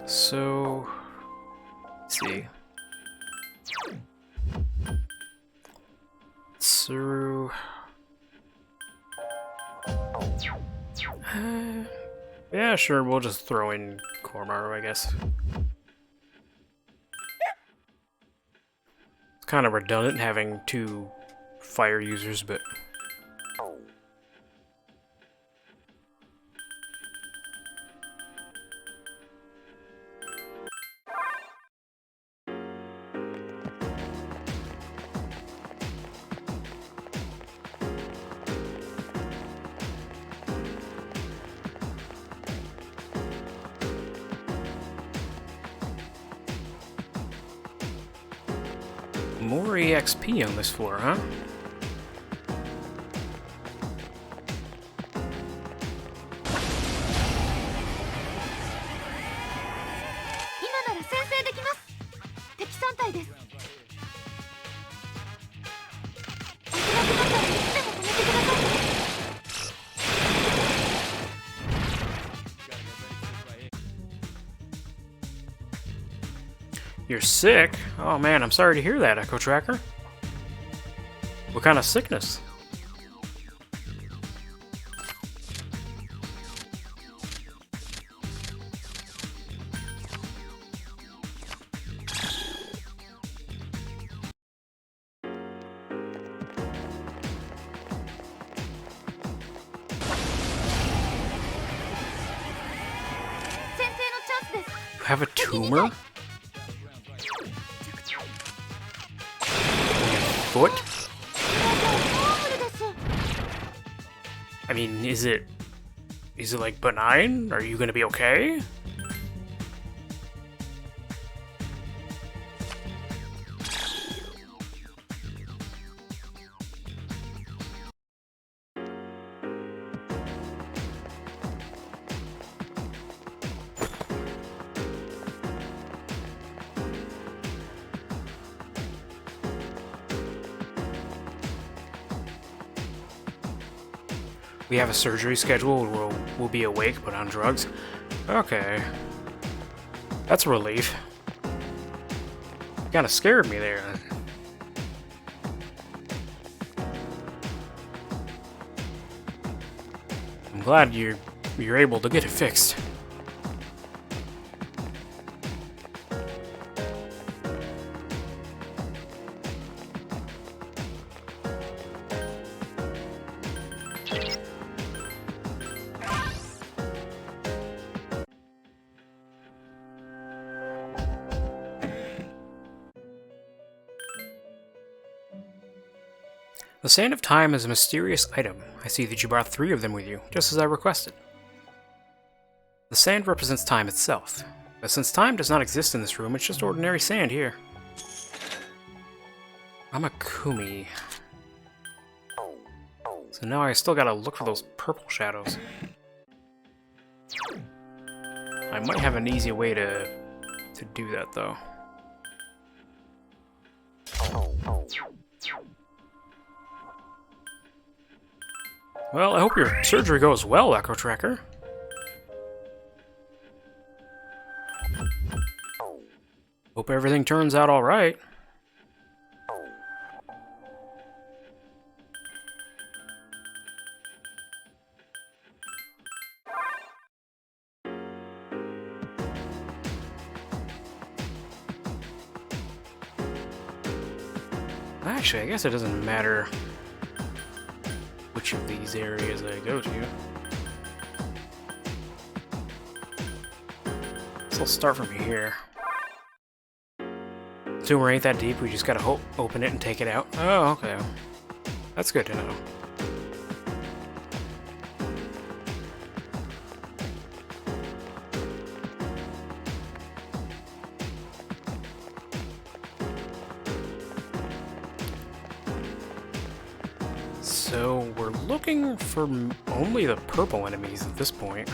So, let's see. Tsuru. Yeah, sure, we'll just throw in Koromaru, I guess. It's kind of redundant having two fire users, but... More EXP on this floor, huh? You're sick? Oh man, I'm sorry to hear that, Echo Tracker. What kind of sickness? You have a tumor? Foot? I mean, is it like benign? Are you gonna be okay? We have a surgery schedule where we'll be awake but on drugs. Okay. That's a relief. Kinda scared me there. I'm glad you're able to get it fixed. The Sand of Time is a mysterious item. I see that you brought 3 of them with you, just as I requested. The sand represents time itself, but since time does not exist in this room, it's just ordinary sand here. I'm a Kumi. So now I still gotta look for those purple shadows. I might have an easy way to do that, though. Well, I hope your surgery goes well, Echo Tracker. Hope everything turns out alright. Actually, I guess it doesn't matter which of these areas I go to. So I'll start from here. The tumor ain't that deep, we just gotta open it and take it out. Oh, okay. That's good to know. So we're looking for only the purple enemies at this point.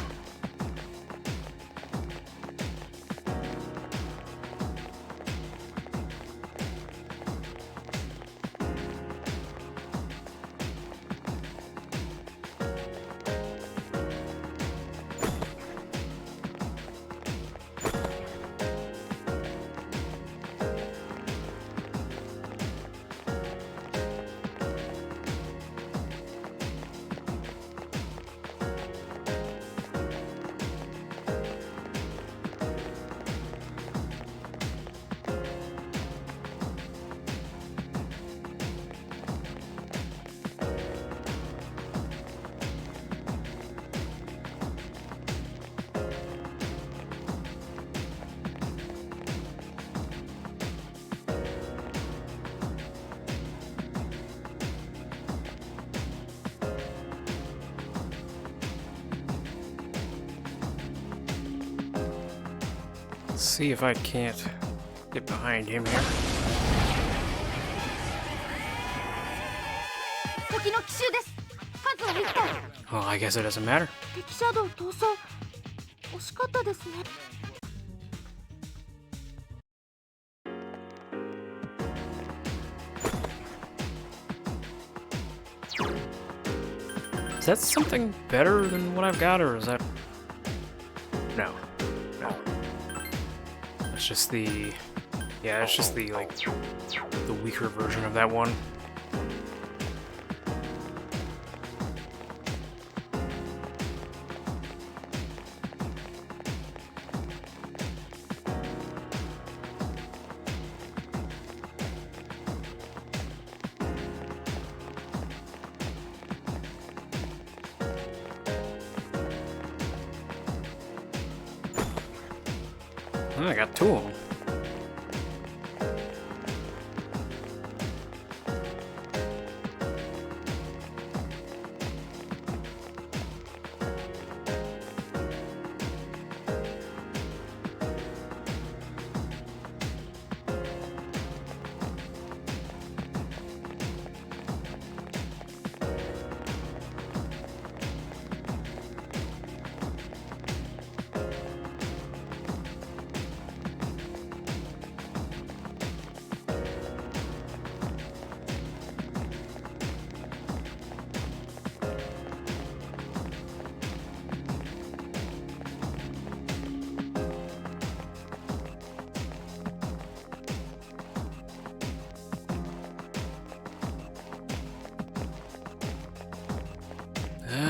Let's see if I can't get behind him here. Well, I guess it doesn't matter. Is that something better than what I've got, or is that... No. No. It's just the Yeah, it's just the, like, the weaker version of that one. I got two of them.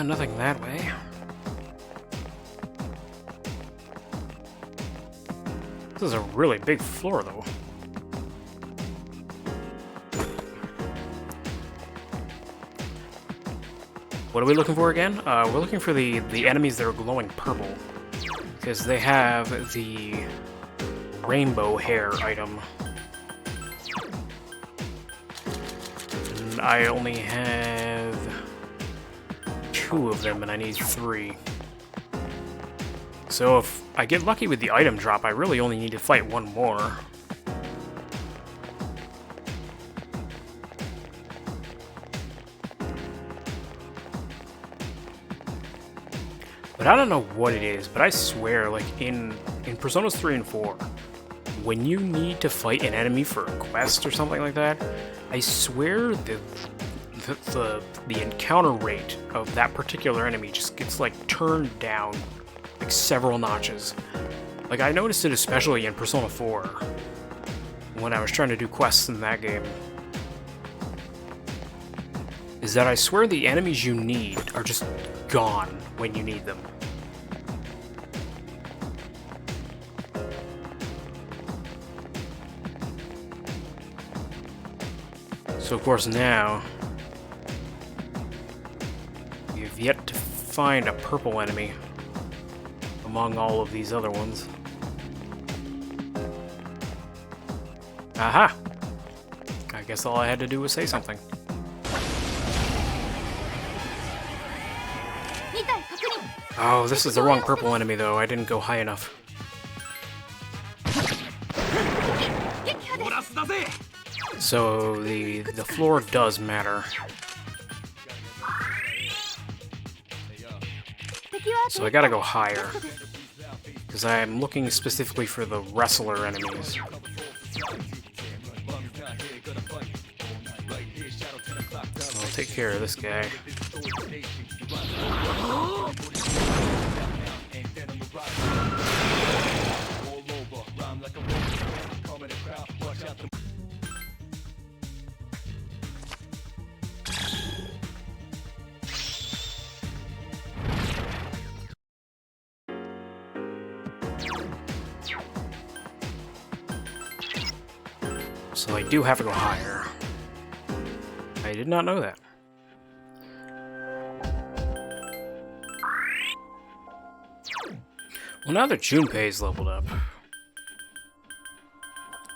Nothing that way. This is a really big floor, though. What are we looking for again? We're looking for the enemies that are glowing purple. Because they have the rainbow hair item. And I only have 2 of them, and I need 3. So if I get lucky with the item drop, I really only need to fight 1 more. But I don't know what it is, but I swear, like, in Personas 3 and 4, when you need to fight an enemy for a quest or something like that, I swear the encounter rate of that particular enemy just gets, like, turned down, like, several notches. Like, I noticed it especially in Persona 4, when I was trying to do quests in that game. Is that I swear the enemies you need are just gone when you need them. So of course now, you've yet to find a purple enemy among all of these other ones. Aha! I guess all I had to do was say something. Oh, this is the wrong purple enemy though. I didn't go high enough. So the floor does matter. So I gotta go higher, because I'm looking specifically for the wrestler enemies. So I'll take care of this guy. So I do have to go higher. I did not know that. Well, now that Junpei's leveled up,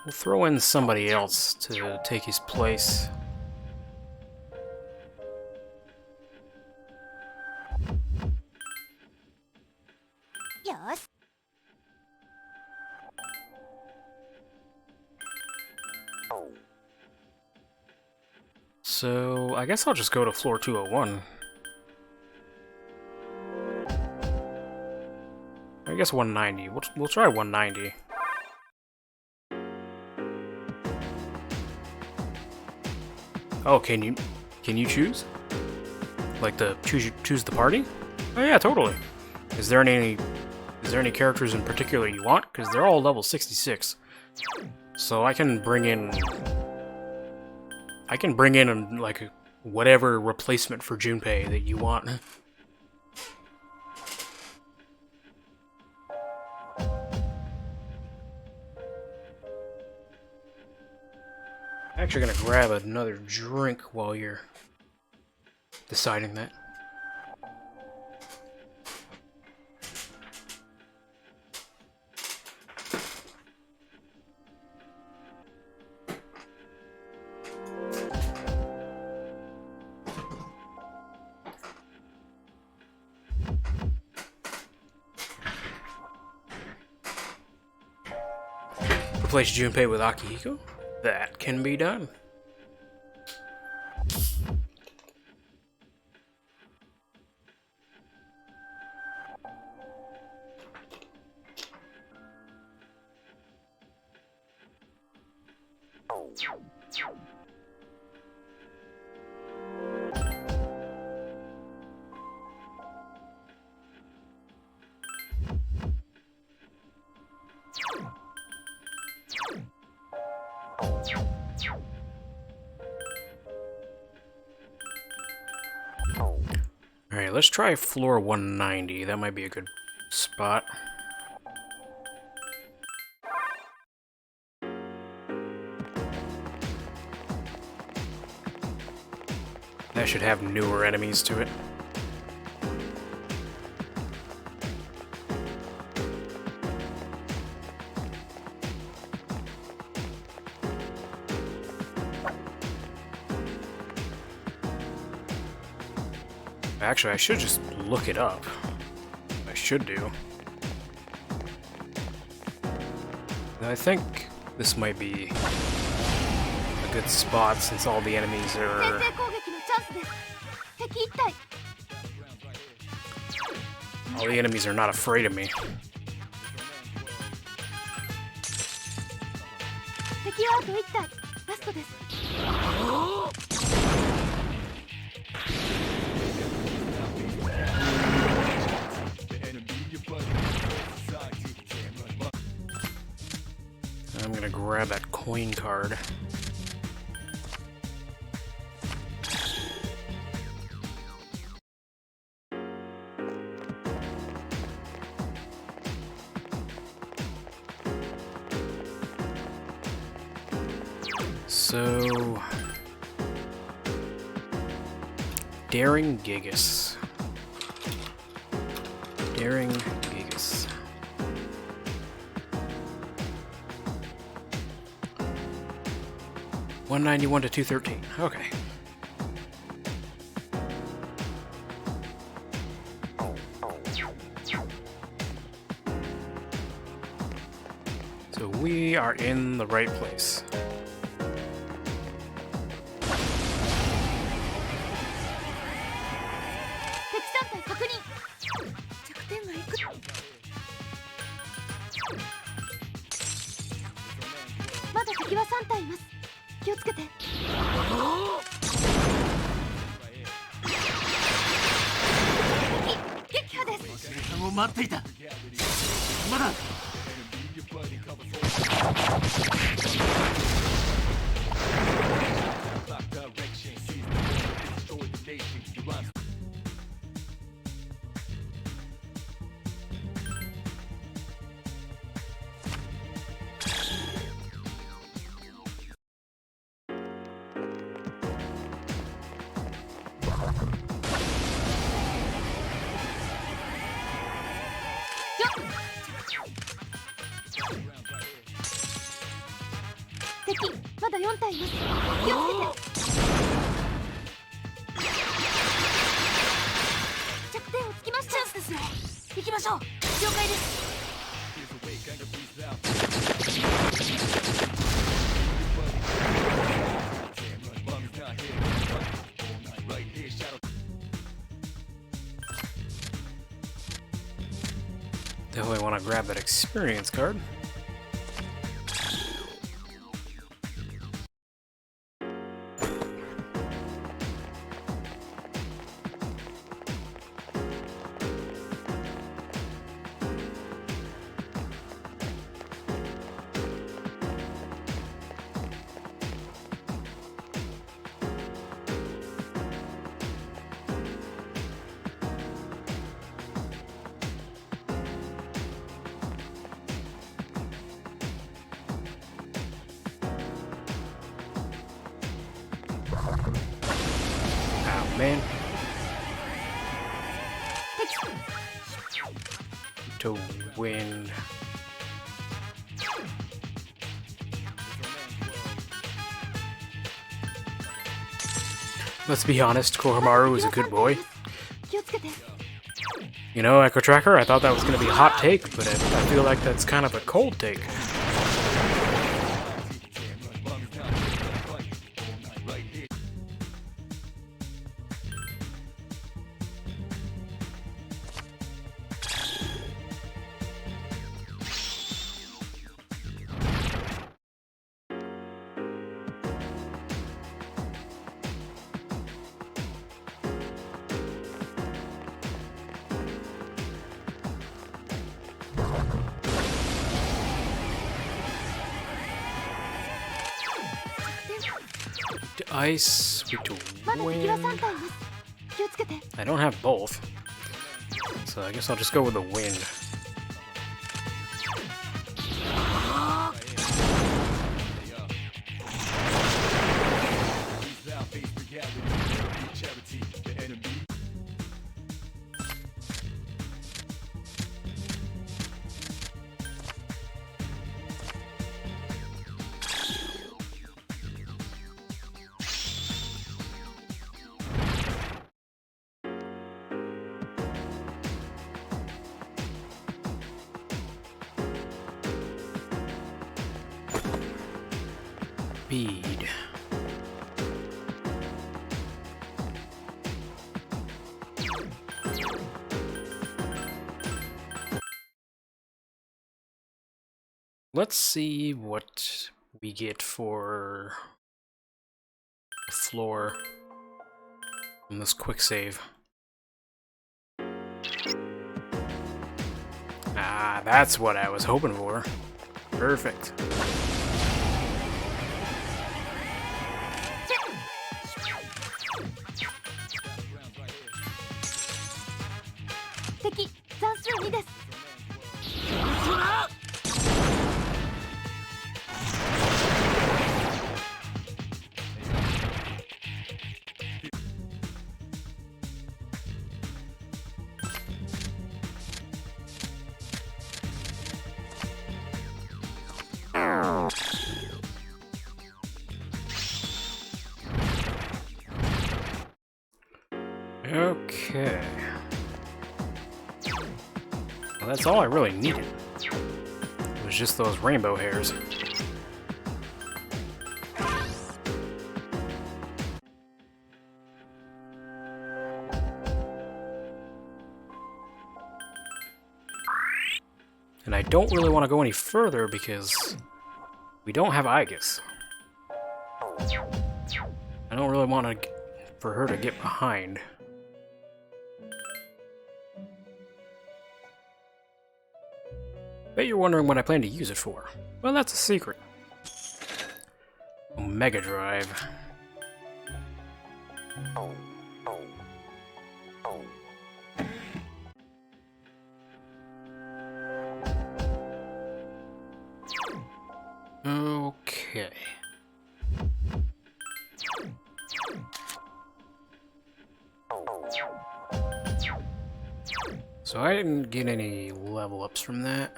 we'll throw in somebody else to take his place.
Yes.
So I guess I'll just go to floor 201. I guess 190. We'll try 190. Oh, can you choose? Like the choose the party? Oh yeah, totally. Is there any characters in particular you want? Because they're all level 66. So I can bring in like whatever replacement for Junpei that you want. Actually gonna grab another drink while you're deciding that. Replace Junpei with Akihiko? That can be done. Alright, let's try floor 190. That might be a good spot. That should have newer enemies to it. Actually, I should just look it up. I should do. I think this might be a good spot since all the enemies are... All the enemies are not afraid of me. I'm gonna grab that coin card. So... Daring Gigas. Daring Gigas. $191 to $213. Okay. So we are in the right place. Definitely want to grab that experience card. Oh, man. To win. Let's be honest, Kohamaru is a good boy.
気をつけて。
You know, Echo Tracker, I thought that was going to be a hot take, but I feel like that's kind of a cold take. Ice, we to
まだ敵は
win.
3体います。気をつけて。
I don't have both, so I guess I'll just go with the wind. Speed. Let's see what we get for the floor on this quick save. Ah, that's what I was hoping for. Perfect.
Enemy 残数2です。
Okay. Well, that's all I really needed. It was just those rainbow hairs. And I don't really want to go any further because we don't have Aegis. I don't really want to for her to get behind. Bet you're wondering what I plan to use it for. Well, that's a secret. Omega Drive. Okay. So I didn't get any level ups from that.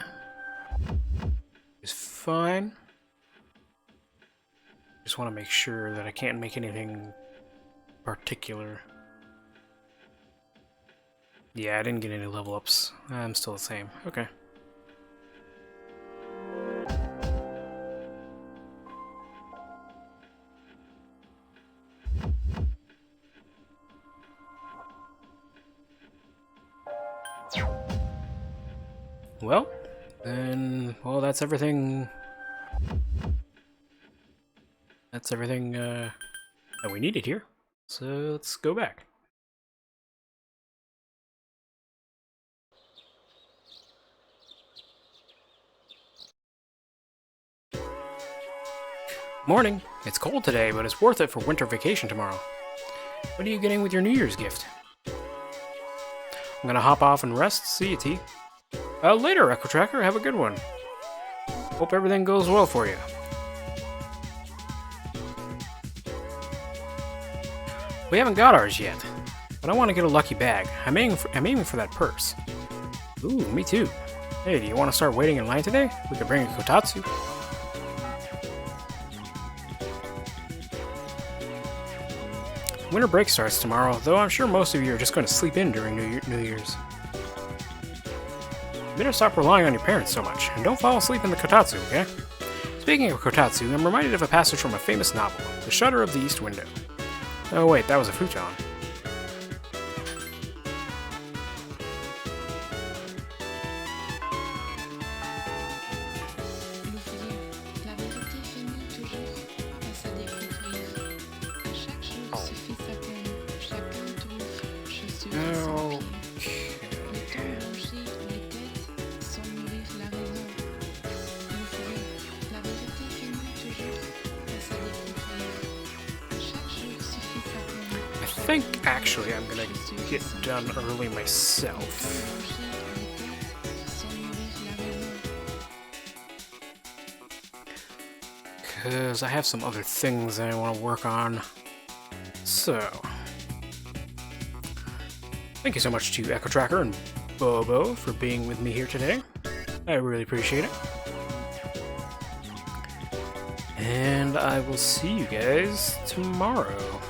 It's fine. Just want to make sure that I can't make anything particular. Yeah, I didn't get any level ups. I'm still the same. Okay. Well, then, well, that's everything. That's everything that we needed here. So let's go back. Morning. It's cold today, but it's worth it for winter vacation tomorrow. What are you getting with your New Year's gift? I'm gonna hop off and rest. See you, T. Later, Echo Tracker. Have a good one. Hope everything goes well for you. We haven't got ours yet, but I want to get a lucky bag. I'm aiming for that purse. Ooh, me too. Hey, do you want to start waiting in line today? We could bring a kotatsu. Winter break starts tomorrow, though I'm sure most of you are just going to sleep in during New Year's. You better stop relying on your parents so much, and don't fall asleep in the kotatsu, okay? Speaking of kotatsu, I'm reminded of a passage from a famous novel, The Shutter of the East Window. Oh wait, that was a futon. I think actually I'm gonna get done early myself. Because I have some other things that I want to work on. So, thank you so much to Echo Tracker and Bobo for being with me here today. I really appreciate it. And I will see you guys tomorrow.